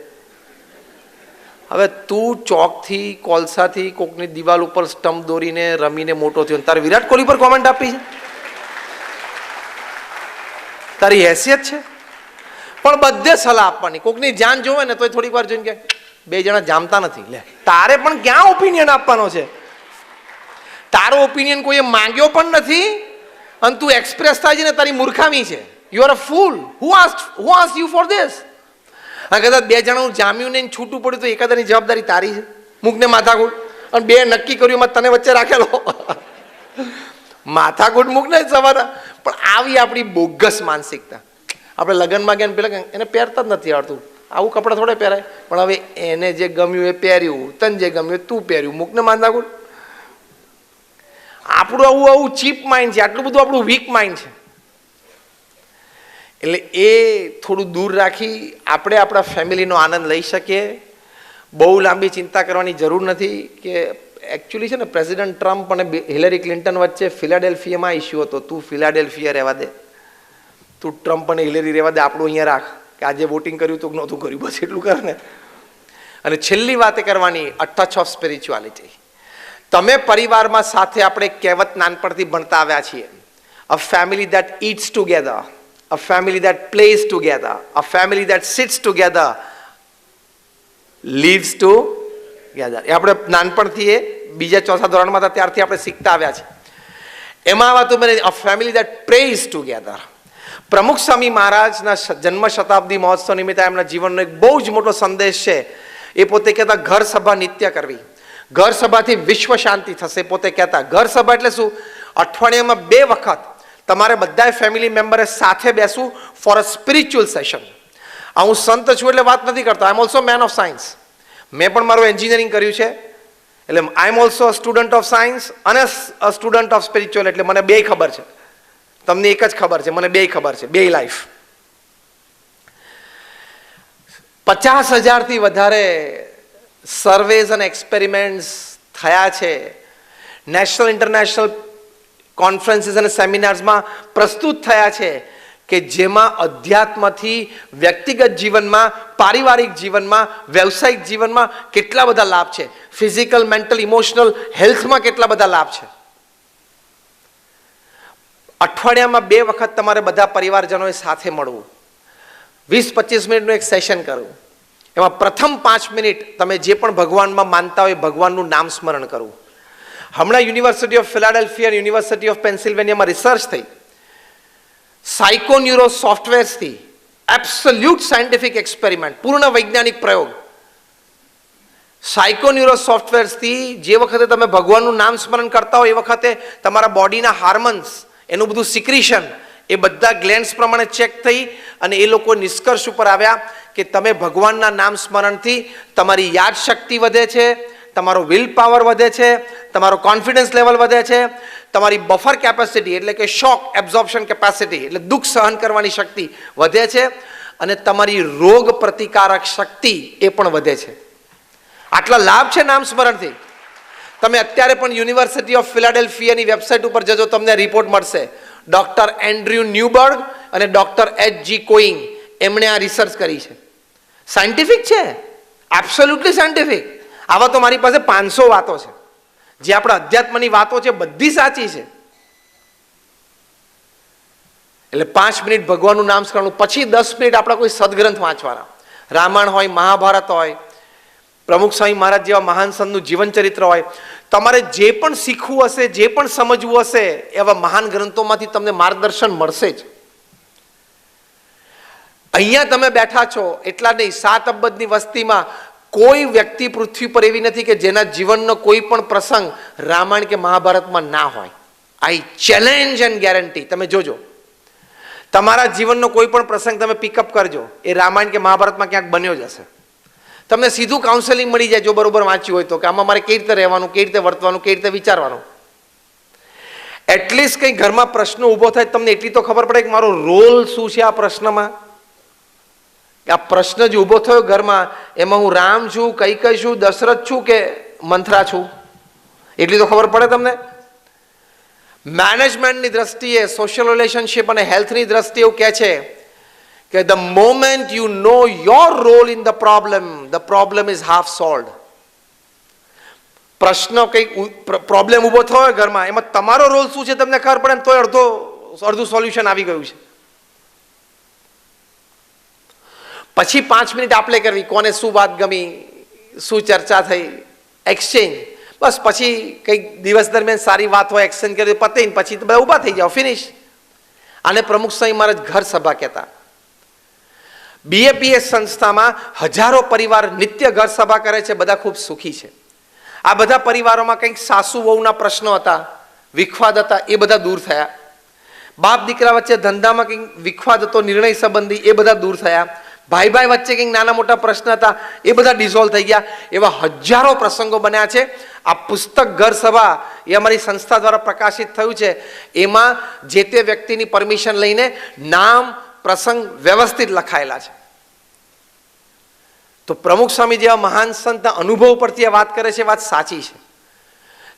હવે તું ચોકથી, કોલસાથી કોકની દિવાલ ઉપર સ્ટમ્પ દોરીને રમીને મોટો થયો, તારે વિરાટ કોહલી પર કોમેન્ટ આપી છે? તારી હેસિયત છે? પણ બધે સલાહ આપવાની. કોકની જાન જોવે ને તો થોડીક વાર જોઈને કે 2 જણા જામતા નથી. લે, તારે પણ ક્યાં ઓપિનિયન આપવાનો છે? તારો ઓપિનિયન કોઈએ માંગ્યો પણ નથી અને તું એક્સપ્રેસ થાય છે ને તારી મૂર્ખામી છે. You are a full. Who asked you for this? કદાચ 2 જણાનું જામ્યું નહીં, છૂટું પડ્યું તો એકાદાની જવાબદારી તારી છે. મૂકને માથાકૂટ. અને 2 નક્કી કર્યું એમાં તને વચ્ચે રાખેલો. માથાકૂટ મૂકને સવારે. પણ આવી આપણી બોગસ માનસિકતા. આપણે લગ્નમાં ગયા પેલા એને પહેરતા જ નથી આવડતું, આવું કપડાં થોડે પહેરાય. પણ હવે એને જે ગમ્યું એ પહેર્યું, તને જે ગમ્યું તું પહેર્યું, મૂકને માથાકૂટ. આપણું આવું ચીપ માઇન્ડ છે, આટલું બધું આપણું વીક માઇન્ડ છે. એટલે એ થોડું દૂર રાખી આપણે આપણા ફેમિલીનો આનંદ લઈ શકીએ. બહુ લાંબી ચિંતા કરવાની જરૂર નથી. કે એકચ્યુઅલી છે ને, પ્રેસિડન્ટ ટ્રમ્પ અને હિલેરી ક્લિન્ટન વચ્ચે ફિલાડેલ્ફિયામાં ઇસ્યુ હતો. તું ફિલાડેલ્ફિયા રહેવા દે, તું ટ્રમ્પ અને હિલેરી રહેવા દે, આપણું અહીંયા રાખ. કે આજે વોટિંગ કર્યું તો નહોતું કર્યું, બસ એટલું કર ને. અને છેલ્લી વાત કરવાની, અ ટચ ઓફ સ્પિરિચ્યુઆલિટી. તમે પરિવારમાં સાથે આપણે કહેવત નાનપણથી ભણતા આવ્યા છીએ, a family that it's together, a family that plays together, a family that sits together, lives together. એ આપણે નાનપણથી એ બીજા ચોથા ધોરણમાં હતા ત્યારથી આપણે શીખતા આવ્યા છે. એમાં આવા તો મને અ ફેમિલી દેટ પ્રેઝ ટુગેધર. પ્રમુખ સ્વામી મહારાજના જન્મ શતાબ્દી મહોત્સવ નિમિત્તે એમના જીવનનો એક બહુ જ મોટો સંદેશ છે. એ પોતે કહેતા ઘર સભા નિત્ય કરવી, ઘર સભાથી વિશ્વ શાંતિ થશે. પોતે કહેતા ઘર સભા એટલે શું? અઠવાડિયામાં 2 વખત તમારે બધાય ફેમિલી મેમ્બરે સાથે બેસવું ફોર અ સ્પિરિચ્યુઅલ સેશન. આ હું સંત છું એટલે વાત નથી કરતો, I am also man of science. મેં પણ મારું એન્જિનિયરિંગ કર્યું છે, એટલે I am also a student of science અને અ સ્ટુડન્ટ ઓફ સ્પિરિચ્યુઅલ. એટલે મને બેય ખબર છે. તમને એક જ ખબર છે, મને બેય ખબર છે, બેય લાઈફ. 50,000થી વધારે સર્વેઝ અને એક્સપેરિમેન્ટ્સ થયા છે. નેશનલ ઇન્ટરનેશનલ કોન્ફરન્સીસ અને સેમિનાર્સમાં પ્રસ્તુત થયા છે કે જેમાં અધ્યાત્મથી વ્યક્તિગત જીવનમાં, પારિવારિક જીવનમાં, વ્યવસાયિક જીવનમાં કેટલા બધા લાભ છે, ફિઝિકલ, મેન્ટલ, ઇમોશનલ હેલ્થમાં કેટલા બધા લાભ છે. અઠવાડિયામાં 2 વખત તમારે બધા પરિવારજનોએ સાથે મળવું, 20-25 મિનિટનું એક સેશન કરવું. એમાં પ્રથમ 5 મિનિટ તમે જે પણ ભગવાનમાં માનતા હોય ભગવાનનું નામ સ્મરણ કરવું. હમણાં યુનિવર્સિટી ઓફ ફિલાડેલ્ફિયા અને યુનિવર્સિટી ઓફ પેન્સિલ્વેનિયામાં રિસર્ચ થઈ. સાયકોન્યુરો સોફ્ટવેર્સથી એબ્સોલ્યુટ સાયન્ટિફિક એક્સપેરિમેન્ટ, પૂર્ણ વૈજ્ઞાનિક પ્રયોગ. સાયકોન્યુરો સોફ્ટવેર્સથી જે વખતે તમે ભગવાનનું નામ સ્મરણ કરતા હો એ વખતે તમારા બોડીના હાર્મોન્સ, એનું બધું સિક્રીશન, એ બધા ગ્લેન્ડ્સ પ્રમાણે ચેક થઈ અને એ લોકો નિષ્કર્ષ ઉપર આવ્યા કે તમે ભગવાનના નામ સ્મરણથી તમારી યાદ શક્તિ વધે છે, તમારો વિલ પાવર વધે છે, તમારો કોન્ફિડન્સ લેવલ વધે છે, તમારી બફર કેપેસિટી એટલે કે શોક એબ્ઝોર્પ્શન કેપેસિટી એટલે દુઃખ સહન કરવાની શક્તિ વધે છે, અને તમારી રોગ પ્રતિકારક શક્તિ એ પણ વધે છે. આટલા લાભ છે નામ સ્મરણથી. તમે અત્યારે પણ યુનિવર્સિટી ઓફ ફિલાડેલ્ફિયાની વેબસાઇટ ઉપર જજો, તમને રિપોર્ટ મળશે. ડોક્ટર એન્ડ્રયુ ન્યુબર્ગ અને ડોક્ટર H.G. કોઈંગ એમણે આ રિસર્ચ કરી છે. સાયન્ટિફિક છે, એબ્સોલ્યુટલી સાયન્ટિફિક. આવા તો મારી પાસે 500 વાતો છે. જે આપણા અધ્યાત્મની વાતો છે બધી સાચી છે. એટલે 5 મિનિટ ભગવાનનું નામ સ્મરણ, પછી 10 મિનિટ આપણા કોઈ સદગ્રંથ વાંચવાના. રામાયણ હોય, મહાભારત હોય, પ્રમુખ સ્વામી મહારાજ જેવા મહાન સંતનું જીવન ચરિત્ર હોય. તમારે જે પણ શીખવું હશે, જે પણ સમજવું હશે, એવા મહાન ગ્રંથોમાંથી તમને માર્ગદર્શન મળશે જ. અહીંયા તમે બેઠા છો એટલા નહીં, 7 અબજની વસ્તીમાં કોઈ વ્યક્તિ પૃથ્વી પર એવી નથી કે જેના જીવનનો કોઈ પણ પ્રસંગ રામાયણ કે મહાભારતમાં ના હોય. આઈ ચેલેન્જ એન્ડ ગેરંટી. તમે જોજો, તમારા જીવનનો કોઈ પણ પ્રસંગ તમે પિકઅપ કરજો, એ રામાયણ કે મહાભારતમાં ક્યાંક બન્યો જ હશે. તમને સીધું કાઉન્સેલિંગ મળી જાય જો બરોબર વાંચ્યું હોય તો, કે આમાં મારે કેવી રીતે રહેવાનું, કેવી રીતે વર્તવાનું, કેવી રીતે વિચારવાનું. એટલીસ્ટ કંઈ ઘરમાં પ્રશ્ન ઊભો થાય તમને એટલી તો ખબર પડે કે મારો રોલ શું છે આ પ્રશ્નમાં. આ પ્રશ્ન જે ઊભો થયો ઘરમાં, એમાં હું રામ છું, કૈકેયી છું, દશરથ છું કે મંથરા છું, એટલી તો ખબર પડે તમને. મેનેજમેન્ટની દ્રષ્ટિએ, સોશિયલ રિલેશનશિપ અને હેલ્થની દ્રષ્ટિએ એવું કહે છે કે the moment you know your role in the problem is half solved. પ્રશ્ન કંઈક પ્રોબ્લેમ ઊભો થયો હોય ઘરમાં, એમાં તમારો રોલ શું છે તમને ખબર પડે ને તોય અડધું સોલ્યુશન આવી ગયું છે. પછી 5 મિનિટ આપણે કરવી, કોને શું વાત ગમી, શું ચર્ચા થઈ, એક્સચેન્જ. બસ પછી કંઈક દિવસ દરમિયાન સારી વાત હોય, એક્સચેન્જ કરી પતે ને પછી બધા ઊભા થઈ જાઓ, ફિનિશ. આને પ્રમુખ સ્વામી મહારાજ ઘર સભા કહેતા. BAPS સંસ્થામાં હજારો પરિવાર નિત્ય ઘર સભા કરે છે, બધા ખૂબ સુખી છે. આ બધા પરિવારોમાં કંઈક સાસુ વહુના પ્રશ્નો હતા, વિખવાદ હતા, એ બધા દૂર થયા. બાપ દીકરા વચ્ચે ધંધામાં કંઈક વિખવાદ હતો, નિર્ણય સંબંધી, એ બધા દૂર થયા. ભાઈ ભાઈ વચ્ચે કંઈક નાના મોટા પ્રશ્ન હતા, એ બધા ડિઝોલ્વ થઈ ગયા. એવા હજારો પ્રસંગો બન્યા છે. આ પુસ્તક ઘર સભા એ અમારી સંસ્થા દ્વારા પ્રકાશિત થયું છે. એમાં જે તે વ્યક્તિની પરમિશન લઈને નામ, પ્રસંગ વ્યવસ્થિત લખાયેલા છે. તો પ્રમુખ સ્વામી જેવા મહાન સંતના અનુભવ પરથી આ વાત કરે છે, વાત સાચી છે.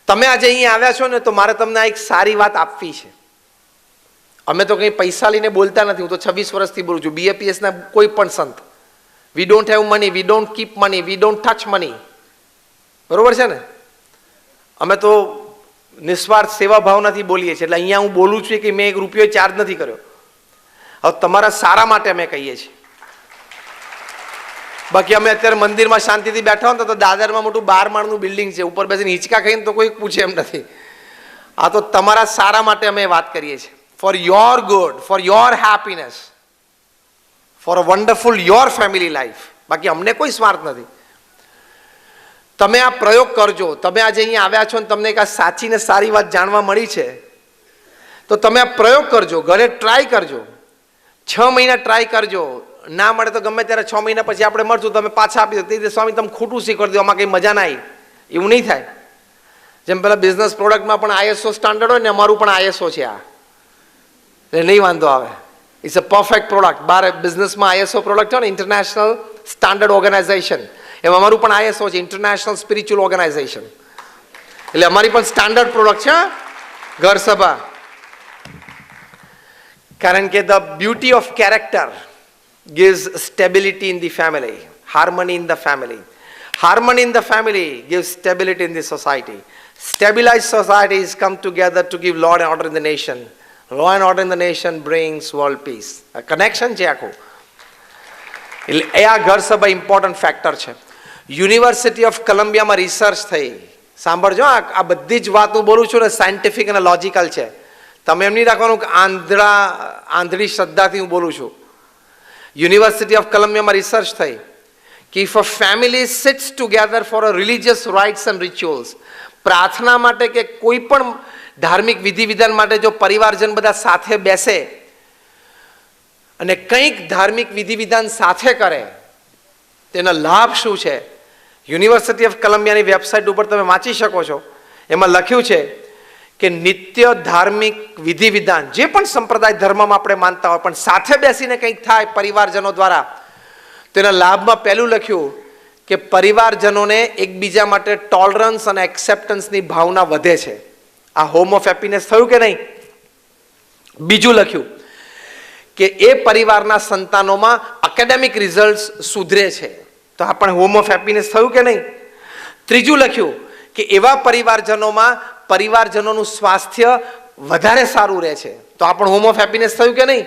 તમે આજે અહીંયા આવ્યા છો ને, તો મારે તમને આ એક સારી વાત આપવી છે. અમે તો કંઈ પૈસા લઈને બોલતા નથી, હું તો 26 વર્ષથી બોલું છું. BAPS ના કોઈ પણ સંત, we don't have money, we don't keep money, we don't touch money. બરોબર છે ને? અમે તો નિસ્વાર્થ સેવા ભાવનાથી બોલીએ છીએ. એટલે અહીંયા હું બોલું છું કે મેં 1 રૂપિયો ચાર્જ નથી કર્યો. હવે તમારા સારા માટે અમે કહીએ છીએ. બાકી અમે અત્યારે મંદિરમાં શાંતિથી બેઠા હોય તો દાદરમાં મોટું 12 માળનું બિલ્ડિંગ છે, ઉપર બેસીને હિંચકા ખાઈને તો કોઈ પૂછે એમ નથી. આ તો તમારા સારા માટે અમે વાત કરીએ છીએ. For your good, for your happiness, for a wonderful your family life. બાકી અમને કોઈ સ્વાર્થ નથી. તમે આ પ્રયોગ કરજો. તમે આજે અહીંયા આવ્યા છો ને તમને એક આ સાચી ને સારી વાત જાણવા મળી છે, તો તમે આ પ્રયોગ કરજો, ઘરે ટ્રાય કરજો. 6 મહિના ટ્રાય કરજો. ના મળે તો ગમે ત્યારે 6 મહિના પછી આપણે મળશું, તમે પાછા આપી દો. તે સ્વામી તમે ખોટું શીખવાડી દો, આમાં કંઈ મજા ના આવી. એવું નહીં થાય. જેમ પેલા બિઝનેસ પ્રોડક્ટમાં પણ ISO સ્ટાન્ડર્ડ હોય ને, અમારું પણ ISO છે આ, એટલે નહીં વાંધો આવે. It's a perfect product. બાર બિઝનેસમાં ISO પ્રોડક્ટ હોય ને, ઇન્ટરનેશનલ સ્ટાન્ડર્ડ ઓર્ગેનાઇઝેશન, એમાં અમારું પણ ISO છે, ઇન્ટરનેશનલ સ્પિરિચ્યુઅલ ઓર્ગેનાઇઝેશન. એટલે અમારી પણ સ્ટાન્ડર્ડ પ્રોડક્ટ છે ઘર સભા. કારણ કે the beauty of character gives stability in the family, harmony in the family. Harmony in the family gives stability in the society. Stabilized societies come together to give law and order in the nation. Law and order in the nation brings world peace. A connection છે આખું. એટલે એ આ ઘર સભા important factor છે. University of કોલંબિયામાં research થઈ. સાંભળજો, આ બધી જ વાત હું બોલું છું ને સાયન્ટિફિક અને લોજિકલ છે. તમે એમ નહીં રાખવાનું કે આંધળી શ્રદ્ધાથી હું બોલું છું. યુનિવર્સિટી ઓફ કોલંબિયામાં રિસર્ચ થઈ કે if a family sits together for a religious rites and rituals, પ્રાર્થના માટે કે કોઈ પણ ધાર્મિક વિધિ વિધાન માટે જો પરિવારજન બધા સાથે બેસે અને કંઈક ધાર્મિક વિધિ વિધાન સાથે કરે, તેનો લાભ શું છે? યુનિવર્સિટી ઓફ કોલંબિયાની વેબસાઇટ ઉપર તમે વાંચી શકો છો. એમાં લખ્યું છે કે નિત્ય ધાર્મિક વિધિ વિધાન જે પણ સંપ્રદાય ધર્મમાં આપણે માનતા હોય, પણ સાથે બેસીને કંઈક થાય પરિવારજનો દ્વારા, તેના લાભમાં પહેલું લખ્યું કે પરિવારજનોને એકબીજા માટે ટોલરન્સ અને એક્સેપ્ટન્સની ભાવના વધે છે. આ હોમ ઓફ હેપીનેસ થયું કે નહીં? બીજું લખ્યું કે એ પરિવારના સંતાનોમાં એકેડેમિક રિઝલ્ટ સુધરે છે. તો આ પણ હોમ ઓફ હેપીનેસ થયું કે નહીં? ત્રીજું લખ્યું કે એવા પરિવારજનોનું સ્વાસ્થ્ય વધારે સારું રહે છે. તો આ પણ હોમ ઓફ હેપીનેસ થયું કે નહીં?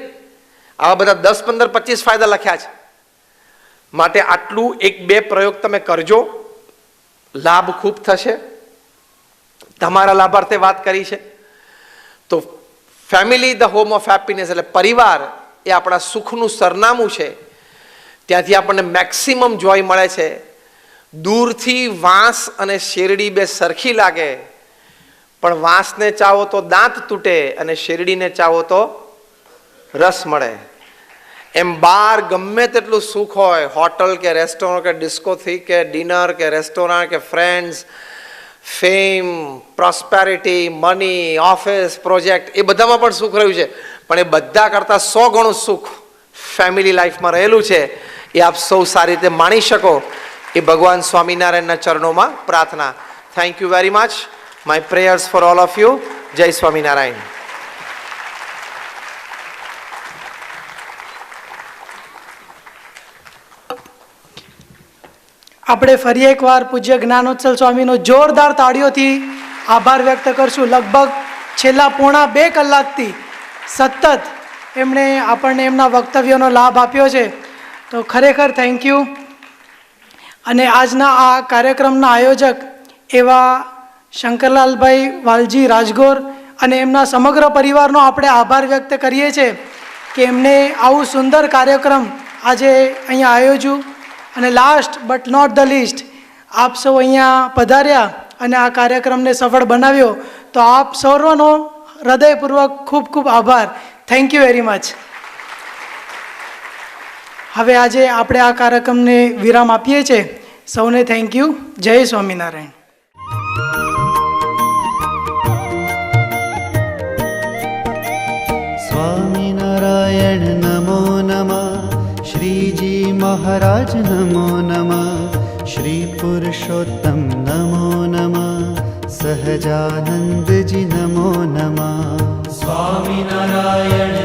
આવા બધા 10, 15, 25 ફાયદા લખ્યા છે. માટે આટલું 1-2 પ્રયોગ તમે કરજો, લાભ ખૂબ થશે. તમારા લાભાર્થે વાત કરી છે. તો family the home of happiness, એટલે પરિવાર એ આપણા સુખનું સરનામું છે. ત્યાંથી આપણને મેક્સિમમ જોય મળે છે. દૂરથી વાંસ અને શેરડી બે સરખી લાગે, પણ વાંસને ચાવો તો દાંત તૂટે અને શેરડીને ચાવો તો રસ મળે. એમ બહાર ગમે તેટલું સુખ હોય, હોટલ કે રેસ્ટોરન્ટ કે ડિસ્કોથી કે ડિનર કે રેસ્ટોરન્ટ કે friends, fame, prosperity, money, office, project, એ બધામાં પણ સુખ રહ્યું છે. પણ એ બધા કરતાં 100 ગણું સુખ ફેમિલી લાઈફમાં રહેલું છે. એ આપ સૌ સારી રીતે માણી શકો એ ભગવાન સ્વામિનારાયણના ચરણોમાં પ્રાર્થના. Thank you very much. My prayers for all of you. જય સ્વામિનારાયણ. આપણે ફરી એકવાર પૂજ્ય જ્ઞાનોત્સલ સ્વામીનો જોરદાર તાળીઓથી આભાર વ્યક્ત કરશું. લગભગ છેલ્લા 1.5-2 કલાકથી સતત એમણે આપણને એમના વક્તવ્યોનો લાભ આપ્યો છે. તો ખરેખર થેન્ક યુ. અને આજના આ કાર્યક્રમના આયોજક એવા શંકરલાલભાઈ વાલજી રાજગોર અને એમના સમગ્ર પરિવારનો આપણે આભાર વ્યક્ત કરીએ છીએ કે એમને આવું સુંદર કાર્યક્રમ આજે અહીંયા આયોજ્યું. અને last but not the least, આપ સૌ અહીંયા પધાર્યા અને આ કાર્યક્રમને સફળ બનાવ્યો. તો આપ સૌનો હૃદયપૂર્વક ખૂબ ખૂબ આભાર. Thank you very much. હવે આજે આપણે આ કાર્યક્રમને વિરામ આપીએ છીએ. સૌને થેન્ક યુ. જય સ્વામિનારાયણ. સ્વામિનારાયણ નમો નમઃ. શ્રીજી મહારાજ નમો નમઃ. શ્રી પુરુષોત્તમ નમો નમઃ. સહજાનંદજી નમો નમઃ. સ્વામિનારાયણ